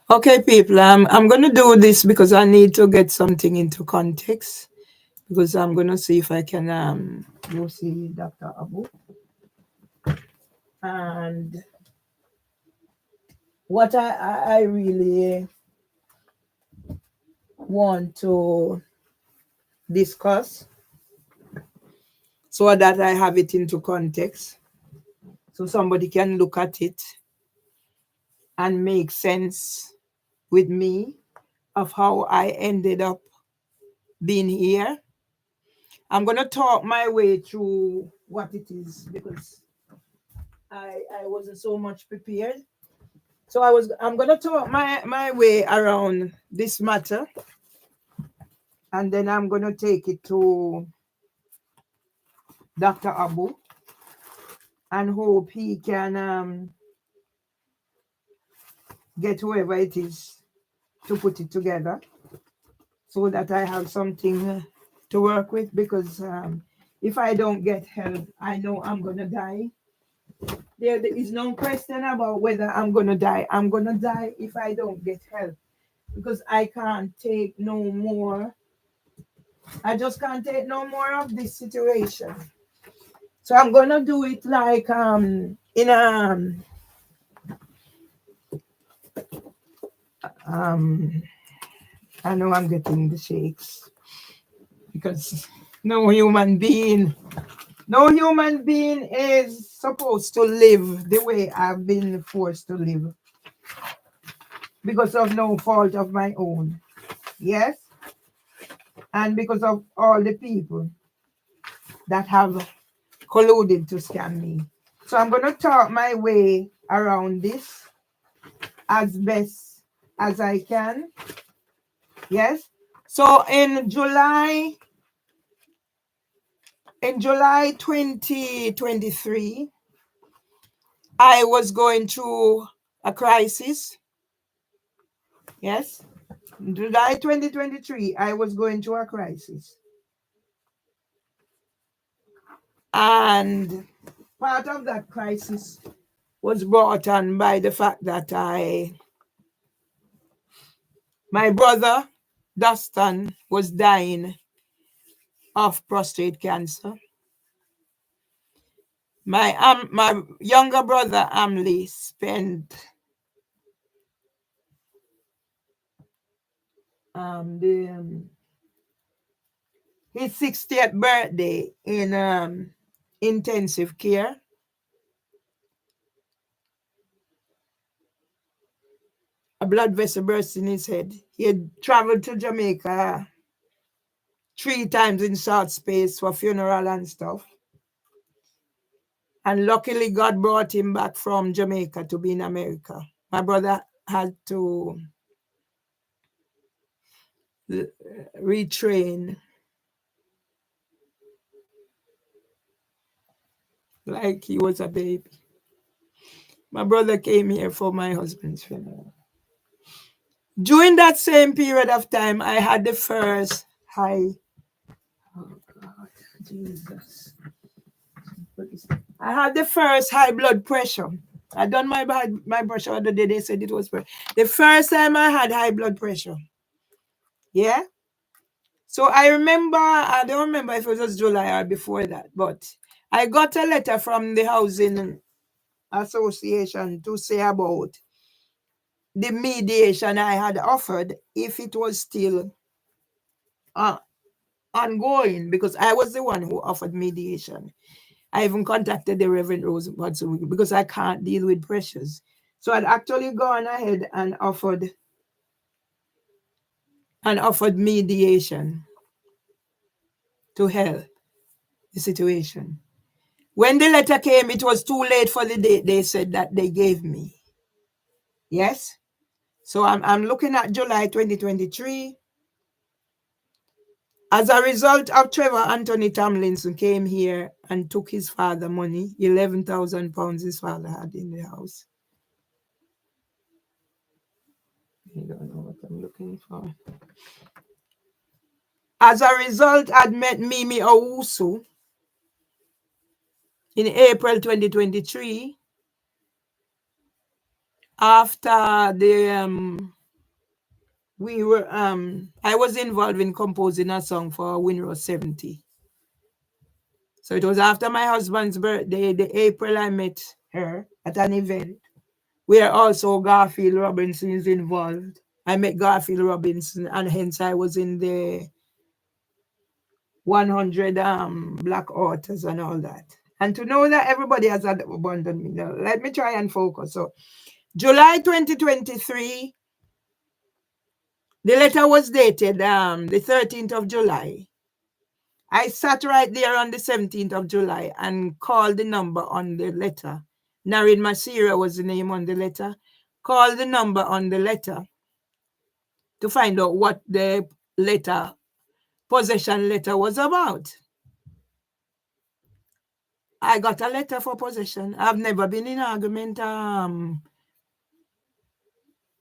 Okay, people, I'm going to do this because I need to get something into context. Because I'm going to see if I can go see Dr. Abu. And what I really want to discuss so that I have it into context. So somebody can look at it and make sense with me of how I ended up being here. I'm going to talk my way through what it is because I wasn't so much prepared. So I'm gonna talk my way around this matter, and then I'm gonna take it to Dr. Abu and hope he can get whoever it is to put it together so that I have something to work with because if I don't get help, I know I'm gonna die. There is no question about whether I'm gonna die. I'm gonna die if I don't get help because I can't take no more. I just can't take no more of this situation. So I'm gonna do it like in um I know I'm getting the shakes because no human being no human being is supposed to live the way I've been forced to live because of no fault of my own. Yes? And because of all the people that have colluded to scam me. So I'm gonna talk my way around this as best as I can. Yes. So in July 2023, I was going through a crisis. Yes. In July 2023, I was going through a crisis. And part of that crisis was brought on by the fact that my brother Dustin was dying of prostate cancer. My younger brother Amli spent his 60th birthday in intensive care. A blood vessel burst in his head. He had traveled to Jamaica 3 times in short space for funeral and stuff. And luckily, God brought him back from Jamaica to be in America. My brother had to retrain like he was a baby. My brother came here for my husband's funeral. During that same period of time, I had the first high. Oh God, Jesus! I had the first high blood pressure. I done my pressure the other day. They said it was the first time I had high blood pressure. Yeah. So I don't remember if it was July or before that, but I got a letter from the housing association to say about the mediation I had offered if it was still ongoing because I was the one who offered mediation. I even contacted the Reverend Rose because I can't deal with pressures. So I'd actually gone ahead and offered mediation to help the situation. When the letter came, it was too late for the date they said that they gave me. Yes? So I'm looking at July 2023. As a result of Trevor Anthony Tomlinson came here and took his father money, £11,000 his father had in the house. I don't know what I'm looking for. As a result, I'd met Mimi Owusu in April 2023 after the we were I was involved in composing a song for Winrow 70. So it was after my husband's birthday, the April, I met her at an event where also Garfield Robinson is involved. I met Garfield Robinson, and hence I was in the 100 black authors and all that. And to know that everybody has abandoned me, now, let me try and focus. So July 2023, the letter was dated the 13th of July. I sat right there on the 17th of July and called the number on the letter. Narin Masira was the name on the letter. Called the number on the letter to find out what the letter, possession letter, was about. I got a letter for possession. I've never been in argument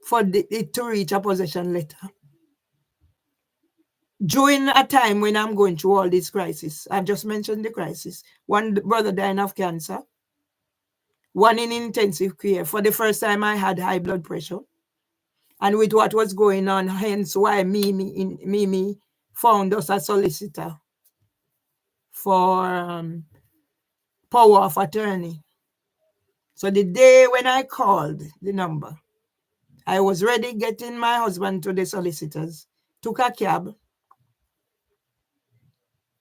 for it to reach a possession letter. During a time when I'm going through all these crises, I've just mentioned the crisis. One brother dying of cancer, one in intensive care. For the first time, I had high blood pressure. And with what was going on, hence why Mimi found us a solicitor for power of attorney. So the day when I called the number, I was ready getting my husband to the solicitors, took a cab.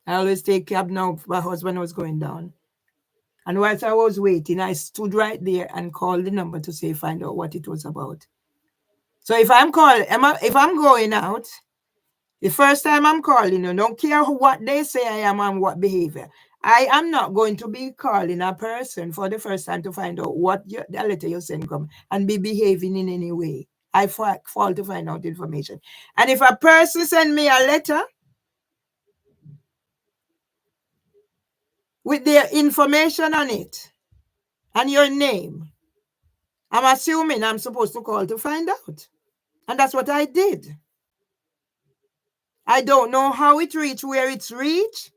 I always take cab now. My husband was going down. And whilst I was waiting, I stood right there and called the number to say, find out what it was about. So if I'm going out, the first time I'm calling you, don't care what they say I am and what behavior. I am not going to be calling a person for the first time to find out what the letter you send come and be behaving in any way. I fall to find out information. And if a person send me a letter with their information on it and your name, I'm assuming I'm supposed to call to find out. And that's what I did. I don't know how it reached where it's reached,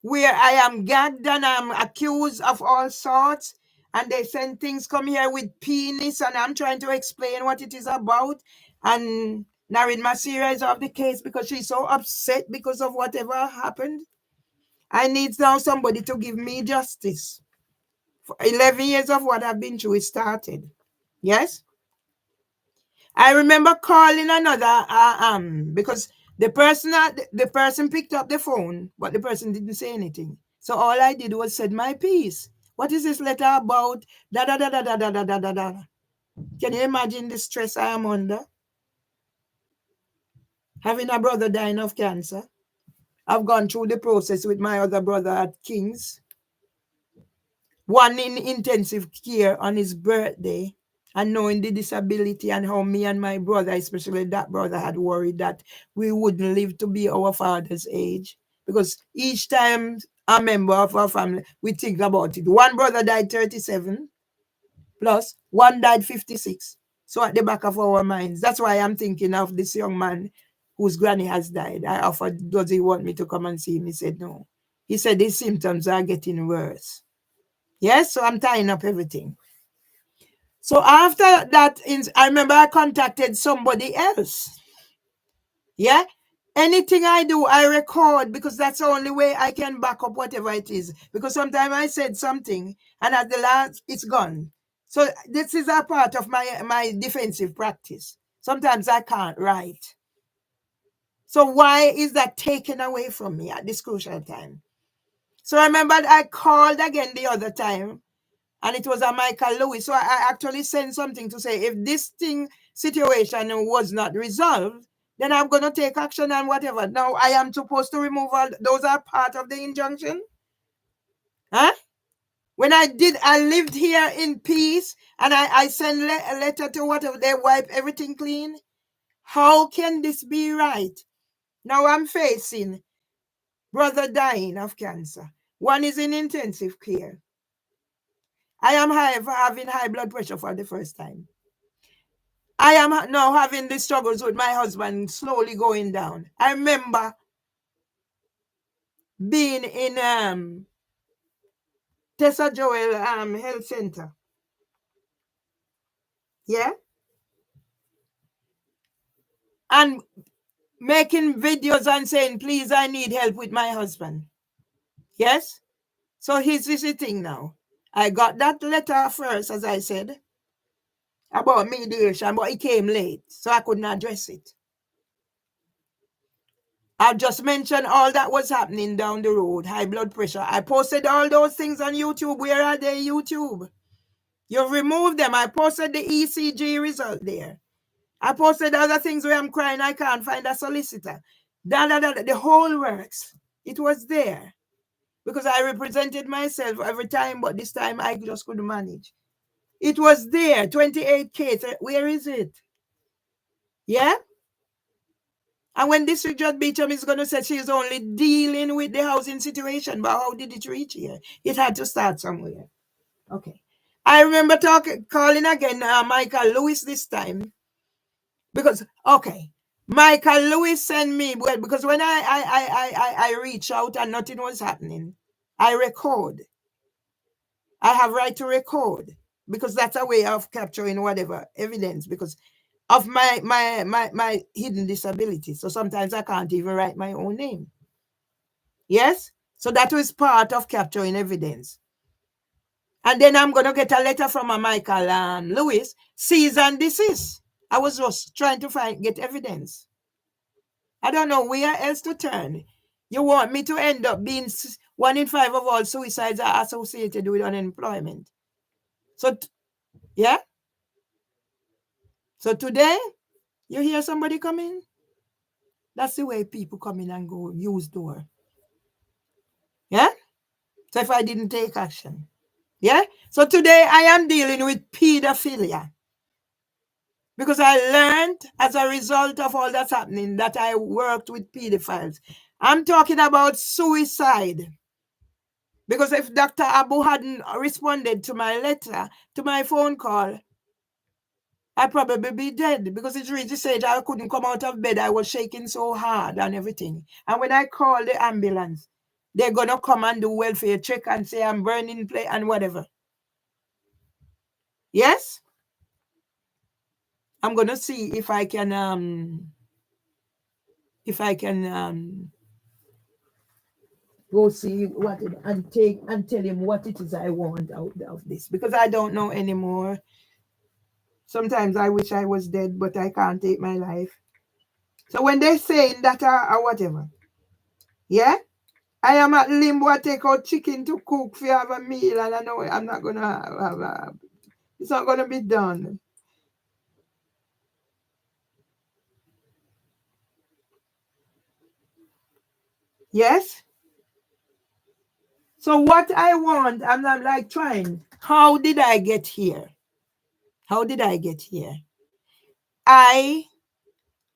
where I am gagged and I'm accused of all sorts. And they send things come here with penis, and I'm trying to explain what it is about. And Narin Masira is off the case because she's so upset because of whatever happened. I need now somebody to give me justice. For 11 years of what I've been through, it started. Yes? I remember calling another because the person picked up the phone, but the person didn't say anything. So all I did was said my piece. What is this letter about? Da da da da da da da da da da. Can you imagine the stress I am under? Having a brother dying of cancer. I've gone through the process with my other brother at King's. One in intensive care on his birthday. And knowing the disability and how me and my brother, especially that brother, had worried that we wouldn't live to be our father's age. Because each time a member of our family, we think about it. One brother died 37, plus one died 56. So at the back of our minds, that's why I'm thinking of this young man whose granny has died. I offered, does he want me to come and see him? He said no. He said his symptoms are getting worse. Yes, so I'm tying up everything. So after that, I remember I contacted somebody else. Yeah? Anything I do, I record because that's the only way I can back up whatever it is. Because sometimes I said something and at the last, it's gone. So this is a part of my defensive practice. Sometimes I can't write. So why is that taken away from me at this crucial time? So I remember I called again the other time. And it was a Michael Lewis. So I actually sent something to say, if this situation was not resolved, then I'm going to take action and whatever. Now, I am supposed to remove all, those are part of the injunction. Huh? When I lived here in peace, and I sent a letter to whatever, they wipe everything clean. How can this be right? Now I'm facing brother dying of cancer. One is in intensive care. I am having high blood pressure for the first time. I am now having the struggles with my husband slowly going down. I remember being in Tessa Joel Health Center. Yeah? and making videos and saying, please, I need help with my husband. Yes? So he's visiting now. I got that letter first, as I said, about mediation, but it came late, so I couldn't address it. I just mentioned all that was happening down the road, high blood pressure. I posted all those things on YouTube. Where are they, YouTube? You removed them. I posted the ECG result there. I posted other things where I'm crying, I can't find a solicitor. The whole works. It was there. Because I represented myself every time, but this time I just couldn't manage. It was there, 28K. Where is it? Yeah? And when District Judge Beecham is going to say she's only dealing with the housing situation, but how did it reach here? It had to start somewhere. Okay. I remember calling again Michael Lewis this time. Because, okay, Michael Lewis sent me, well, because when I reached out and nothing was happening, I record. I have right to record because that's a way of capturing whatever evidence because of my hidden disability. So sometimes I can't even write my own name. Yes? So that was part of capturing evidence. And then I'm going to get a letter from a Michael Lewis, cease and desist. I was just trying to get evidence. I don't know where else to turn. You want me to end up being 1 in 5 of all suicides are associated with unemployment. So, yeah? So today, you hear somebody coming? That's the way people come in and go, use door. Yeah? So if I didn't take action. Yeah? So today I am dealing with pedophilia. Because I learned as a result of all that's happening that I worked with pedophiles. I'm talking about suicide. Because if Dr. Abu hadn't responded to my letter, to my phone call, I'd probably be dead because it reached the stage I couldn't come out of bed. I was shaking so hard and everything. And when I call the ambulance, they're going to come and do welfare check and say I'm burning play and whatever. Yes? I'm going to see if I can go see what it, and tell him what it is I want out of this because I don't know anymore. Sometimes I wish I was dead, but I can't take my life. So when they're saying that or whatever, yeah, I am at limbo. I take out chicken to cook for have a meal, and I know I'm not gonna have it's not gonna be done. Yes. So what I want, I'm not like trying. How did I get here? How did I get here? I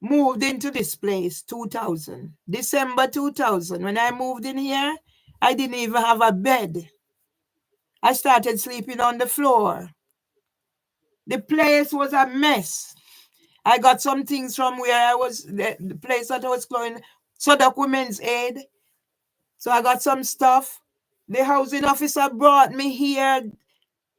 moved into this place 2000, December 2000. When I moved in here, I didn't even have a bed. I started sleeping on the floor. The place was a mess. I got some things from where I was, the place that I was going, Sodok Women's Aid. So I got some stuff. The housing officer brought me here,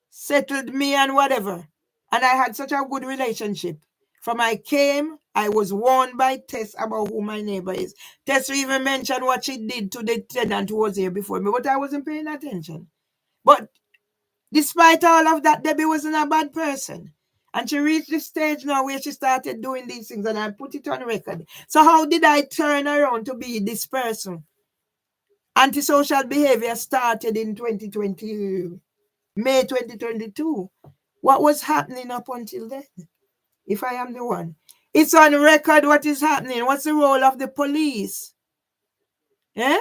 settled me and whatever. And I had such a good relationship. From I came, I was warned by Tess about who my neighbor is. Tess even mentioned what she did to the tenant who was here before me, but I wasn't paying attention. But despite all of that, Debbie wasn't a bad person. And she reached the stage now where she started doing these things, and I put it on record. So how did I turn around to be this person? Antisocial behavior started in 2020, May 2022. What was happening up until then? If I am the one. It's on record what is happening. What's the role of the police? Eh?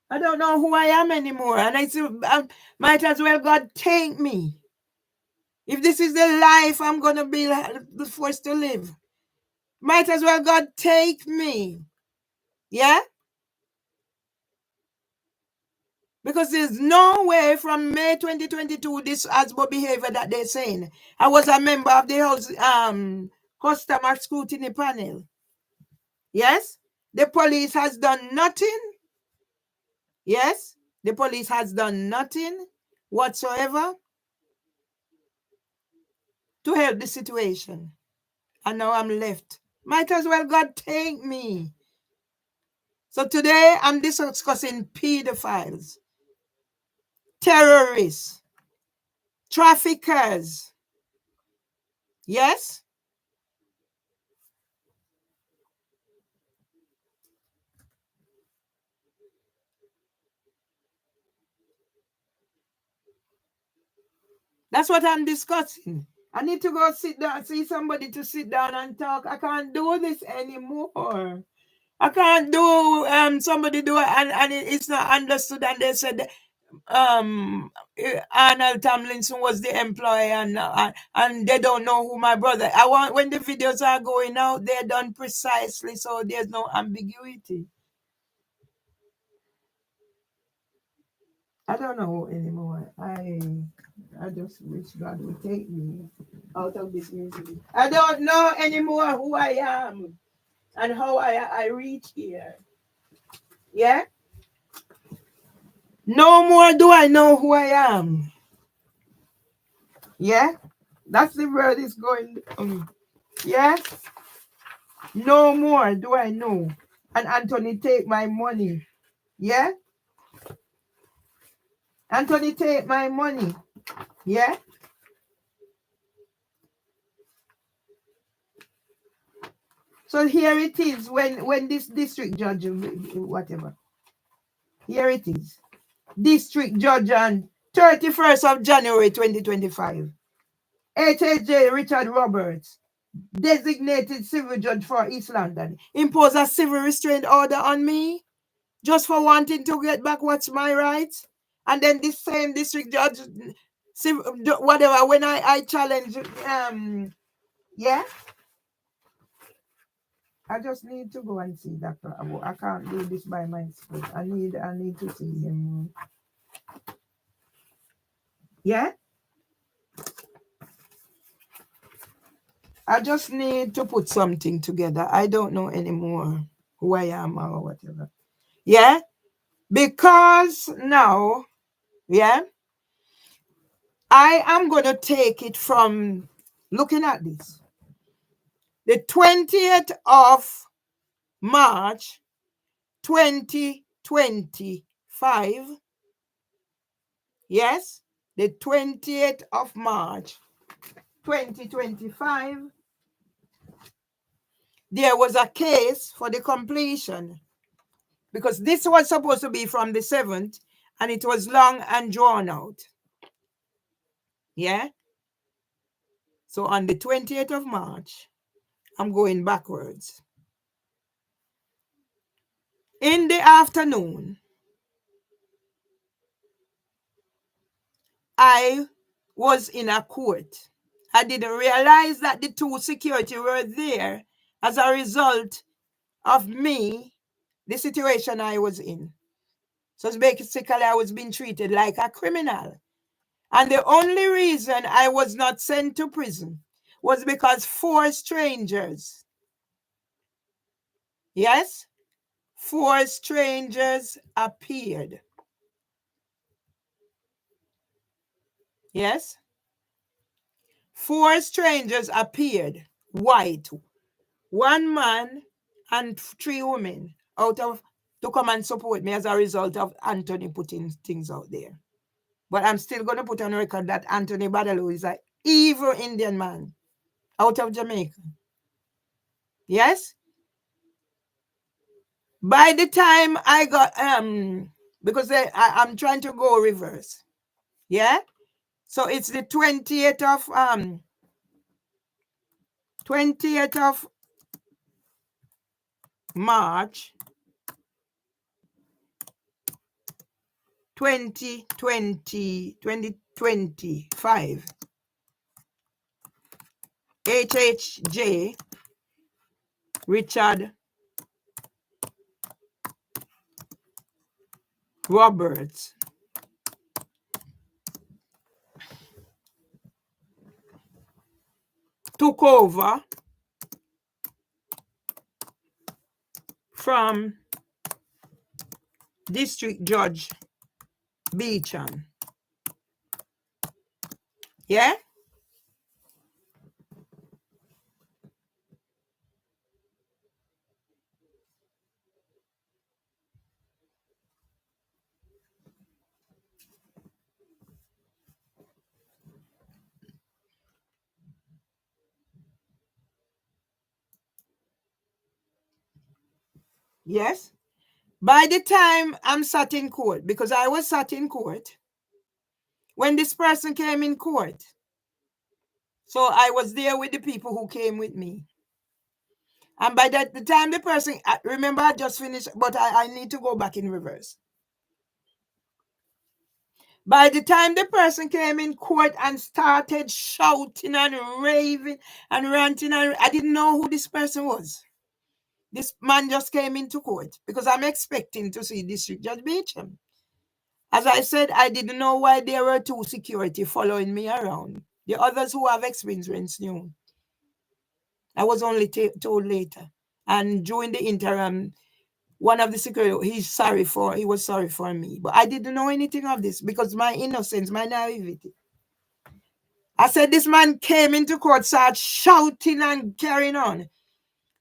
I don't know who I am anymore. And I might as well God take me. If this is the life I'm going to be forced to live, might as well God take me. Yeah? Because there's no way from May 2022, this ASBO behavior that they're saying. I was a member of the House customer scrutiny panel. Yes? The police has done nothing. Yes? The police has done nothing whatsoever. to help the situation. And now I'm left. Might as well God take me. So today I'm discussing pedophiles, terrorists, traffickers. Yes? That's what I'm discussing. I need to go sit down, see somebody to sit down and talk. I can't do this anymore. I can't do somebody do it and it's not understood. And they said Arnold Tomlinson was the employee and they don't know who my brother. I want when the videos are going out, they're done precisely so there's no ambiguity. I don't know anymore. I just wish God would take me out of this misery. I don't know anymore who I am and how I reach here. Yeah? No more do I know who I am. Yeah? That's the word is going. Yeah? No more do I know. And Anthony take my money. Yeah? Anthony take my money. Yeah? So here it is when this district judge, whatever. Here it is. District judge on 31st of January 2025. HHJ Richard Roberts, designated civil judge for East London, impose a civil restraint order on me just for wanting to get back what's my rights. And then this same district judge, whatever, when I challenge, yeah, I just need to go and see Dr. Abu. I can't do this by myself. I need to see him. Yeah? I just need to put something together. I don't know anymore who I am or whatever. Yeah? Because now, yeah, I am going to take it from looking at this. The 20th of March, 2025. Yes? The 20th of March, 2025. There was a case for the completion because this was supposed to be from the 7th and it was long and drawn out. Yeah? So on the 20th of March, I'm going backwards. In the afternoon, I was in a court. I didn't realize that the two security were there as a result of me, the situation I was in. So basically, I was being treated like a criminal. And the only reason I was not sent to prison was because 4 strangers, yes, 4 strangers appeared. Yes, 4 strangers appeared, white, 1 man and 3 women out of to come and support me as a result of Anthony putting things out there. But I'm still going to put on record that Anthony Badaloo is an evil Indian man out of Jamaica. Yes? By the time I got, because I'm trying to go reverse. Yeah? So it's the 20th of March 2025. HHJ Richard Roberts took over from District Judge Beecham. Yeah? Yes. By the time I'm sat in court, because I was sat in court when this person came in court. So I was there with the people who came with me. And by the time the person, remember I just finished, but I need to go back in reverse. By the time the person came in court and started shouting and raving and ranting, and I didn't know who this person was. This man just came into court because I'm expecting to see District Judge Beecham. As I said, I didn't know why there were two security following me around. The others who have experience knew. I was only told later. And during the interim, one of the security, he was sorry for me. But I didn't know anything of this because my innocence, my naivety. I said this man came into court, started shouting and carrying on.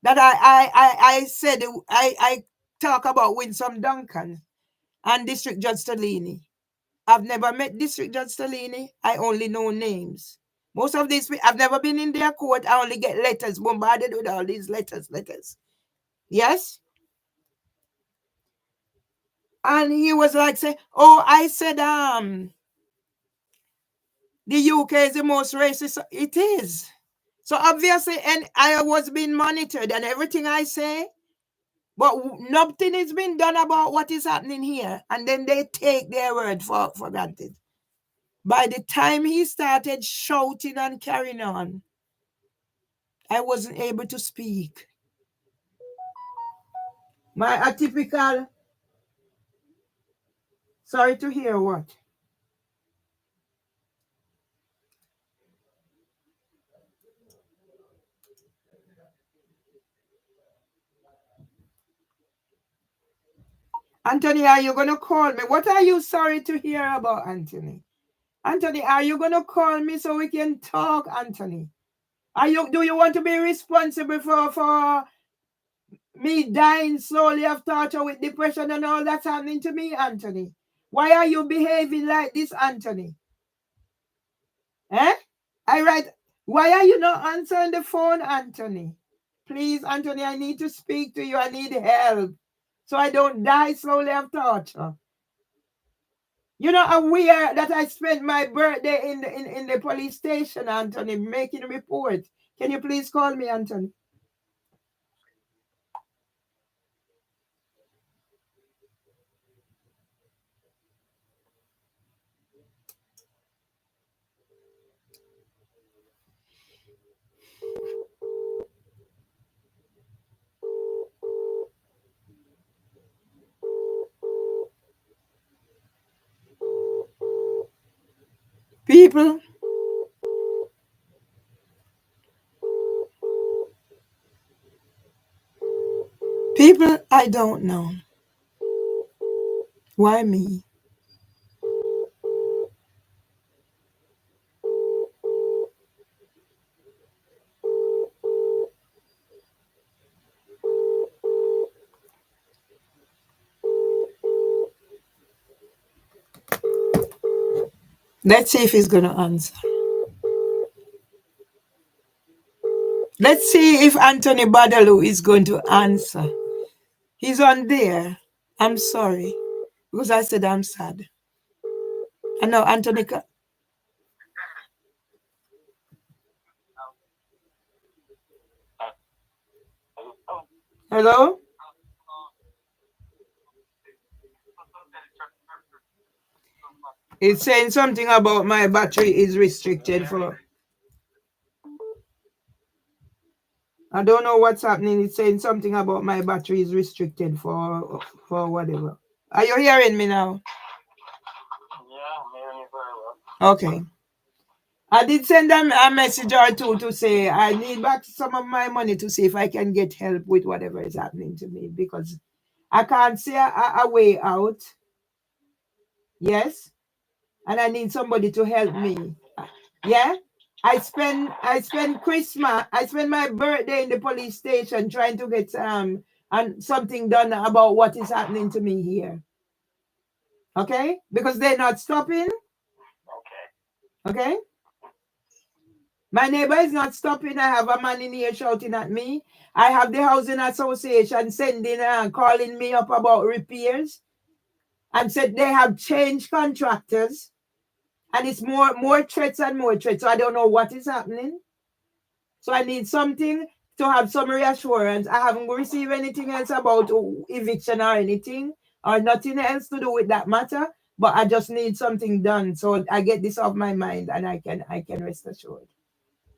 That I said I talk about Winsome Duncan and District Judge Stellini. I've never met District Judge Stellini. I only know names. Most of these, I've never been in their court. I only get letters, bombarded with all these letters. Yes? And he was like, say, oh, I said, the UK is the most racist. It is. So obviously, and I was being monitored and everything I say, but nothing is being done about what is happening here. And then they take their word for granted. By the time he started shouting and carrying on, I wasn't able to speak. My atypical, sorry to hear what? Anthony, are you going to call me? What are you sorry to hear about, Anthony? Anthony, are you going to call me so we can talk, Anthony? Do you want to be responsible for me dying slowly of torture with depression and all that's happening to me, Anthony? Why are you behaving like this, Anthony? Eh? Why are you not answering the phone, Anthony? Please, Anthony, I need to speak to you. I need help so I don't die slowly of torture. You're not aware that I spent my birthday in the police station, Anthony, making a report. Can you please call me, Anthony? People, I don't know. Why me? Let's see if he's going to answer. Let's see if Anthony Badaloo is going to answer. He's on there. I'm sorry. Because I said I'm sad. I know Anthony. Hello? It's saying something about my battery is restricted for. I don't know what's happening. It's saying something about my battery is restricted for whatever. Are you hearing me now? Yeah, I'm hearing you very well. Okay. I did send them a message or two to say I need back some of my money to see if I can get help with whatever is happening to me because I can't see a way out. Yes. And I need somebody to help me. Yeah. I spend Christmas, I spend my birthday in the police station trying to get and something done about what is happening to me here. Okay? Because they're not stopping. Okay. My neighbor is not stopping. I have a man in here shouting at me. I have the housing association sending and calling me up about repairs and said they have changed contractors and it's more threats and more threats. So I don't know what is happening. So I need something to have some reassurance. I haven't received anything else about eviction or anything or nothing else to do with that matter. But I just need something done so I get this off my mind and I can rest assured.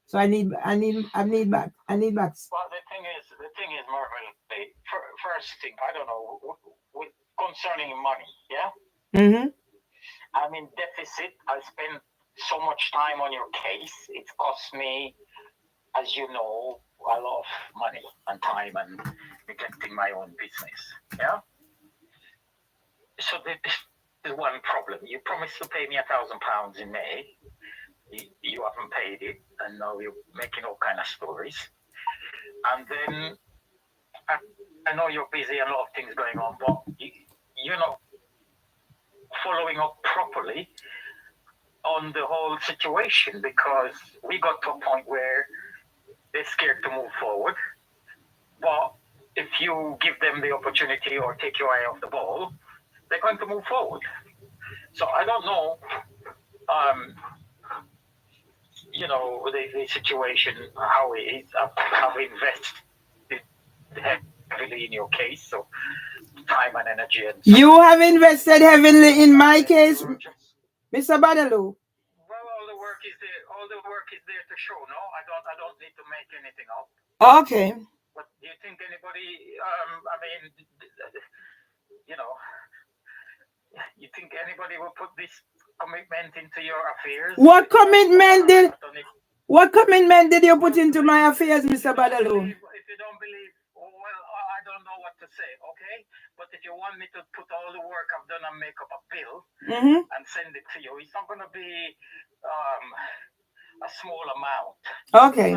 So I need back. Well, the thing is, Marvin. First thing, I don't know, with concerning money. Yeah. Mm-hmm. I'm in deficit. I spend so much time on your case. It costs me, as you know, a lot of money and time and neglecting my own business. Yeah. So the one problem. You promised to pay me £1,000 in May. You haven't paid it, and now you're making all kind of stories. And then I know you're busy and a lot of things going on, but you're not following up properly on the whole situation, because we got to a point where they're scared to move forward. But if you give them the opportunity or take your eye off the ball, they're going to move forward. So I don't know, the situation, how it is. I've invested heavily in your case, so time and energy. And you have invested heavily in my case, Mr. Badaloo. Well, all the work is there. All the work is there to show. No, I don't need to make anything up. Okay. But do you think anybody? You think anybody will put this commitment into your affairs? What commitment did you put into my affairs, Mr. Badaloo? If you don't believe, well, I don't know what to say, okay? But if you want me to put all the work I've done and make up a bill and send it to you, it's not going to be a small amount. Okay.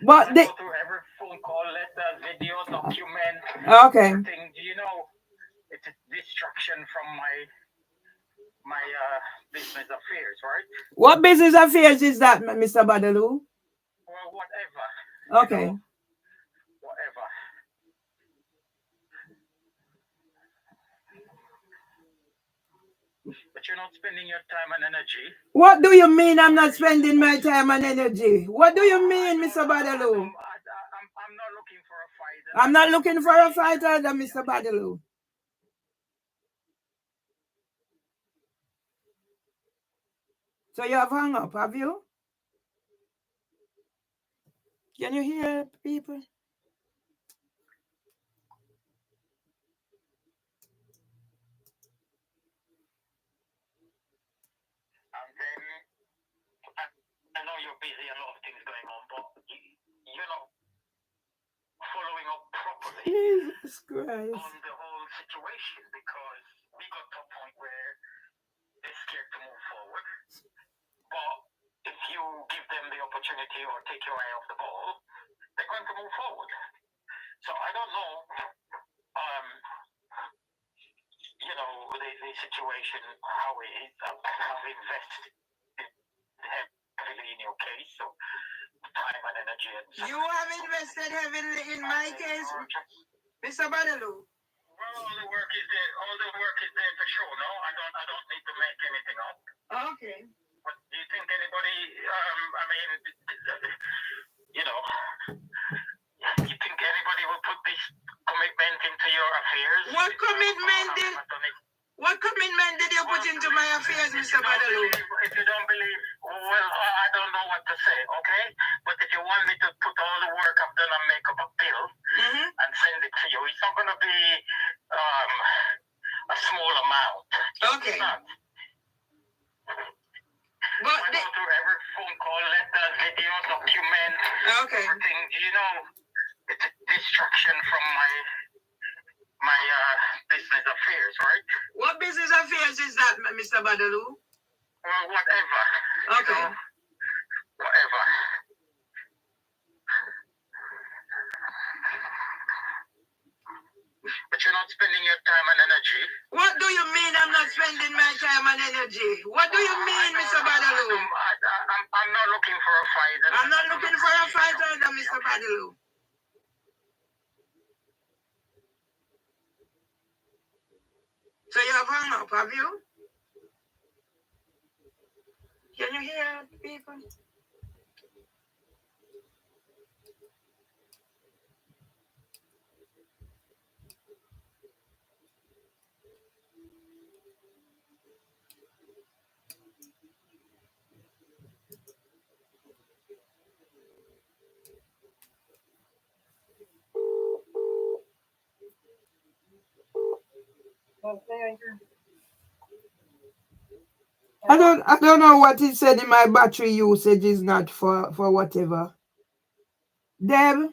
But go through every phone call, letter, video, document, okay. everything. You know, it's a distraction from my business affairs, right? What business affairs is that, Mr. Badaloo? Well, whatever. Okay. Whatever. But you're not spending your time and energy. What do you mean I'm not spending my time and energy? What do you mean, Mr. Badaloo? I'm not looking for a fight. I'm not looking for a fight either, Mr. Badaloo. So you have hung up, have you? Can you hear people? And then I know you're busy and a lot of things going on, but you're not following up properly Jesus Christ. on the whole situation, because we got to a point where they're scared to move forward. But if you give them the opportunity or take your eye off the ball, they're going to move forward. So I don't know, the situation, how it is. I've invested heavily in your case, so time and energy. You have invested heavily in my case, Mr. Badaloo. Well, all the work is there. All the work is there to show. No, I don't need to make anything up. Okay. But do you think anybody? You think anybody will put this commitment into your affairs? What commitment did you put into my affairs, Mr. Badaloo? If you don't believe, well, I don't know what to say, okay? But if you want me to put all the work I've done and make up a bill and send it to you, it's not going to be a small amount. Okay. But I go through every phone call, letter, video, document, everything. You know, it's a distraction from my business affairs, right? What business affairs is that, Mr. Badaloo? Well, whatever. Okay. Whatever. But you're not spending your time and energy. What do you mean I'm not spending my time and energy? What do you mean, Mr. Badaloo? I looking for a fight. I'm not looking for a fight either, Mr. Badalu. So you have hung up, have you? Can you hear people? I don't know what he said in my battery usage is not for whatever. Deb?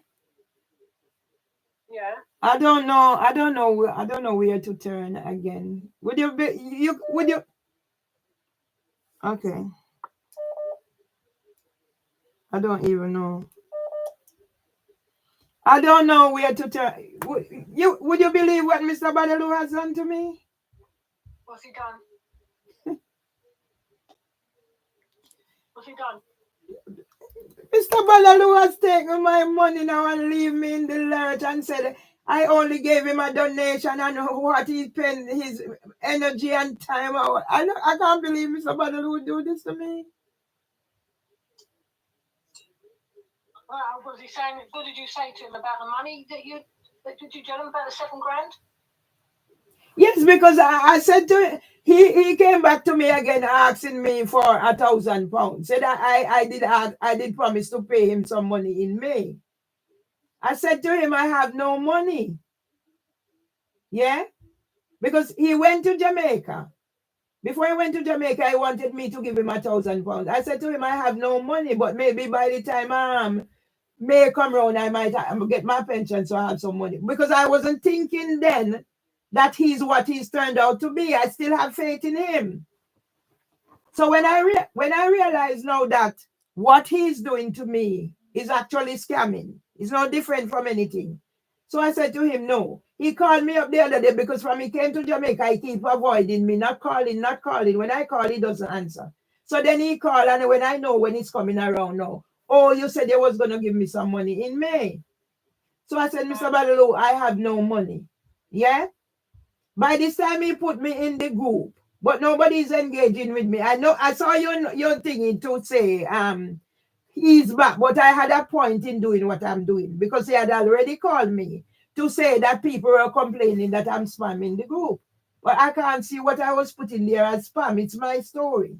Yeah. I don't know where to turn again. Would you okay. I don't even know. I don't know where to turn. Would you believe what Mr. Badalu has done to me? What's he done? What's he done? Mr. Badalu has taken my money now and leave me in the lurch and said I only gave him a donation and what he spent his energy and time out. I can't believe Mr. Badalu would do this to me. Well, was he saying? What did you say to him about the money that you? Did you tell him about the $7,000? Yes, because I said to him, he came back to me again asking me for £1,000. Said I did promise to pay him some money in May. I said to him I have no money. Yeah, because he went to Jamaica. Before he went to Jamaica, he wanted me to give him £1,000. I said to him I have no money, but maybe by the time May come around, I might get my pension, so I have some money. Because I wasn't thinking then that he's what he's turned out to be. I still have faith in him. So when I realize now that what he's doing to me is actually scamming, it's no different from anything. So I said to him, no. He called me up the other day because from he came to Jamaica, he keep avoiding me, not calling. When I call, he doesn't answer. So then he called, and when I know when he's coming around now, oh, you said you was going to give me some money in May. So I said, Mr. Badalu, I have no money. Yeah? By this time, he put me in the group, but nobody's engaging with me. I know I saw your thingy to say he's back, but I had a point in doing what I'm doing because he had already called me to say that people are complaining that I'm spamming the group. But I can't see what I was putting there as spam. It's my story.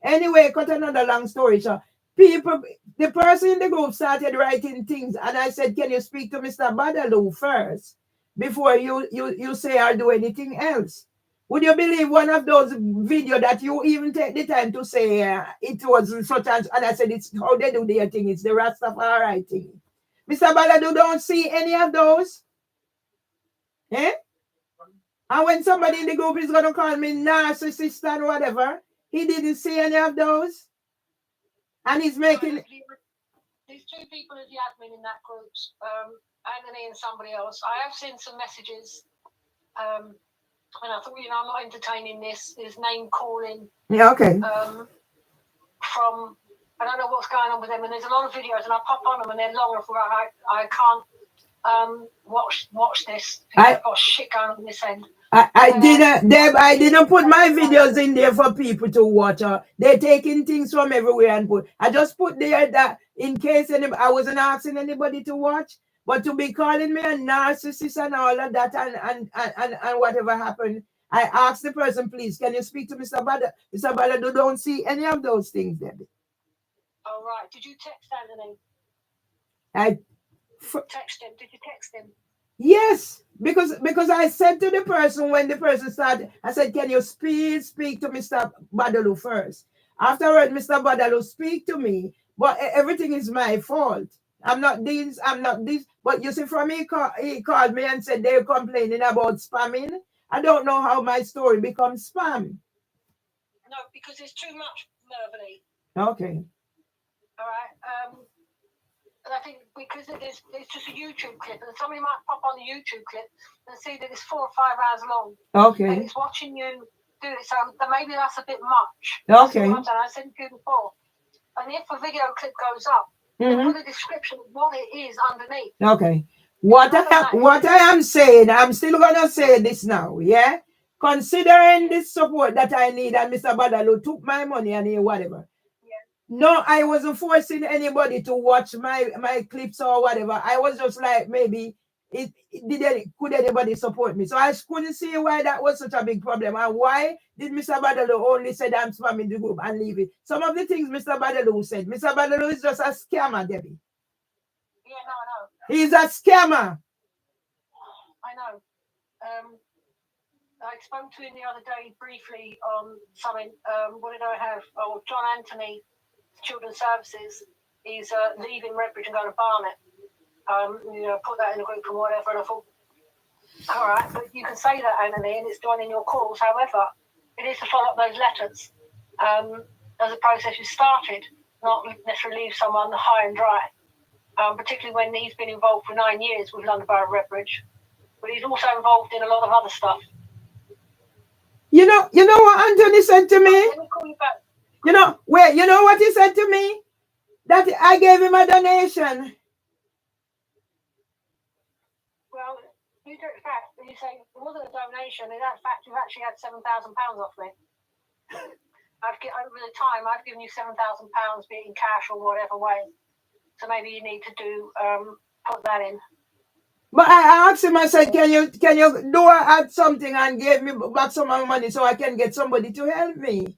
Anyway, cut another long story short. The person in the group started writing things, and I said, "Can you speak to Mr. Badalu first before you say or do anything else?" Would you believe one of those videos that you even take the time to say it was such and I said it's how they do their thing, it's the Rastafari thing. Mr. Badalu don't see any of those. Eh? And when somebody in the group is gonna call me narcissist and whatever, he didn't see any of those. And he's making these two people as the admin in that group, Anthony and somebody else. I have seen some messages, and I thought, I'm not entertaining this. There's name calling. Yeah, okay. From I don't know what's going on with them, and there's a lot of videos, and I pop on them, and they're long. I can't watch this. I've got shit going on this end. I didn't put my videos in there for people to watch. They're taking things from everywhere and put. I just put there that in case I wasn't asking anybody to watch, but to be calling me a narcissist and all of that and whatever happened. I asked the person, please, can you speak to Mr. Bada? Mr. Bada, don't see any of those things, Debbie. All right. Did you text Anthony? Text him. Did you text him? Yes, because I said to the person when the person started, I said, can you speak to Mr. Badalu first? Afterward, Mr. Badalu speak to me, but everything is my fault. I'm not this. But you see, from he called me and said they're complaining about spamming. I don't know how my story becomes spam. No, because there's too much verbally. Okay. All right. And I think because it's just a YouTube clip, and somebody might pop on the YouTube clip and see that it's 4 or 5 hours long. Okay. And it's watching you do it, so maybe that's a bit much. Okay. I said to you before. And if a video clip goes up, put a description of what it is underneath. Okay. What I am saying, I'm still gonna say this now, yeah? Considering this support that I need, and Mr. Badalu took my money and whatever. Yeah. No, I wasn't forcing anybody to watch my clips or whatever. I was just like, maybe could anybody support me? So I couldn't see why that was such a big problem. And why did Mr. Badalu only say I'm spamming the group and leave it? Some of the things Mr. Badalu said, Mr. Badalu is just a scammer, Debbie. Yeah, no, I know. He's a scammer. I know. I spoke to him the other day briefly on something. What did I have? Oh, John Anthony, Children's Services, is leaving Redbridge and going to Barnet. Put that in the group and whatever. And I thought, all right, but you can say that, Anthony, and it's joining your calls. However, it is to follow up those letters as a process you started, not necessarily leave someone high and dry. Particularly when he's been involved for 9 years with London Borough of Redbridge, but he's also involved in a lot of other stuff. You know what Anthony said to me? Let me call you back. You know what he said to me? That I gave him a donation. Well, you do it fact, and you say it wasn't a donation. In fact, you've actually had £7,000 off me. Over the time, I've given you £7,000, be it in cash or whatever way. So maybe you need to put that in. But I asked him, I said, can you do add something and give me back some of my money so I can get somebody to help me?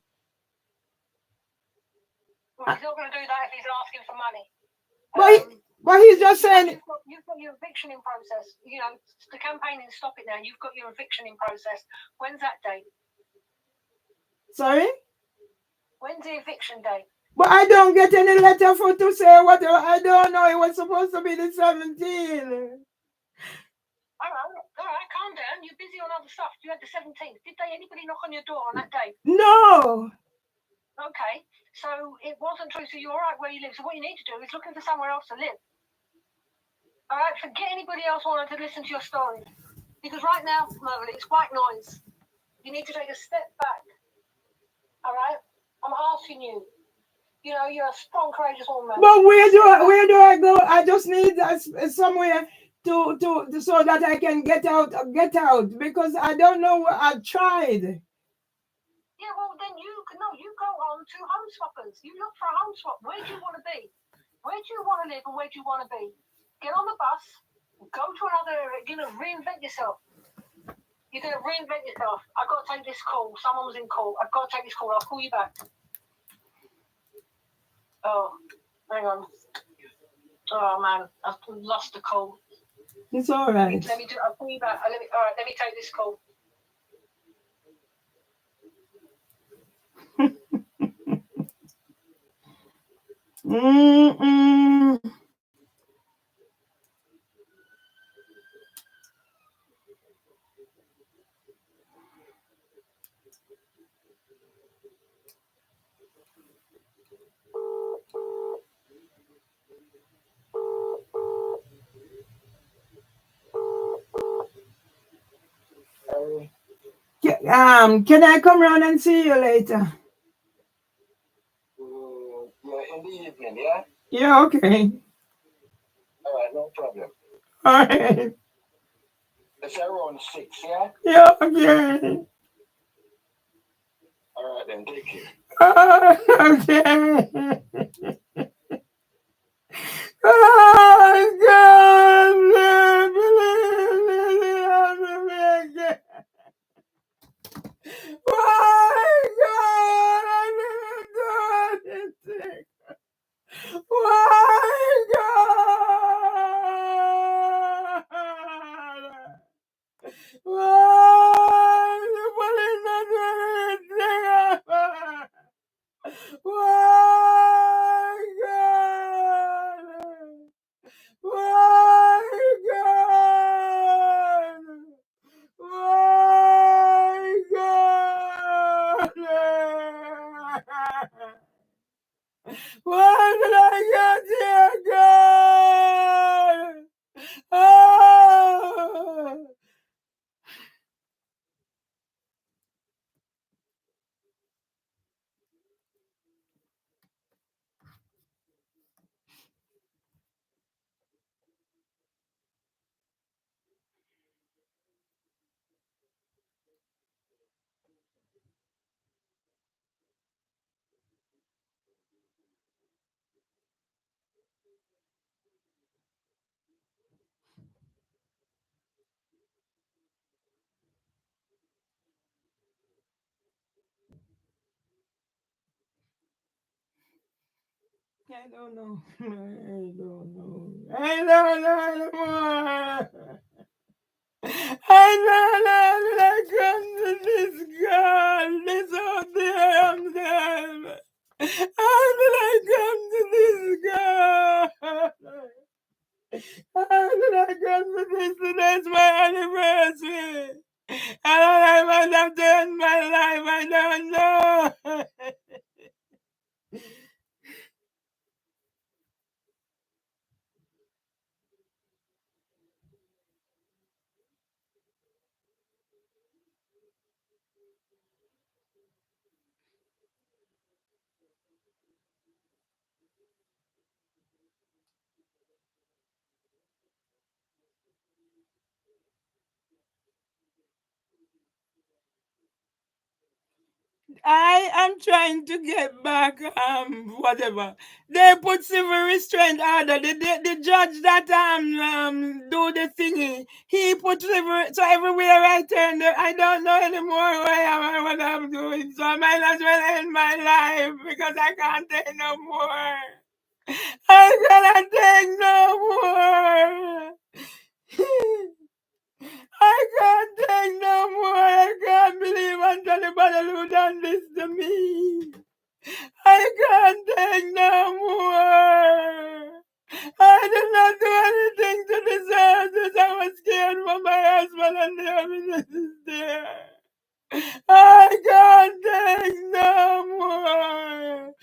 Well, he's not going to do that if he's asking for money. But he's just saying... You've got your eviction in process. The campaign is stop it now. You've got your eviction in process. When's that date? Sorry? When's the eviction date? But I don't get any letter to say what I don't know. It was supposed to be the 17th. All right, calm down. You're busy on other stuff. You had the 17th. Did anybody knock on your door on that day? No. Okay, so it wasn't true. So you're all right where you live. So what you need to do is looking for somewhere else to live. All right, forget anybody else wanting to listen to your story. Because right now, Mervyn, it's white noise. You need to take a step back. All right? I'm asking you. You're a strong, courageous woman. But where do I go? I just need somewhere to so that I can get out because I don't know what I've tried. Yeah, well then you go on to Home Swappers. You look for a home swap. Where do you want to be? Where do you want to live and where do you want to be? Get on the bus, go to another area, reinvent yourself. You're gonna reinvent yourself. I've got to take this call. Someone was in call. I've got to take this call. I'll call you back. Oh, hang on. Oh man, I've lost the call. It's all right. Let me do. I'll call you back. All right, let me take this call. Can I come round and see you later? Yeah, in the evening, yeah? Yeah, okay. All right, no problem. All right. It's around 6, yeah? Yeah, okay. All right, then, take care. Okay. Oh, God. Why, God? I never do anything. Why, God? Why? The police not doing anything. Why, God? Why, God? Why, God? Why did I get here, God? Oh. I don't know. I don't know. I don't know anymore. I don't know that I come to this girl. This out there. I'm there. How did I come to this girl? How did I come to this? Today's my anniversary. I don't know what I've done in my life. I don't know. I am trying to get back whatever. They put civil restraint order. The judge that do the thingy, he put civil, so everywhere I turn there, I don't know anymore who I am or what I'm doing. So I might as well end my life because I can't take no more. I cannot take no more. I can't take no more. I can't believe anybody who done this to me. I can't take no more. I did not do anything to deserve this. I was scared for my husband and the evidence is there. I can't take no more.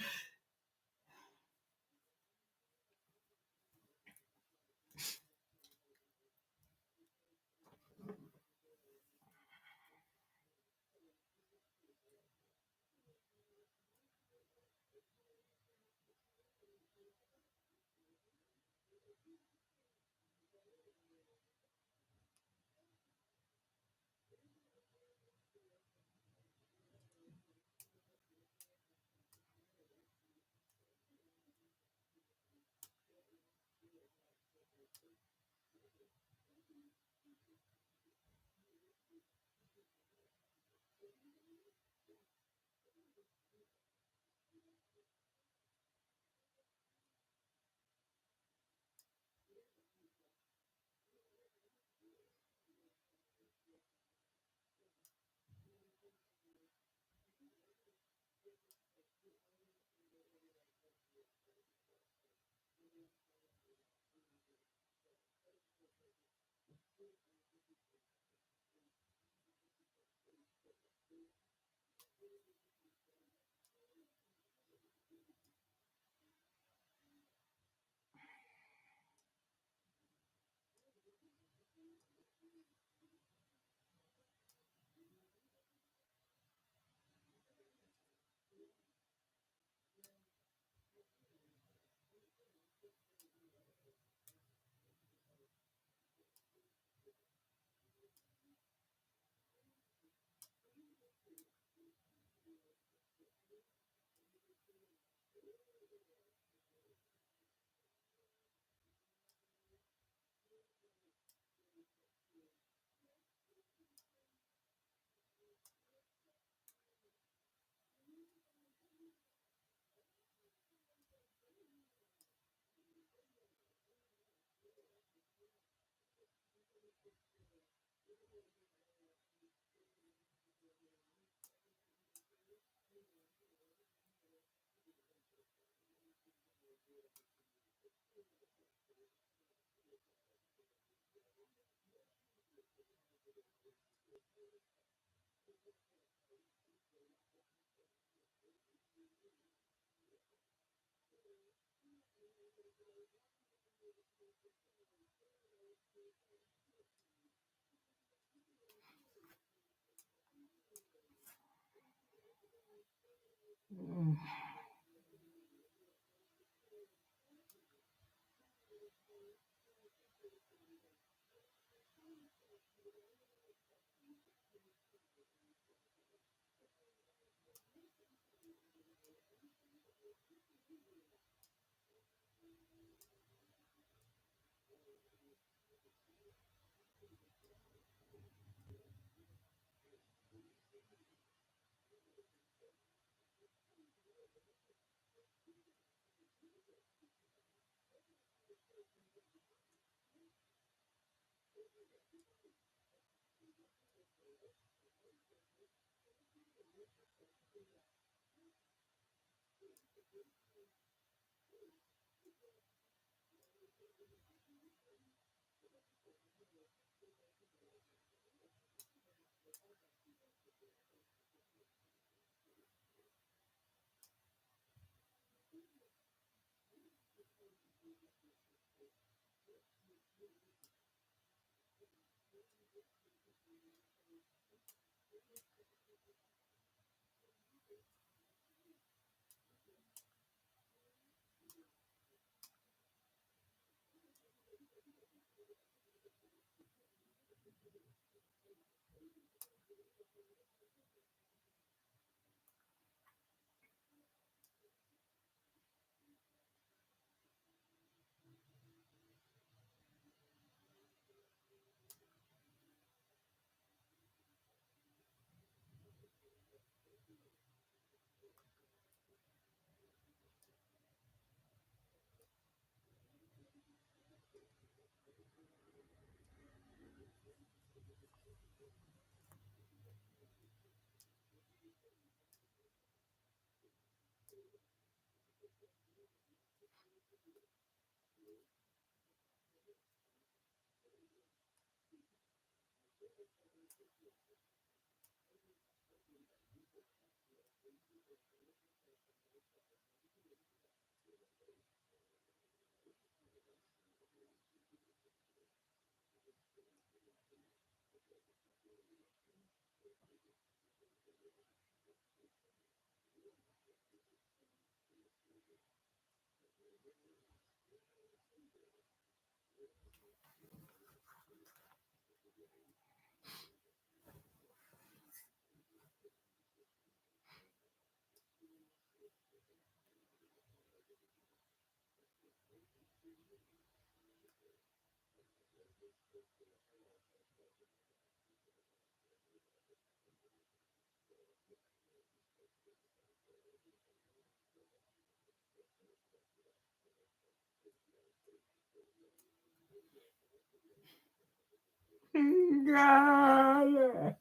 God.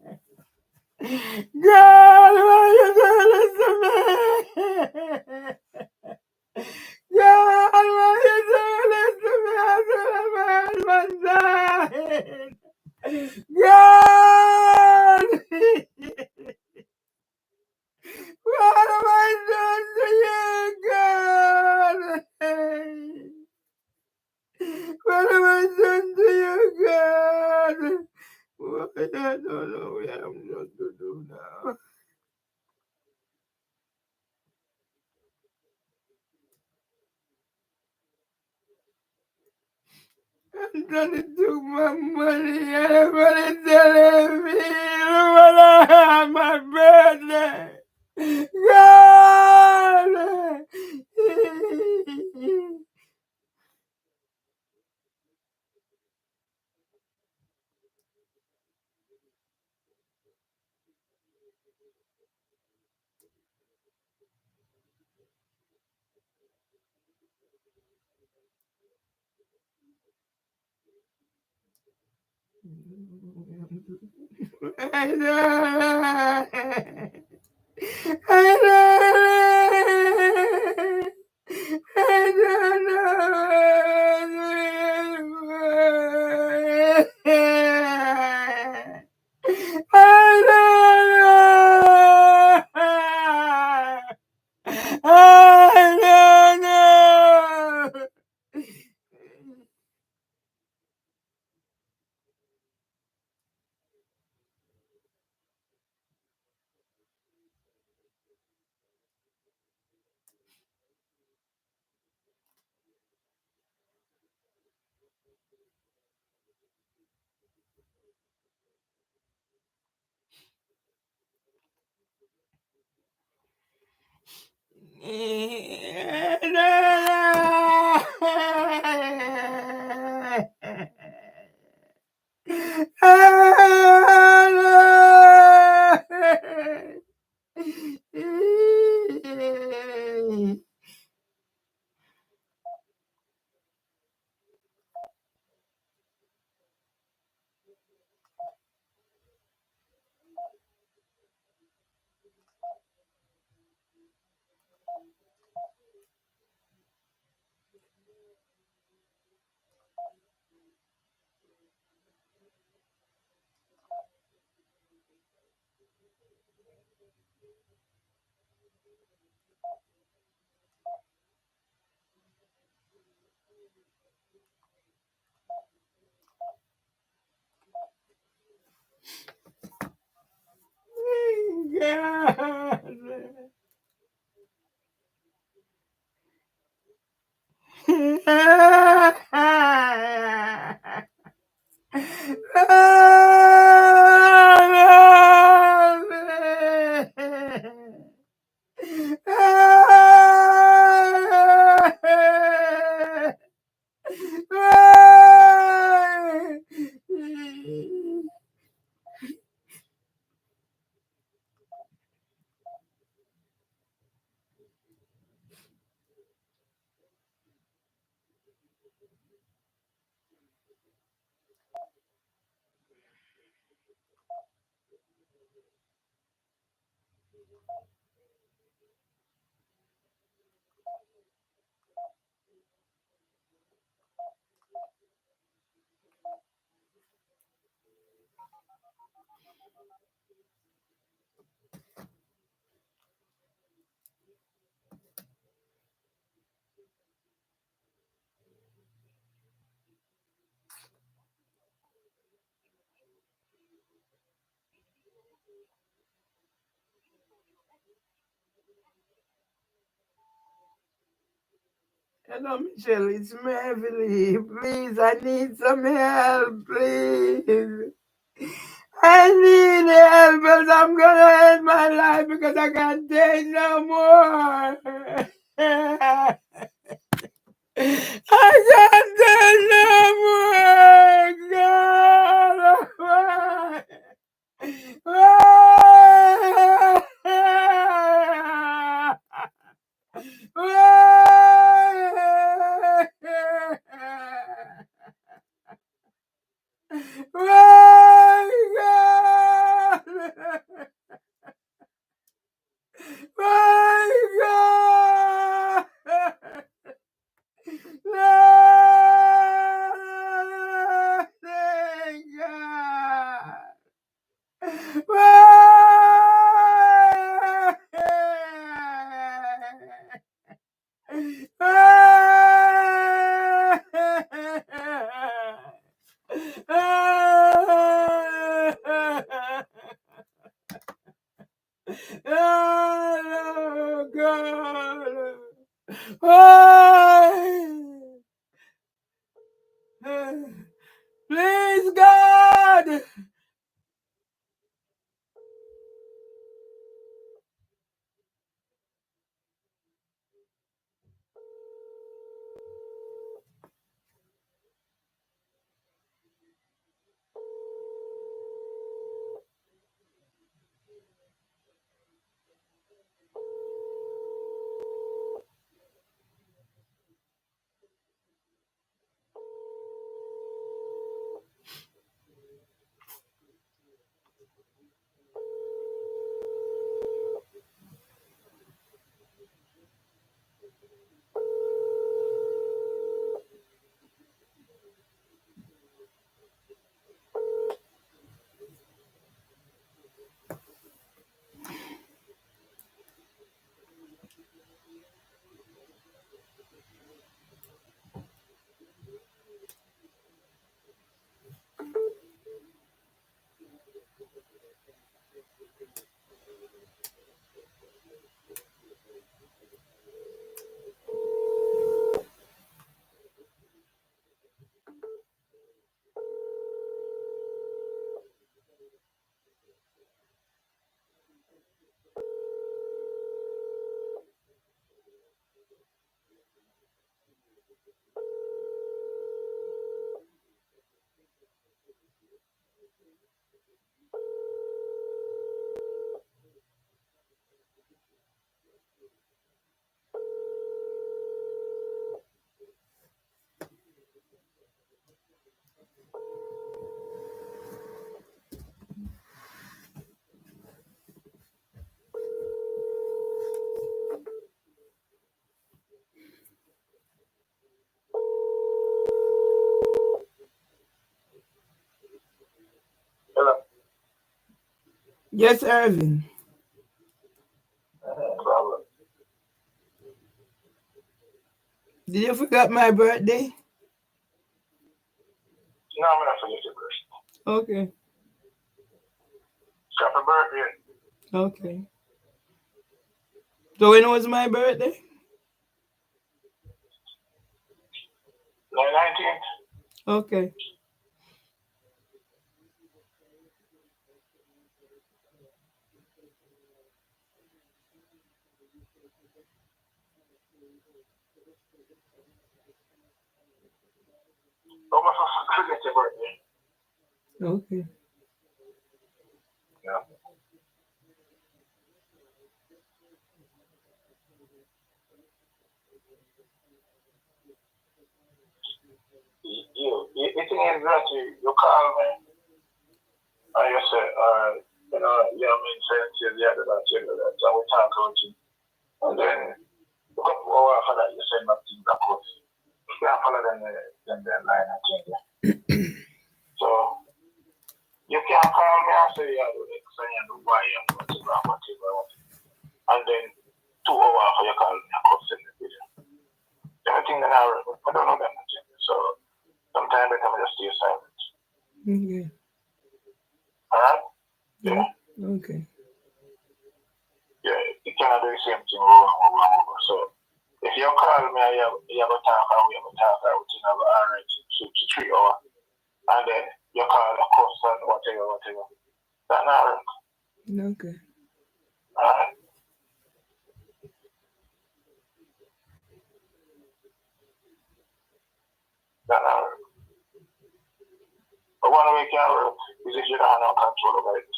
God, why you doing this to me? God, why you doing this to me after my husband died? God! What have I done to you, God? What have I done to you, God? What I don't know what I'm going to do now. Daddy took my money. Everybody telling me when I had my birthday. God! I know. I know. I don't know. I don't know. I don't know. Hello, Michelle. It's me, Emily. Please, I need some help, please. I need help, but I'm gonna end my life because I can't take no more. I can't take no more. Oh, God. Oh, please, God. Hello. Yes, Irvin. Problem. Did you forget my birthday? No, I'm gonna forget your birthday. Okay. Happy birthday. Okay. So when was my birthday? 19th. Okay. Almost forget your birthday. Okay. Yeah. You think it's that you call me and you say, yeah, I mean, say, yeah, that, so we talk about you. And then, a couple hours after that, you send nothing back up. You can't follow them, then line and change it. So, you can't call me and say, yeah, do X and you do Y and whatever. And then, 2 hours after you call me, I could send the video. Everything that I don't know them. So, sometimes I just stay silent. Okay. Alright? Yeah. Okay. Yeah, you cannot do the same thing over. So, if you call me and you have a talk and we have a talk, I would have alright to 3 hours. And then you call a course and whatever. That's not right. Okay. Alright? That's not right. But one way you can work is if you don't have no control over it.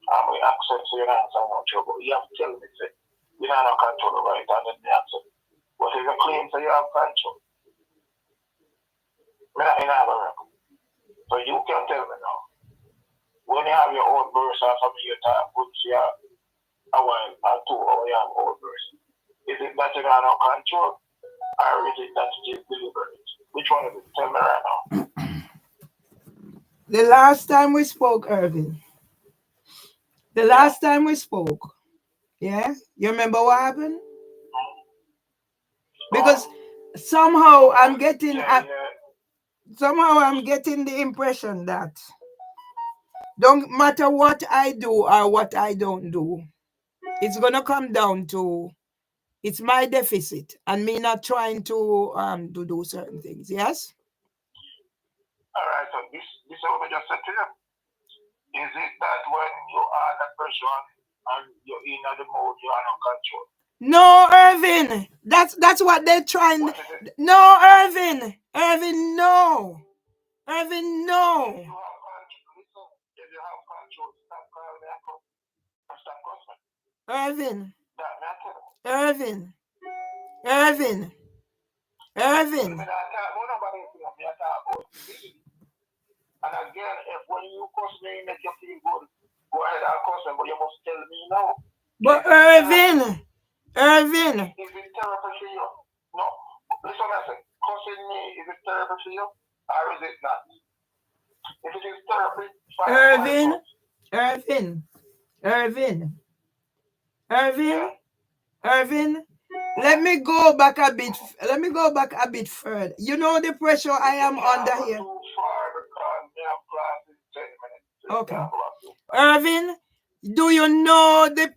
And we accept so you don't have no trouble. You have to tell me, say, you don't have no control over it, and then they accept. But if you claim so you have control, I don't have a record. So you can tell me now. When you have your own verse or something you talk, which you have a while or 2 or you have own verse. Is it that you don't have no control? Or is it that you just deliberate? Which one is it? Tell me right now. The last time we spoke, Irvin. The last time we spoke. Yeah? You remember what happened? Because somehow I'm getting the impression that don't matter what I do or what I don't do, it's gonna come down to it's my deficit and me not trying to do certain things. Yes. Alright, so this is what I just said to you. Is it that when you are that person and you're in the mode, you are not control? No, Irvin. That's what they're trying. No, Irvin. Irvin, no. Irvin, no. If you have control, listen, if you have control, stop calling me and stop cussing. Irvin. That matter. Irvin. Irvin. Irvin. And again, if when you cuss me, make you feel good, go ahead and cuss me, but you must tell me no. But Irvin. Is it terrible for you? No. Listen, I say, cussing me, is it terrible for you? Or is it not? If it is terrible, fine. Irvin. Let me go back a bit. Further. You know the pressure I am under here. Okay. Irvin, do you know the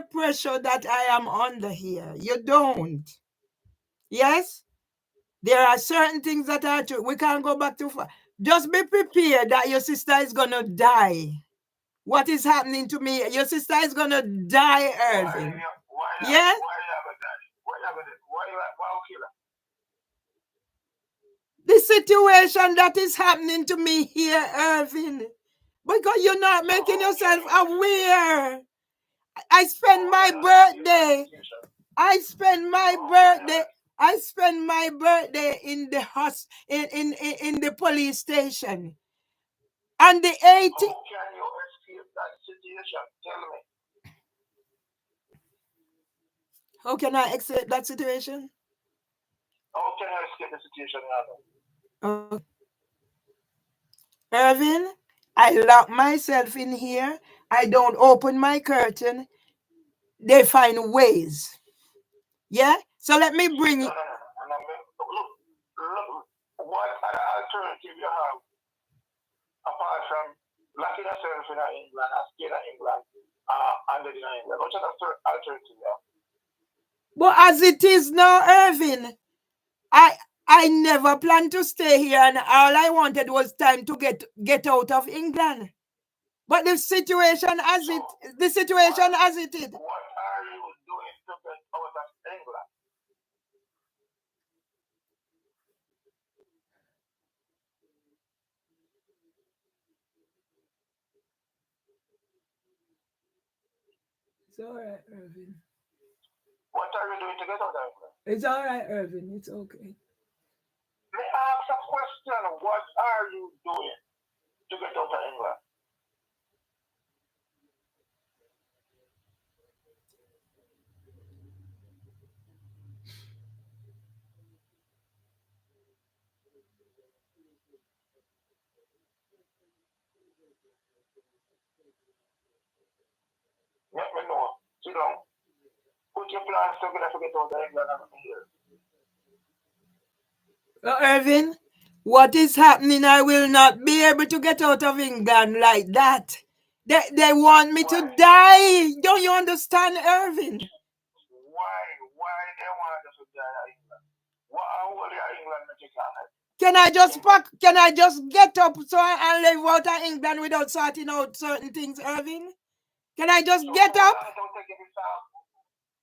pressure that I am under here? You don't. Yes? There are certain things that are true. We can't go back too far. Just be prepared that your sister is gonna die. What is happening to me? Your sister is gonna die, Irvin. Yeah? The situation that is happening to me here, Irvin. Because you're not making yourself aware. I spend my birthday in the in the police station. And the 80. How can you escape that situation? Tell me. How can I escape that situation? How can I escape the situation? Irvin, I lock myself in here. I don't open my curtain. They find ways. Yeah? So let me bring it. Look, what alternative you have apart from locking yourself in England, staying in England, and in England? What's the alternative you have? But as it is now, Irvin, I I never planned to stay here, and all I wanted was time to get out of England. But the situation as So it the situation what as it is. what are you doing to get out of England? It's all right, Irvin. What are you doing to get out of England? It's all right, Irvin. It's okay. May I ask a question? What are you doing to get out of England? Let me know. Sit down. Put your plans together to get out of England and come here. Irvin, what is happening? I will not be able to get out of England like that. They want me to Why? die. Don't you understand, Irvin? Why? Why they want us to die in England? What are you England that you can't? Can I just get up so I live out of England without sorting out certain things, Irvin? Can I just So get how up? long it don't take you this time?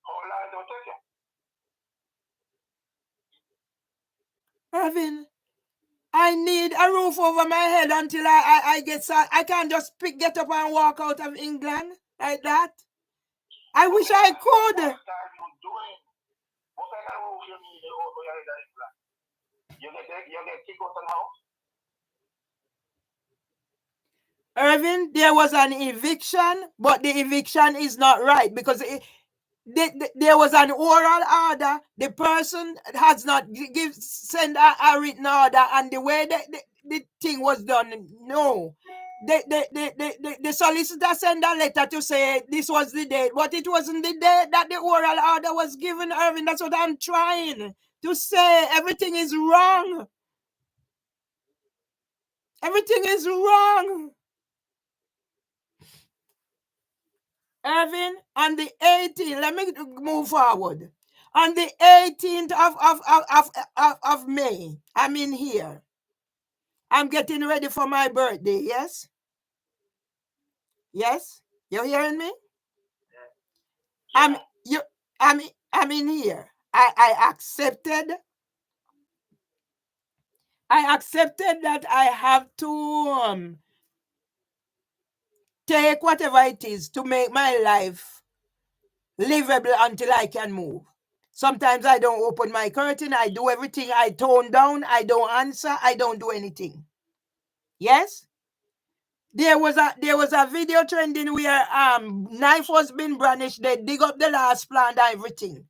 How long it don't take you? Irvin, I need a roof over my head until I get I can't just get up and walk out of England like that. I wish Okay, I so could. what are you doing? What kind of roof you need over here in England? You get kicked out of the house? Irvin, there was an eviction, but the eviction is not right because there was an oral order. The person has not send a written order, and the way the thing was done, no. The solicitor sent a letter to say this was the date, but it wasn't the date that the oral order was given, Irvin. That's what I'm trying to say. Everything is wrong. Everything is wrong. Irvin, on the 18th, let me move forward. On the 18th of May, I'm in here. I'm getting ready for my birthday, yes? Yes? You're hearing me? I'm Yeah. you I'm in here. I accepted that I have to take whatever it is to make my life livable until I can move. Sometimes I don't open my curtain. I do everything. I tone down. I don't answer. I don't do anything. Yes? There was a video trending where knife was being brandished. They dig up the last plant and everything.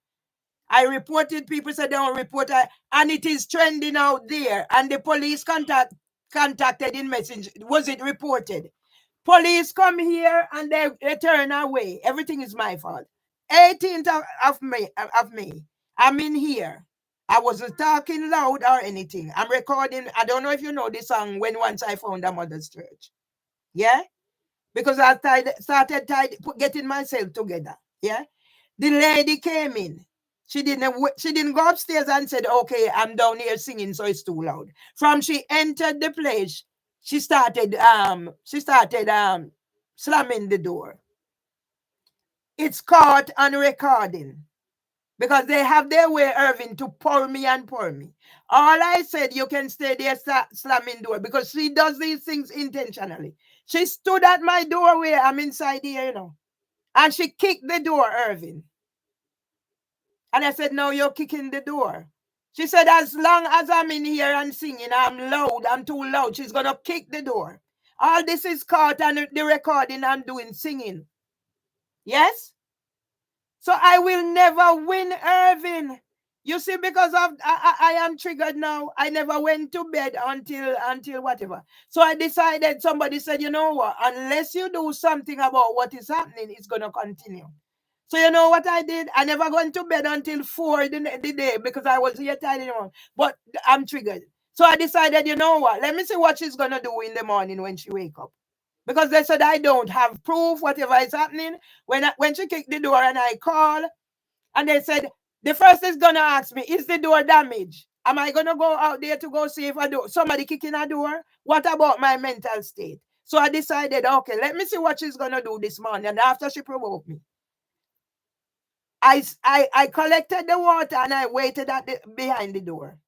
I reported. People said they don't report, and it is trending out there. And the police contacted in message. Was it reported? Police come here and they turn away. Everything is my fault. 18th of May. I'm in here. I wasn't talking loud or anything. I'm recording. I don't know if you know the song When Once I Found a Mother's Church. Yeah? Because I started getting myself together. Yeah? The lady came in. She didn't go upstairs and said, okay, I'm down here singing, so it's too loud. From she entered the place, she started slamming the door. It's caught on recording. Because they have their way, Irving, to pour me and pour me. All I said, you can stay there slamming door because she does these things intentionally. She stood at my doorway. I'm inside here. And she kicked the door, Irving. And I said, no, you're kicking the door. She said, as long as I'm in here and singing, I'm too loud. She's going to kick the door. All this is caught on the recording I'm doing, singing. Yes? So I will never win, Irving. You see, because of I am triggered now. I never went to bed until whatever. So I decided. Somebody said, you know what? Unless you do something about what is happening, it's gonna continue. So you know what I did? I never went to bed until 4 the day because I was here tired. But I'm triggered. So I decided, you know what? Let me see what she's gonna do in the morning when she wake up. Because they said I don't have proof, whatever is happening. When she kicked the door and I call, and they said, the first is gonna ask me, is the door damaged? Am I gonna go out there to go see if somebody kicking a door? What about my mental state? So I decided, okay, let me see what she's gonna do this morning. And after she provoked me, I collected the water and I waited behind the door.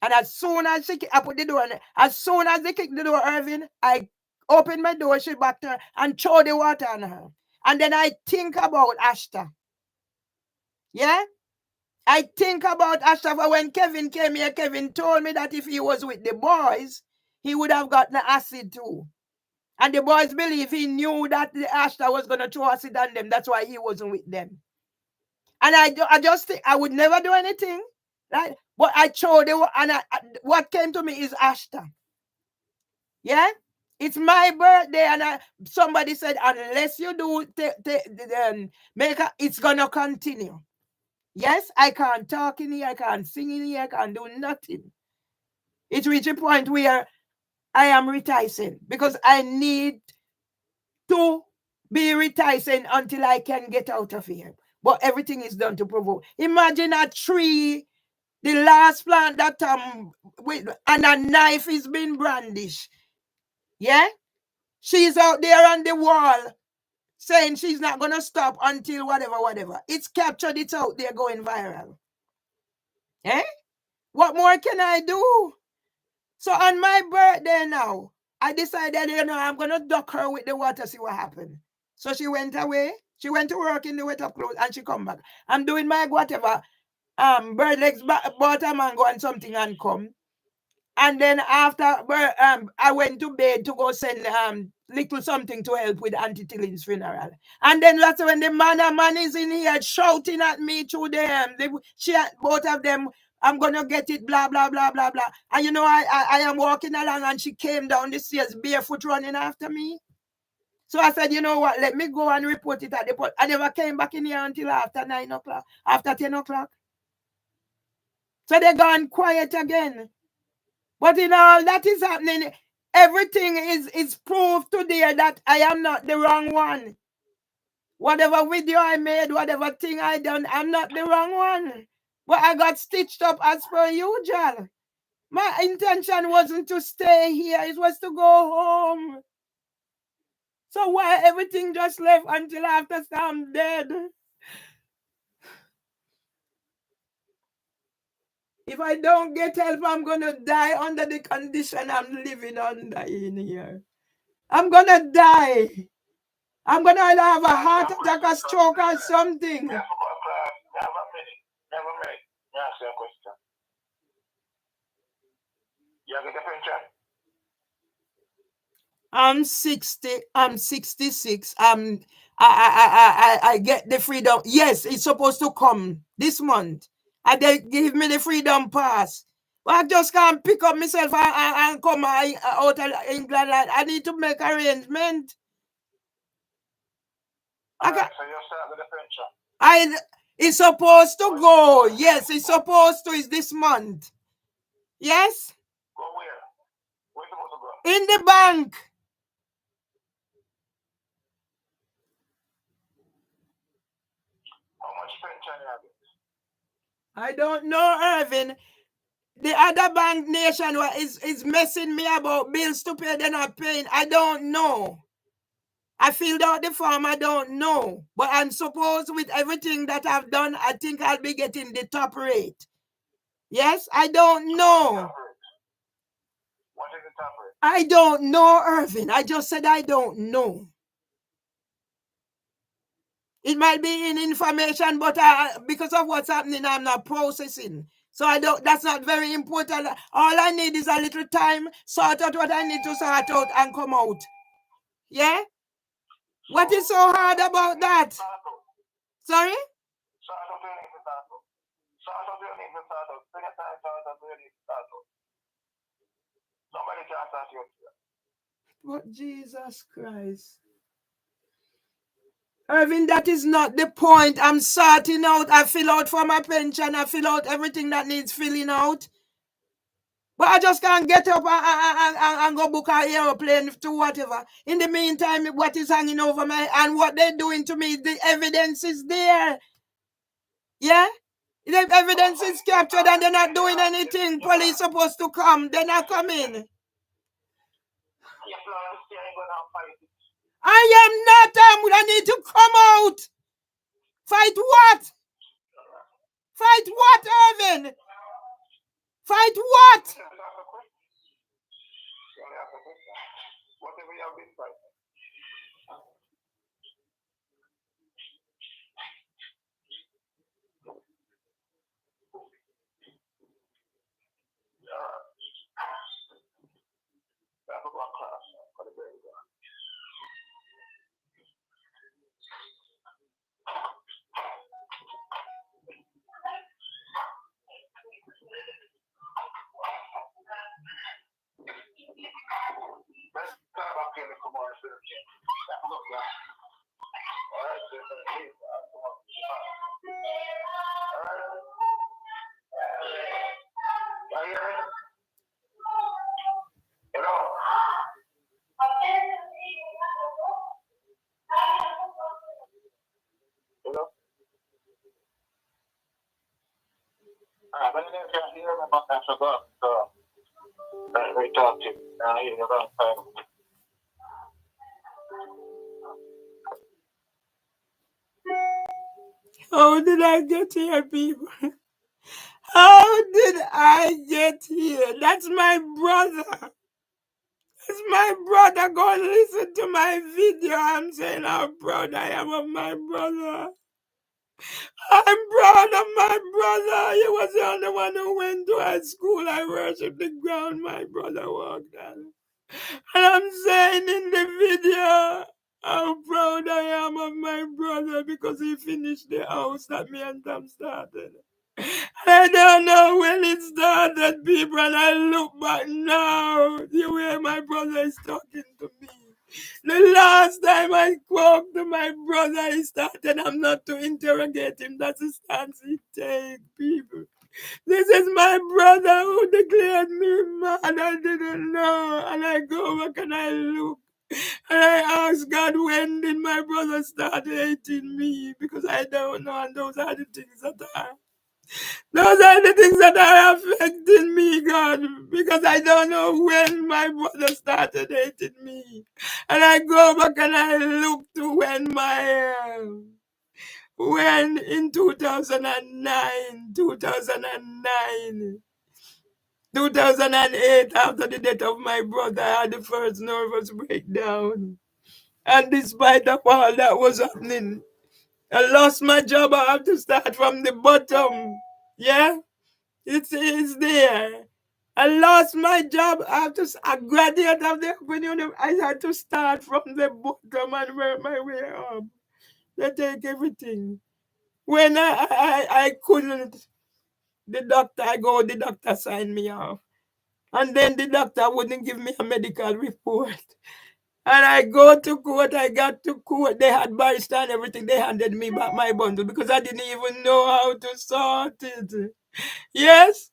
And as soon as I put the door on, as soon as they kicked the door, Irving, I opened my door, she backed her and threw the water on her. And then I think about Ashta. Yeah? I think about Ashta. When Kevin came here, Kevin told me that if he was with the boys, he would have gotten acid too. And the boys believe he knew that the Ashta was going to throw acid on them. That's why he wasn't with them. And I just think I would never do anything. Right? But I showed it, and what came to me is Ashta. Yeah? It's my birthday, and somebody said, unless you do make it's gonna continue. Yes, I can't talk in here, I can't sing in here, I can't do nothing. It reached a point where I am reticing because I need to be reticing until I can get out of here. But everything is done to provoke. Imagine a tree, the last plant that and a knife is being brandished. Yeah? She's out there on the wall saying she's not going to stop until whatever. It's captured, it's out there going viral. Eh? What more can I do? So on my birthday now, I decided, I'm going to duck her with the water, see what happened. So she went away. She went to work in the wet up clothes and she come back. I'm doing my whatever. Bird legs, bought a mango and something and come. And then after I went to bed to go send little something to help with Auntie Tillin's funeral. And then that's when the man is in here shouting at me through them. Both of them, I'm gonna get it, blah blah blah blah blah. And I am walking along and she came down the stairs barefoot running after me. So I said, you know what, let me go and report it at the port. I never came back in here until after 9 o'clock, after 10 o'clock. So they gone quiet again. But that is happening. Everything is proof today that I am not the wrong one. Whatever video I made, whatever thing I done, I'm not the wrong one. But I got stitched up as per usual. My intention wasn't to stay here. It was to go home. So why everything just left until after I'm dead? If I don't get help, I'm going to die under the condition I'm living under in here. I'm going to die. I'm going to either have a heart attack, a stroke, or something. Never minute. Ask you a question. You get the pension? I'm 60. I'm 66. I get the freedom. Yes, it's supposed to come this month. And they give me the freedom pass. But I just can't pick up myself and come out of England. I need to make arrangement. So you start with the pension? It's supposed to go. Yes, it's supposed to. It's this month. Yes? Go where? Where's it supposed to go? In the bank. How much pension you have? I don't know, Irvin. The other bank nation is messing me about bills to pay. They're not paying. I don't know. I filled out the form. I don't know. But I'm supposed with everything that I've done, I think I'll be getting the top rate. Yes? I don't know. What is the top rate? I don't know, Irvin. I just said I don't know. It might be in information, but because of what's happening, I'm not processing. So that's not very important. All I need is a little time, sort out what I need to sort out and come out. Yeah? What is so hard about that? Sorry? But Jesus Christ. Irvin, that is not the point. I'm sorting out. I fill out for my pension. I fill out everything that needs filling out. But I just can't get up and go book an airplane to whatever. In the meantime, what is hanging over my and what they're doing to me, the evidence is there. Yeah? If evidence is captured and they're not doing anything, police supposed to come. They're not coming. I am not. I need to come out. Fight what? Fight what, Irvin? Fight what? How did I get here, people? How did I get here? That's my brother. That's my brother. Go and listen to my video. I'm saying how proud I am of my brother. I'm proud of my brother. He was the only one who went to high school. I worship the ground my brother walked on. And I'm saying in the video how proud I am of my brother because he finished the house that me and Tom started. I don't know when it started, people, and I look back now, the way my brother is talking to me. The last time I spoke to my brother, he started, I'm not to interrogate him. That's the stance he takes, people. This is my brother who declared me mad. I didn't know. And I go back and I look. And I ask God, when did my brother start hating me? Because I don't know. And those are the things that are affecting me, God, because I don't know when my brother started hating me. And I go back and I look to when in 2009, 2008, after the death of my brother, I had the first nervous breakdown. And despite of all that was happening, I lost my job. I have to start from the bottom. Yeah? It's there. I lost my job after I graduated of the Open University. I had to start from the bottom and work my way up. They take everything. When I couldn't, the doctor signed me off. And then the doctor wouldn't give me a medical report. And I go to court, I got to court, they had barrister and everything. They handed me back my bundle because I didn't even know how to sort it. Yes?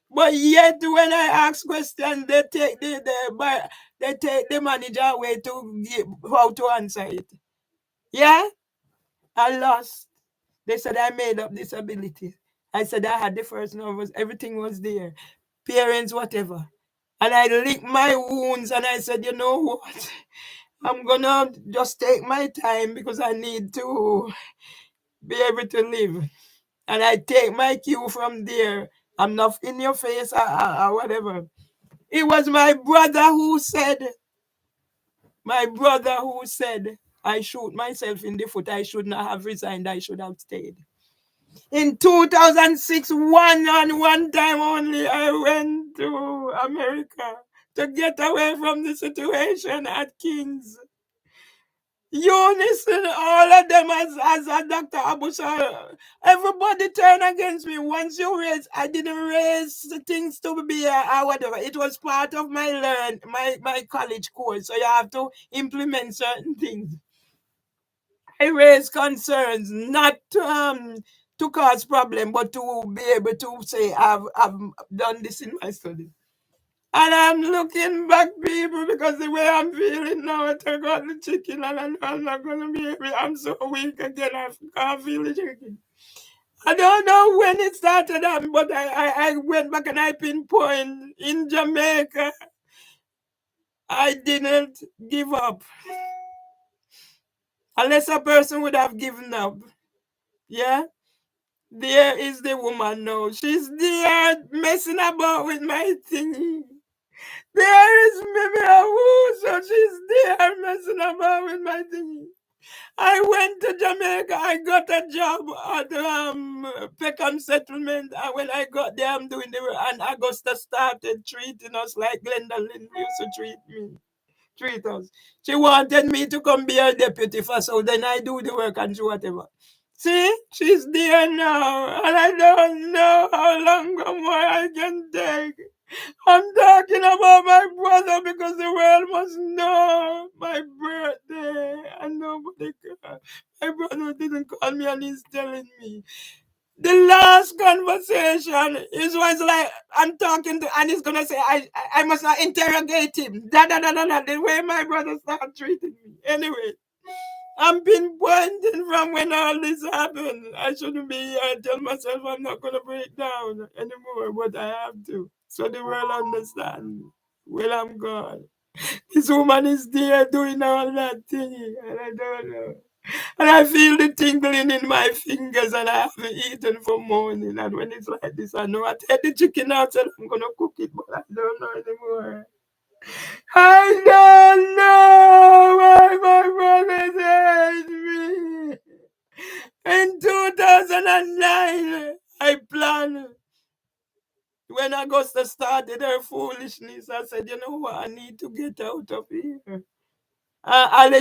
But yet when I ask questions, they take the manager away to give, how to answer it. Yeah? I lost. They said I made up disability. I said I had the first nervous, everything was there. Parents, whatever. And I licked my wounds and I said, you know what? I'm gonna just take my time because I need to be able to live. And I take my cue from there. I'm not in your face or whatever. It was my brother who said, I shoot myself in the foot. I should not have resigned. I should have stayed. In 2006, one time only, I went to America to get away from the situation at King's. Unison, all of them as a Dr. Abusha, everybody turned against me. Once you raise, I didn't raise things to be whatever. It was part of my college course, so you have to implement certain things. I raised concerns, not to cause problem, but to be able to say I've done this in my study. And I'm looking back, people, because the way I'm feeling now, I took out the chicken and I know I'm not going to be able, I'm so weak again, I can't feel the chicken. I don't know when it started, but I went back and I pinpoint in Jamaica. I didn't give up. Unless a person would have given up. Yeah? There is the woman now. She's there messing about with my thingy. There is maybe a who, so she's there messing about with my thingy. I went to Jamaica. I got a job at Peckham Settlement. And when I got there, I'm doing the work. And Augusta started treating us like Glenda Lynn used to treat us. She wanted me to come be her deputy for so then I do the work and do whatever. See, she's there now, and I don't know how long more I can take. I'm talking about my brother because the world must know my birthday and nobody can. My brother didn't call me and he's telling me. The last conversation is was like I'm talking to and he's gonna say I must not interrogate him. The way my brother started treating me. Anyway, I'm pinpointing from when all this happened. I shouldn't be here. I tell myself I'm not gonna break down anymore, but I have to. So the world understand. Well, I'm gone. This woman is there doing all that thing, and I don't know. And I feel the tingling in my fingers, and I haven't eaten for morning. And when it's like this, I know I take the chicken out and I'm gonna cook it, but I don't know anymore. I don't know why my brothers hate me. In 2009, I planned. When Augusta started her foolishness, I said, you know what, I need to get out of here.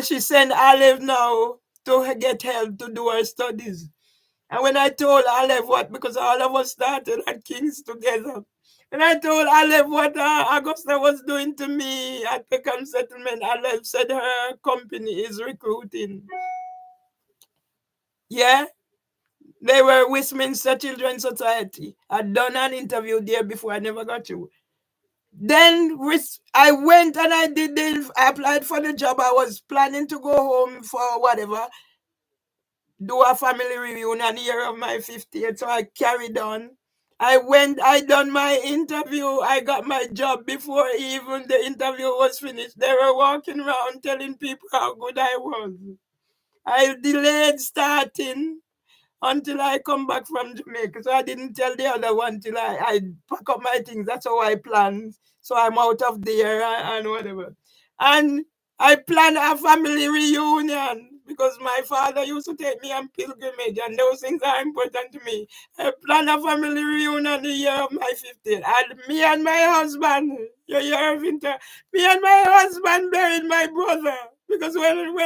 She sent Olive now to get help to do her studies. And when I told Olive what, because all of us started at King's together, and I told Olive what Augusta was doing to me at Peckham Settlement, Olive said her company is recruiting. Yeah, they were Westminster Children's Society. I'd done an interview there before, I never got you. Then I went and I applied for the job. I was planning to go home for whatever, do a family reunion year of my 50th. So I carried on. I done my interview. I got my job before even the interview was finished. They were walking around telling people how good I was. I delayed starting until I come back from Jamaica. So I didn't tell the other one till I pack up my things. That's how I planned. So I'm out of there and whatever. And I planned a family reunion because my father used to take me on pilgrimage and those things are important to me. I planned a family reunion the year of my 50th. And me and my husband, you hear Winter, me and my husband buried my brother. Because when Irvin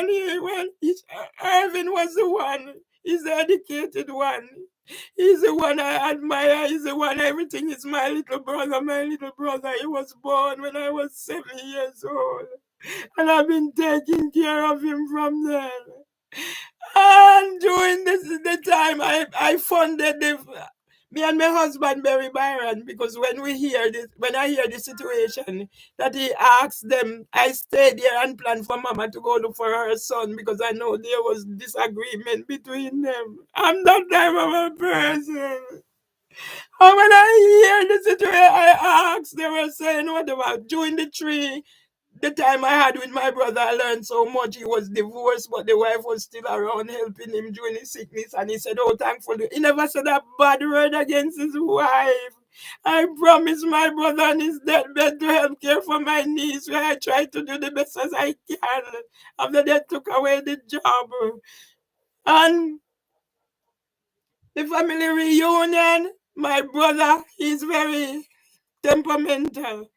was the one, he's the educated one. He's the one I admire. He's the one everything is my little brother, my little brother. He was born when I was 7 years old. And I've been taking care of him from then. And during the time I funded me and my husband Barry Byron because when I hear the situation that he asked them, I stayed there and planned for Mama to go look for her son because I know there was disagreement between them. I'm that type of a person. And when I hear the situation, I asked, they were saying, what about during the time I had with my brother, I learned so much. He was divorced, but the wife was still around helping him during his sickness. And he said, oh, thankfully. He never said a bad word against his wife. I promised my brother on his deathbed to help care for my niece, where I tried to do the best as I can. After they took away the job. And the family reunion, my brother, he's very temperamental.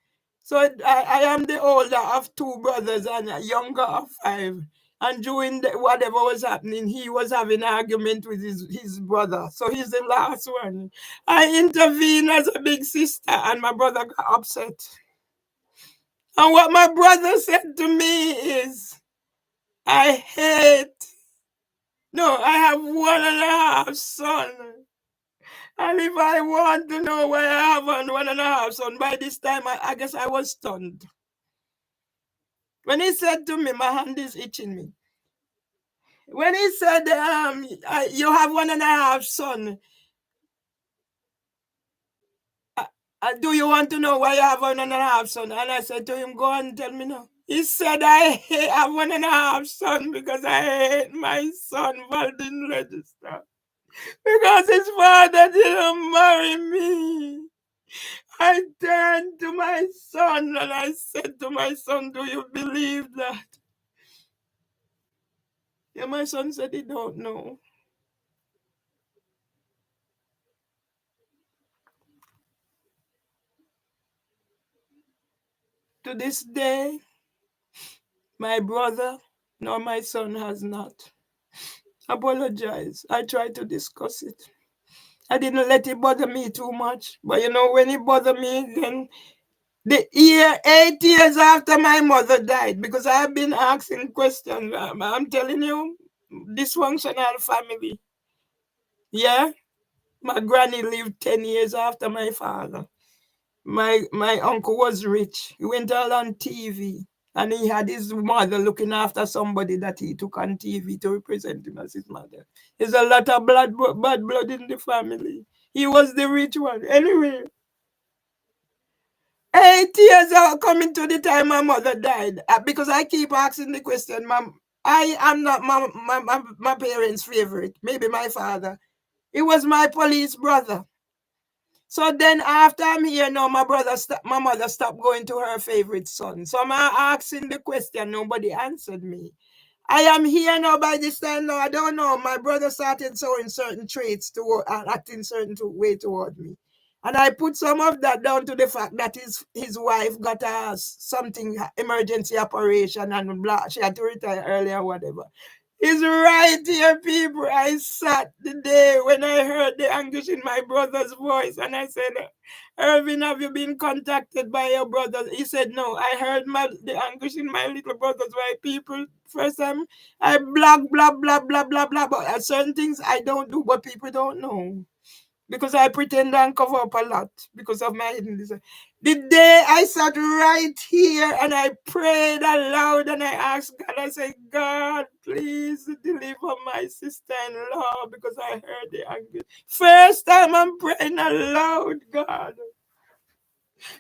So I am the older of two brothers and a younger of five. And during whatever was happening, he was having an argument with his brother. So he's the last one. I intervened as a big sister and my brother got upset. And what my brother said to me is, I hate, no, I have 1.5 sons. And if I want to know why I have 1.5 sons, by this time I guess I was stunned. When he said to me, my hand is itching me. When he said, you have 1.5 sons, Do you want to know why you have 1.5 son? And I said to him, go and tell me now. He said, have 1.5 son because I hate my son for didn't register. Because his father didn't marry me. I turned to my son and I said to my son, do you believe that? Yeah, my son said he don't know. To this day, my brother nor my son has not apologized. I tried to discuss it. I didn't let it bother me too much. But when it bothered me, then 8 years after my mother died, because I've been asking questions. I'm telling you, dysfunctional family. Yeah? My granny lived 10 years after my father. My uncle was rich. He went all on TV. And he had his mother looking after somebody that he took on TV to represent him as his mother. There's a lot of bad blood in the family. He was the rich one. Anyway, 8 years are coming to the time my mother died. Because I keep asking the question, Mom, I am not my parents' favorite. Maybe my father. He was my police brother. So then after I'm here now, my mother stopped going to her favorite son. So I'm asking the question, nobody answered me. I am here now by this time now. I don't know. My brother started showing certain traits to acting certain way toward me. And I put some of that down to the fact that his wife got something emergency operation and blah. She had to retire early or whatever. It's right here, people. I sat the day when I heard the anguish in my brother's voice, and I said, Irvin, have you been contacted by your brother? He said, no. I heard the anguish in my little brother's voice. People, first time, I blah, blah, blah, blah, blah, blah, but certain things I don't do, but people don't know. Because I pretend and cover up a lot because of my hidden desire. The day I sat right here and I prayed aloud and I asked God, I said, God, please deliver my sister-in-law because I heard the anguish. First time I'm praying aloud, God.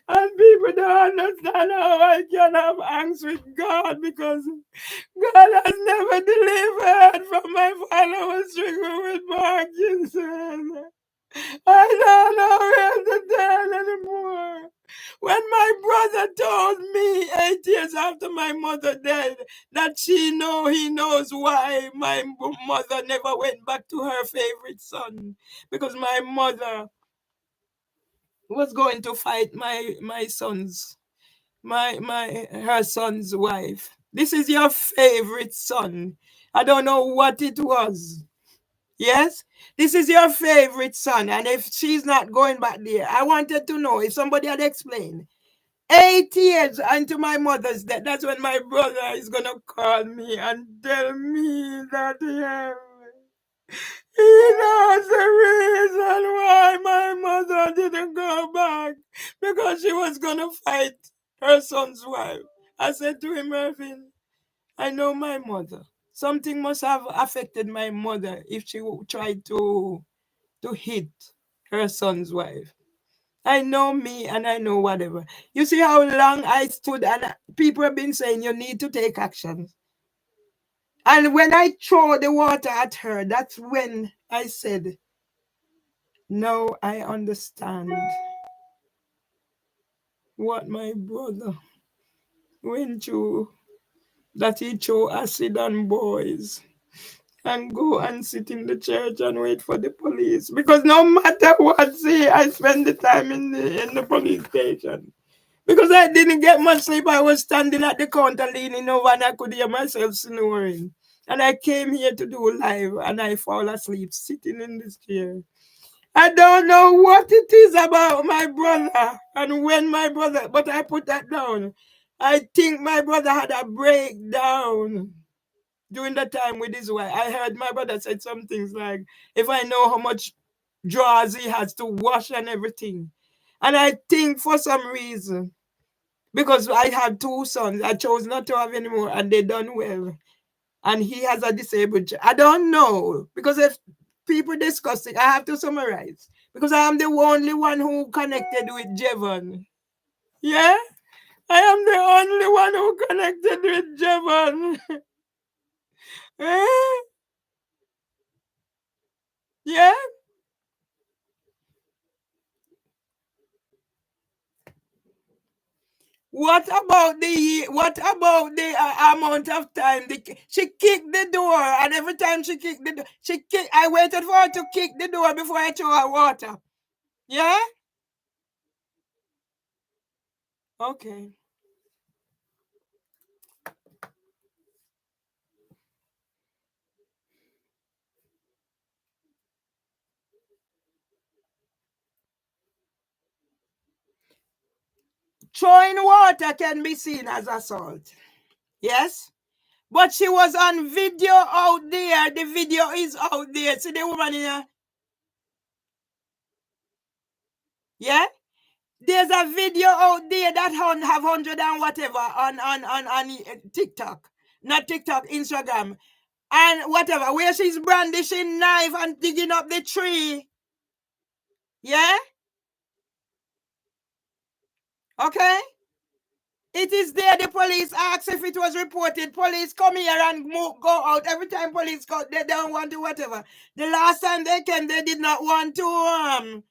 And people don't understand how I can have angst with God because God has never delivered from my father was struggling with Parkinson. I don't know where to turn anymore. When my brother told me 8 years after my mother died that he knows why my mother never went back to her favorite son because my mother was going to fight my son's her son's wife. This is your favorite son. I don't know what it was. Yes, this is your favorite son, and if she's not going back there, I wanted to know if somebody had explained. 8 years into my mother's death, that's when my brother is gonna call me and tell me that he knows the reason why my mother didn't go back because she was gonna fight her son's wife. I said to him, Irvin, I know my mother. Something must have affected my mother if she tried to hit her son's wife. I know me and I know whatever. You see how long I stood and people have been saying you need to take action. And when I throw the water at her, that's when I said, now I understand what my brother went through, that he threw acid on boys and go and sit in the church and wait for the police. Because no matter what, see, I spend the time in the police station. Because I didn't get much sleep, I was standing at the counter leaning over and I could hear myself snoring. And I came here to do live and I fall asleep sitting in this chair. I don't know what it is about my brother and when my brother, but I put that down. I think my brother had a breakdown during that time with his wife. I heard my brother said some things like, if I know how much drawers he has to wash and everything. And I think for some reason, because I had 2 sons, I chose not to have anymore and they done well. And he has a disabled child. I don't know. Because if people discuss it, I have to summarize. Because I am the only one who connected with Jevon. Yeah? I am the only one who connected with Jevon. Eh? Yeah? What about the amount of time she kicked the door, and every time she kicked the door, I waited for her to kick the door before I threw her water. Yeah? Okay. Throwing water can be seen as assault. Yes? But she was on video out there. The video is out there. See the woman in here? Yeah? There's a video out there that have 100 and whatever on TikTok. Not TikTok, Instagram. And whatever. Where she's brandishing knife and digging up the tree. Yeah? Okay? It is there. The police asked if it was reported. Police come here and go out. Every time police go, they don't want to whatever. The last time they came, they did not want to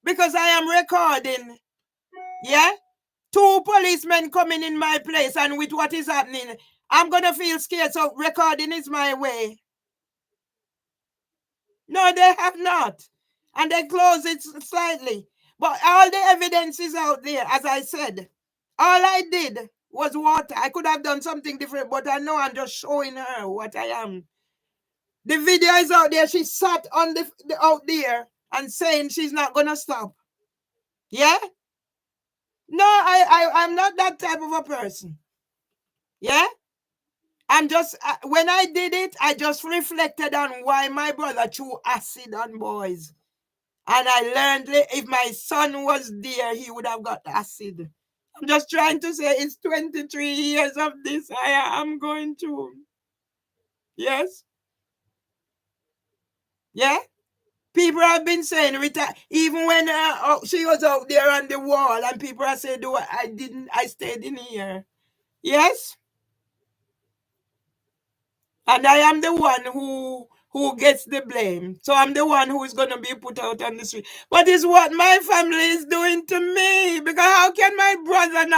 because I am recording. Yeah? 2 policemen coming in my place, and with what is happening, I'm gonna feel scared. So recording is my way. No, they have not. And they close it slightly. But all the evidence is out there, as I said. All I did was water. I could have done something different, but I know I'm just showing her what I am. The video is out there. She sat on the out there and saying she's not gonna stop. Yeah? No, I'm not that type of a person. Yeah? I'm just when I did it, I just reflected on why my brother threw acid on boys. And I learned if my son was there, he would have got acid. I'm just trying to say it's 23 years of this I am going through. Yes? Yeah? People have been saying, even when she was out there on the wall, and people are saying, I stayed in here. Yes? And I am the one who gets the blame. So I'm the one who is going to be put out on the street. But it's what my family is doing to me. Because how can my brother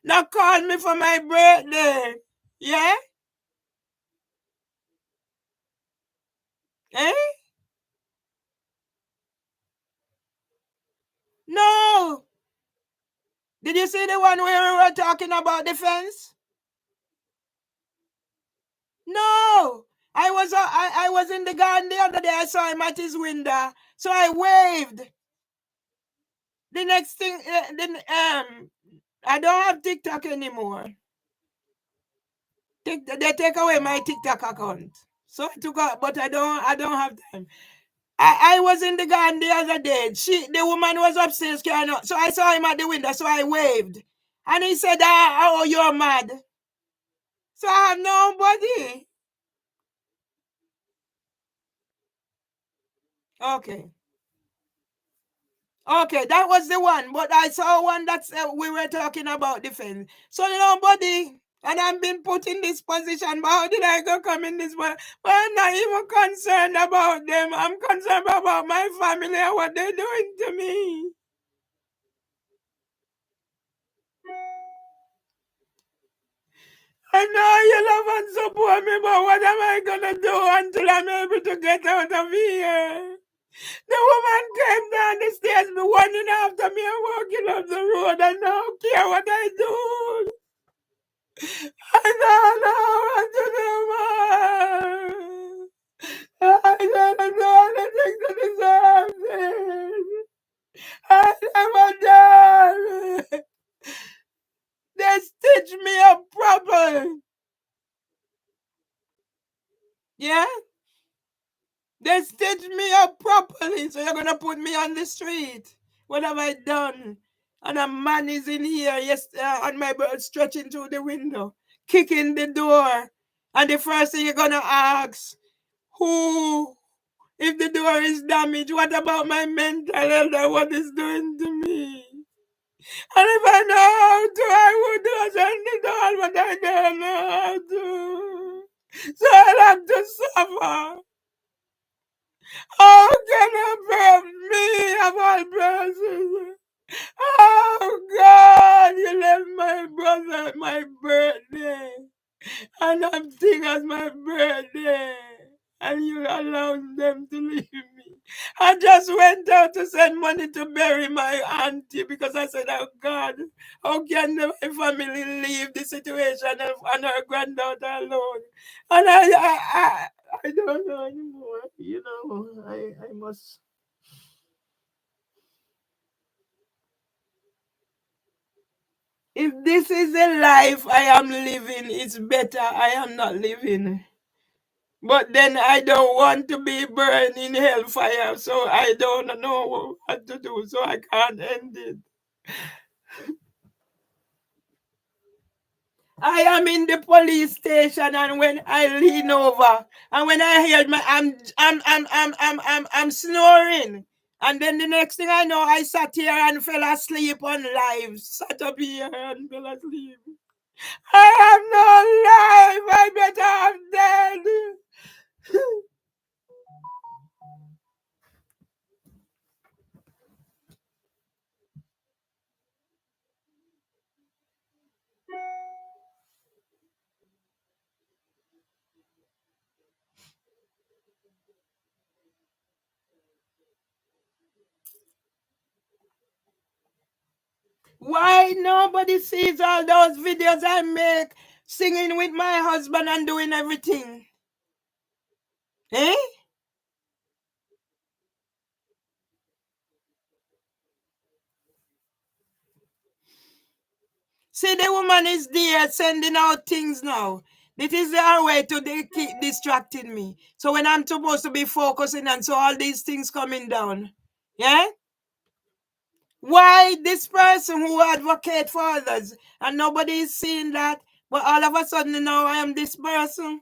not call me for my birthday? Yeah? Eh? No. Did you see the one where we were talking about the fence? No. I was in the garden the other day. I saw him at his window. So I waved. The next thing, I don't have TikTok anymore. They take away my TikTok account. So I took out, but I don't have time. I was in the garden the other day. The woman was upstairs carrying on. So I saw him at the window, so I waved. And he said, oh, you're mad. So I have nobody. Okay. Okay, that was the one. But I saw one that's we were talking about defense. So nobody. And I'm being put in this position. But how did I come in this one? But I'm not even concerned about them. I'm concerned about my family and what they're doing to me. I know you love and support me, but what am I gonna do until I'm able to get out of here? The woman came down the stairs, me running after me and walking up the road, and I don't care what I do. I don't know what to do, man. I don't know anything to deserve this. I never done. They stitch me up proper. Yeah? They stitched me up properly, so you're gonna put me on the street. What have I done? And a man is in here, yes, on my bed, stretching through the window, kicking the door. And the first thing you're gonna ask, who If the door is damaged, what about my mental health and what it's doing to me? And if I know how to, I would open the door, but I don't know how to. So I'll have to suffer. How can I bear me of all persons? Oh God, you left my brother at my birthday. And I'm sitting as my birthday. And you allowed them to leave me. I just went out to send money to bury my auntie because I said, oh God, how can my family leave the situation and her granddaughter alone? And I don't know anymore. You know, I must. If this is a life I am living, it's better I am not living. But then I don't want to be burned in hellfire, so I don't know what to do, so I can't end it. I am in the police station, and when I lean over, and when I hear I'm snoring, and then the next thing I know, I sat here and fell asleep on live. Sat up here and fell asleep. I have no life. I better have dead. Why nobody sees all those videos I make singing with my husband and doing everything? Eh? See, the woman is there sending out things now. This is her way to keep distracting me. So when I'm supposed to be focusing and so all these things coming down. Yeah? Why this person who advocate for others and nobody is seeing that, but all of a sudden now I am this person?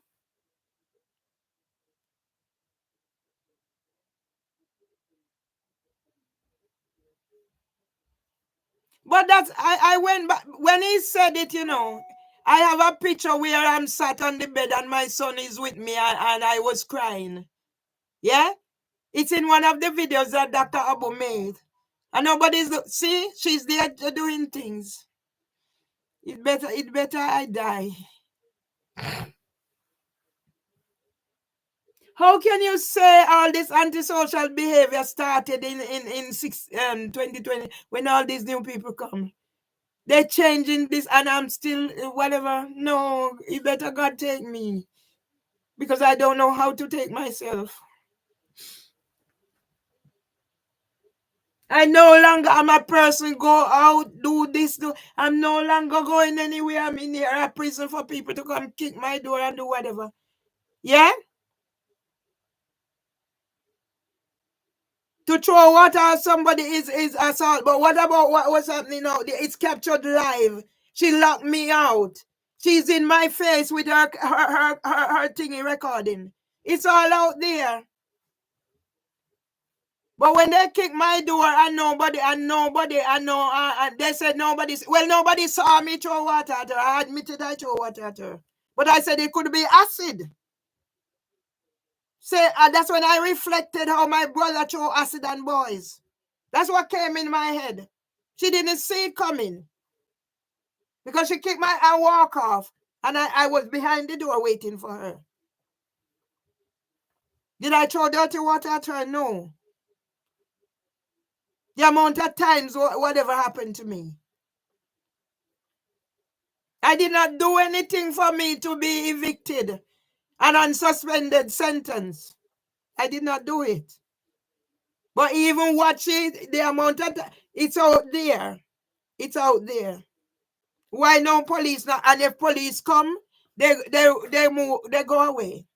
But that's I went back when he said it, you know. I have a picture where I'm sat on the bed and my son is with me and I was crying. Yeah? It's in one of the videos that Dr. Abu made. And nobody's see, she's there doing things. It better I die. How can you say all this antisocial behavior started in 2020 when all these new people come? They're changing this and I'm still whatever. No, it better God take me. Because I don't know how to take myself. I no longer am a person go out, do this, do. I'm no longer going anywhere. I'm in here a prison for people to come kick my door and do whatever. Yeah? To throw water at somebody is assault. But what about what was happening now? It's captured live. She locked me out. She's in my face with her thingy recording. It's all out there. But when they kick my door and nobody, they said nobody saw me throw water at her. I admitted I threw water at her. But I said it could be acid. Say, that's when I reflected how my brother threw acid on boys. That's what came in my head. She didn't see it coming. Because she kicked my and walk off. And I was behind the door waiting for her. Did I throw dirty water at her? No. The amount of times whatever happened to me. I did not do anything for me to be evicted and on suspended sentence. I did not do it. But even watch it, the amount of it's out there. It's out there. Why no police now? And if police come, they move, they go away.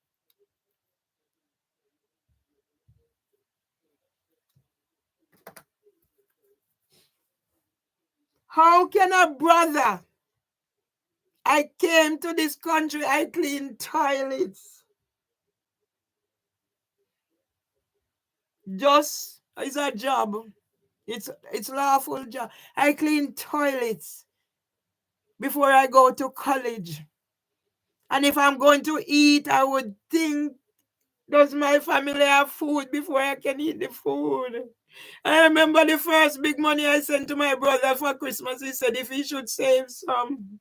How can a brother? I came to this country, I clean toilets. Just it's a job. It's lawful job. I clean toilets before I go to college. And if I'm going to eat, I would think, does my family have food before I can eat the food? I remember the first big money I sent to my brother for Christmas. He said if he should save some.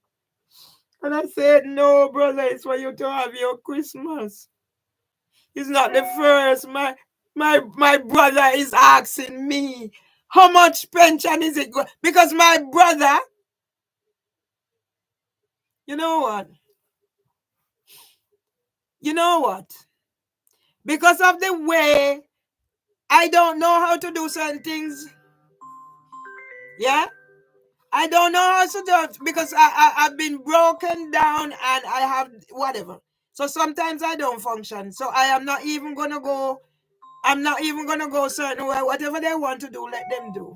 And I said, no, brother, it's for you to have your Christmas. It's not the first. My brother is asking me, how much pension is it? Because my brother, you know what? You know what? Because of the way I don't know how to do certain things. Yeah? I don't know how to do it because I've been broken down and I have whatever. So sometimes I don't function. So I am not even going to go. I'm not even going to go certain way. Whatever they want to do, let them do.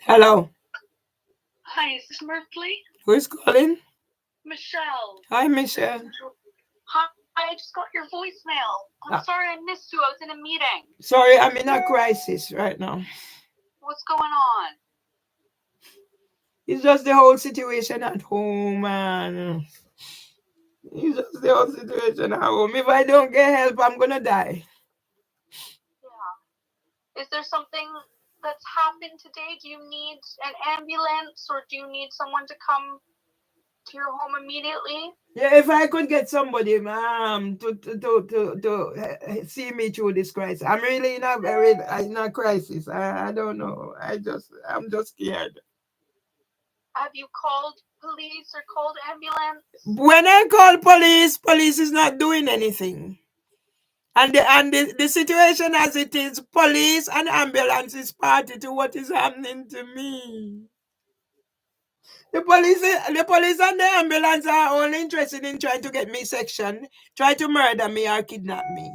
Hello. Hi, is this Mirthley? Who's calling? Michelle. Hi, Michelle. Hi, I just got your voicemail. I'm sorry I missed you. I was in a meeting. Sorry, I'm in a crisis right now. What's going on? It's just the whole situation at home, man. It's just the whole situation at home. If I don't get help, I'm going to die. Yeah. Is there something that's happened today? Do you need an ambulance or do you need someone to come to your home immediately? Yeah, if I could get somebody to see me through this crisis. I'm really in a crisis. I don't know. I'm just scared. Have you called police or called ambulance? When I call police is not doing anything. And the situation as it is, police and ambulance is party to what is happening to me. The police and the ambulance are only interested in trying to get me section, try to murder me or kidnap me.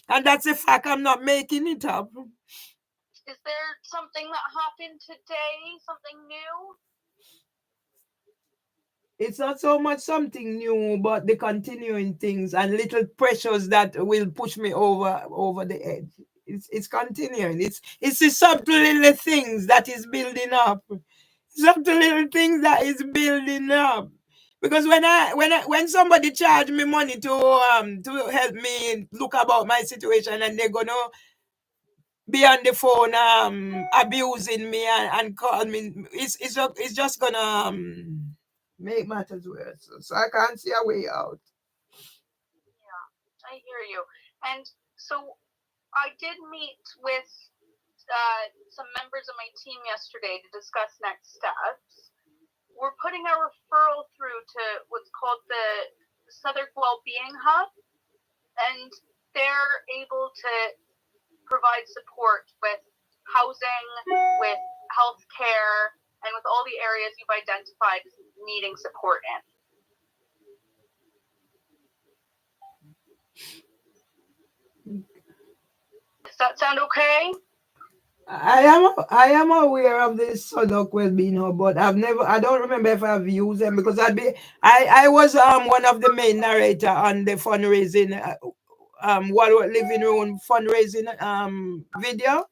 And that's a fact. I'm not making it up. Is there something that happened today? Something new? It's not so much something new, but the continuing things and little pressures that will push me over the edge. It's continuing. It's the subtle little things that is building up. Subtle little things that is building up. Because when somebody charge me money to help me look about my situation and they're gonna be on the phone abusing me and call me, it's just gonna make matters worse. So I can't see a way out. Yeah, I hear you. And so I did meet with some members of my team yesterday to discuss next steps. We're putting a referral through to what's called the Southern Wellbeing Hub, and they're able to provide support with housing, with health care, and with all the areas you've identified as needing support in. Does that sound okay? I am aware of this Sudok Wellbeing Hub, but I don't remember if I've used them because I was one of the main narrator on the fundraising Walworth Living Room fundraising video.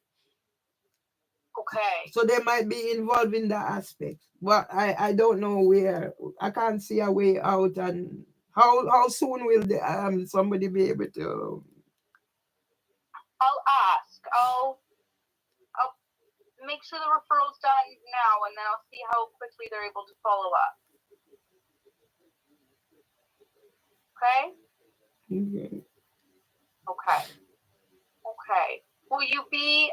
Okay. So they might be involved in that aspect. But I don't know where. I can't see a way out. And how soon will somebody be able to? I'll ask. I'll make sure the referral's done now, and then I'll see how quickly they're able to follow up. Okay? Okay. Okay. Will you be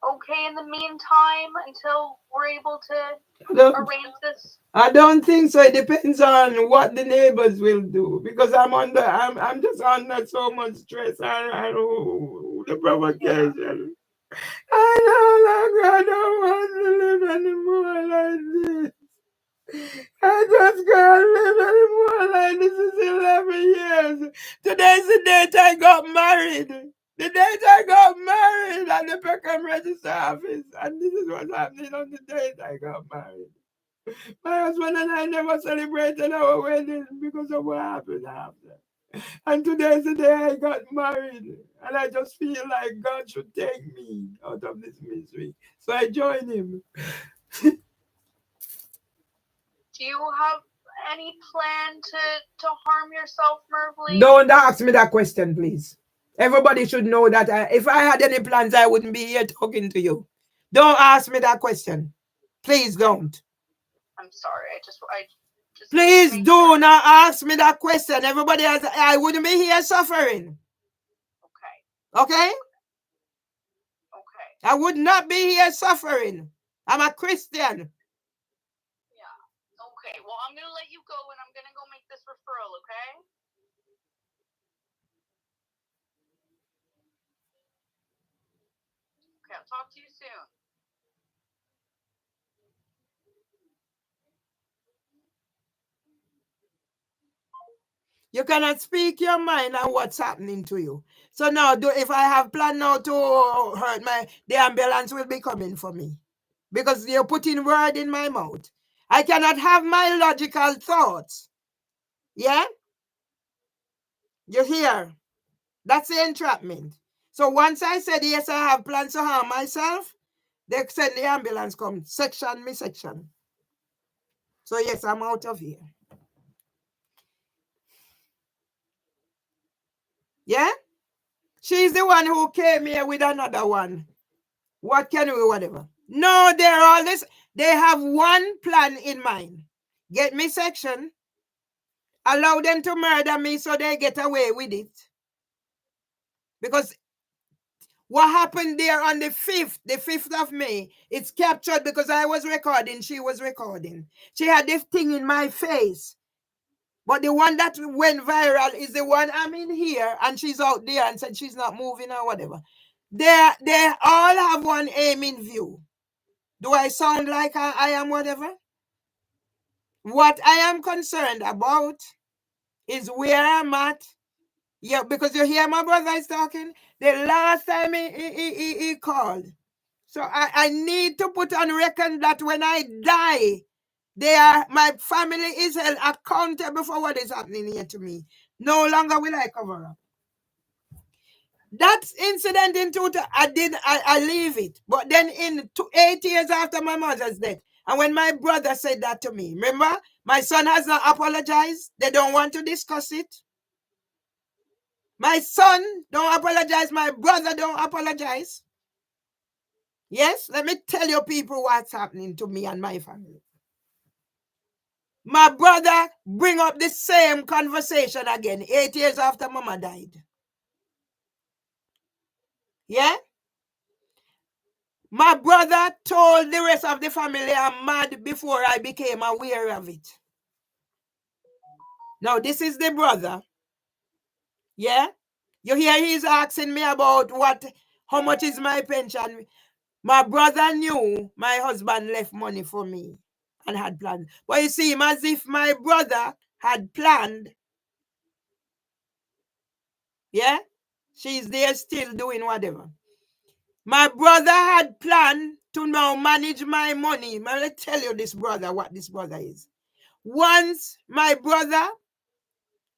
okay in the meantime until we're able to arrange this? I don't think so. It depends on what the neighbors will do because I'm just under so much stress. I know the provocation. I don't want to live anymore like this. I just can't live anymore like this. Is 11 years. Today's the date I got married. The date I got married at the Peckham Register Office. And this is what's happening on the date I got married. My husband and I never celebrated our wedding because of what happened after. And today's the day I got married. And I just feel like God should take me out of this misery. So I join him. Do you have any plan to harm yourself, Mervly? Don't ask me that question, please. Everybody should know that if I had any plans, I wouldn't be here talking to you. Don't ask me that question. Please don't. I'm sorry. I just Please do not ask me that question. Everybody else, I wouldn't be here suffering. Okay. Okay? Okay. I would not be here suffering. I'm a Christian. Yeah. Okay. Well, I'm gonna let you go, and I'm gonna go make this referral. Okay. Okay. I'll talk to you soon. You cannot speak your mind on what's happening to you. So now, if I have planned now to hurt the ambulance will be coming for me. Because you're putting word in my mouth. I cannot have my logical thoughts. Yeah? You hear? That's the entrapment. So once I said, yes, I have plans to harm myself, they send the ambulance come, section me section. So yes, I'm out of here. Yeah? She's the one who came here with another one. What can we, whatever. No, they're all this. They have one plan in mind. Get me section. Allow them to murder me so they get away with it. Because what happened there on the 5th of May, it's captured because I was recording, she was recording. She had this thing in my face. But the one that went viral is the one I'm in here and she's out there and said she's not moving or whatever. They all have one aim in view. Do I sound like I am whatever? What I am concerned about is where I'm at. Yeah, because you hear my brother is talking. The last time he called. So I need to put on record that when I die, my family is held accountable for what is happening here to me. No longer will I cover up. That incident in 2000, I leave it. But then 8 years after my mother's death, and when my brother said that to me, remember, my son has not apologized. They don't want to discuss it. My son don't apologize. My brother don't apologize. Yes, let me tell you people what's happening to me and my family. My brother bring up the same conversation again 8 years after mama died. Yeah? My brother told the rest of the family I'm mad before I became aware of it. Now, this is the brother. Yeah? You hear he's asking me about how much is my pension. My brother knew my husband left money for me and had planned. But you see, as if my brother had planned. Yeah? She's there still doing whatever. My brother had planned to now manage my money. Let me tell you this brother, what this brother is. Once my brother,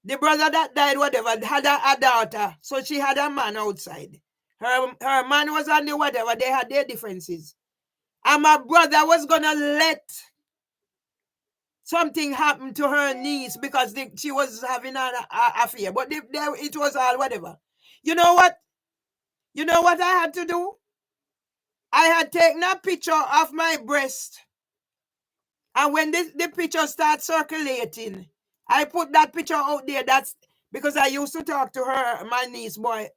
the brother that died, whatever, had a daughter. So she had a man outside. Her man was on the whatever. They had their differences. And my brother was going to let something happen to her niece because she was having an affair. But it was all whatever. You know what? You know what I had to do? I had taken a picture of my breast. And when the picture starts circulating, I put that picture out there. That's because I used to talk to her, my niece boy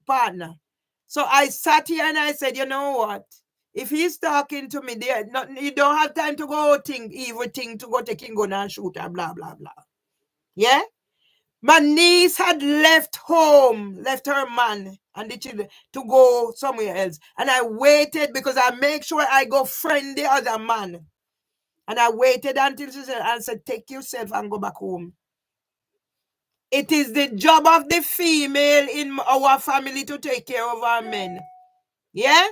partner. So I sat here and I said, you know what? If he's talking to me there, you don't have time to go evil thing to go take him gun and shoot her, blah, blah, blah. Yeah? My niece had left home, left her man and the children to go somewhere else. And I waited because I make sure I go friend the other man. And I waited until she said, take yourself and go back home. It is the job of the female in our family to take care of our men. Yeah?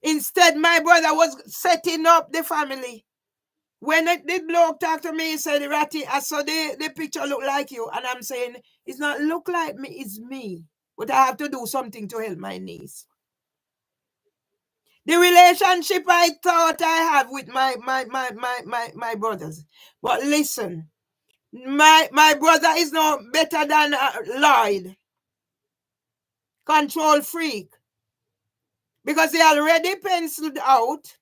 Instead, my brother was setting up the family. When the bloke talked to me, he said, Ratty, I saw the picture look like you. And I'm saying, it's not look like me, it's me. But I have to do something to help my niece. The relationship I thought I have with my brothers. But listen, my brother is no better than Lloyd. Control freak. Because he already penciled out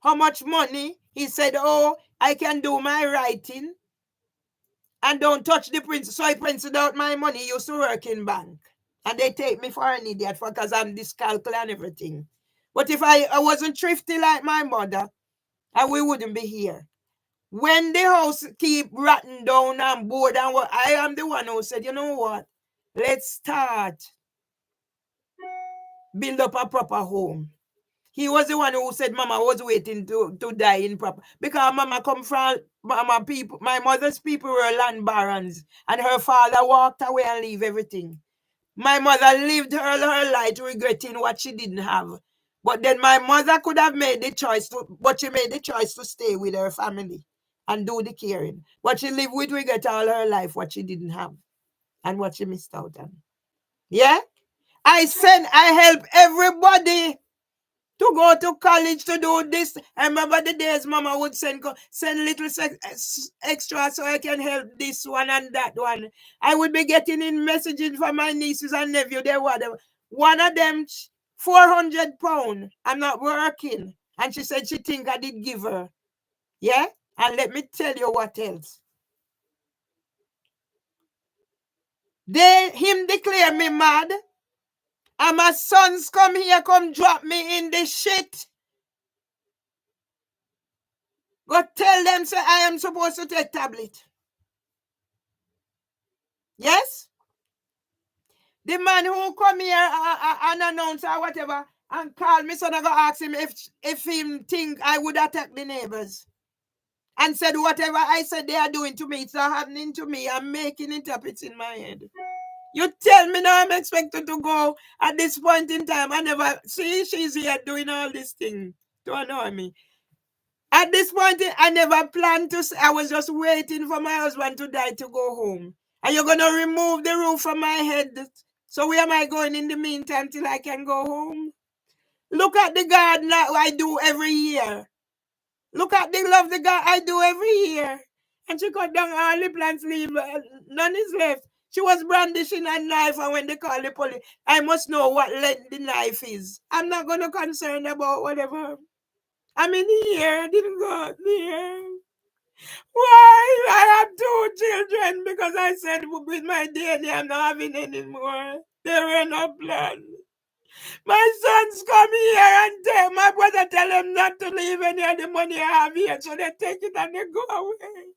how much money. He said, oh, I can do my writing and don't touch the print. So I penciled out my money. He used to work in bank. And they take me for an idiot because I'm dyscalculic and everything. But if I wasn't thrifty like my mother, we wouldn't be here. When the house keep rotting down and board and what, I am the one who said, you know what? Let's start build up a proper home. He was the one who said Mama was waiting to die in proper. Because Mama come from my mother's people were land barons. And her father walked away and leave everything. My mother lived her life regretting what she didn't have. But then my mother could have made the choice but she made the choice to stay with her family and do the caring. But she lived with regret all her life what she didn't have and what she missed out on. Yeah? I help everybody to go to college to do this. I remember the days Mama would send little extra so I can help this one and that one. I would be getting in messages from my nieces and nephew. They were one of them £400. I'm not working. And she said she think I did give her. Yeah? And let me tell you what else. Him declare me mad. And my sons come here, come drop me in the shit. Go tell them say I am supposed to take tablet. Yes? The man who come here and announce or whatever and call me, son, I go ask him if him think I would attack the neighbors. And said whatever I said they are doing to me, it's not happening to me. I'm making it up, it's in my head. You tell me now I'm expected to go at this point in time. I never see she's here doing all this thing to annoy me. At this point, I never planned to. I was just waiting for my husband to die to go home. And you're going to remove the roof from my head. So where am I going in the meantime till I can go home? Look at the garden I do every year. Look at the love the garden I do every year. And she cut down all the plants, leave. None is left. She was brandishing a knife, and when they call the police, I must know what length the knife is. I'm not going to concern about whatever. I'm in here. I didn't go out there. Why? I have 2 children because I said with my DNA I'm not having any more. There were no plans. My sons come here and tell my brother tell them not to leave any of the money I have here, so they take it and they go away.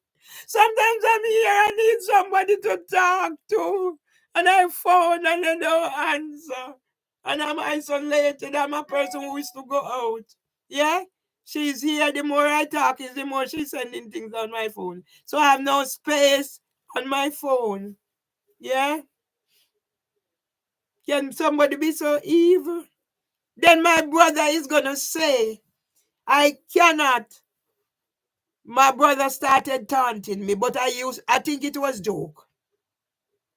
Sometimes I'm here, I need somebody to talk to, and I phone and they don't answer. And I'm isolated. I'm a person who used to go out. Yeah? She's here. The more I talk is the more she's sending things on my phone. So I have no space on my phone. Yeah? Can somebody be so evil? Then my brother is going to say, I cannot. My brother started taunting me, but I think it was joke.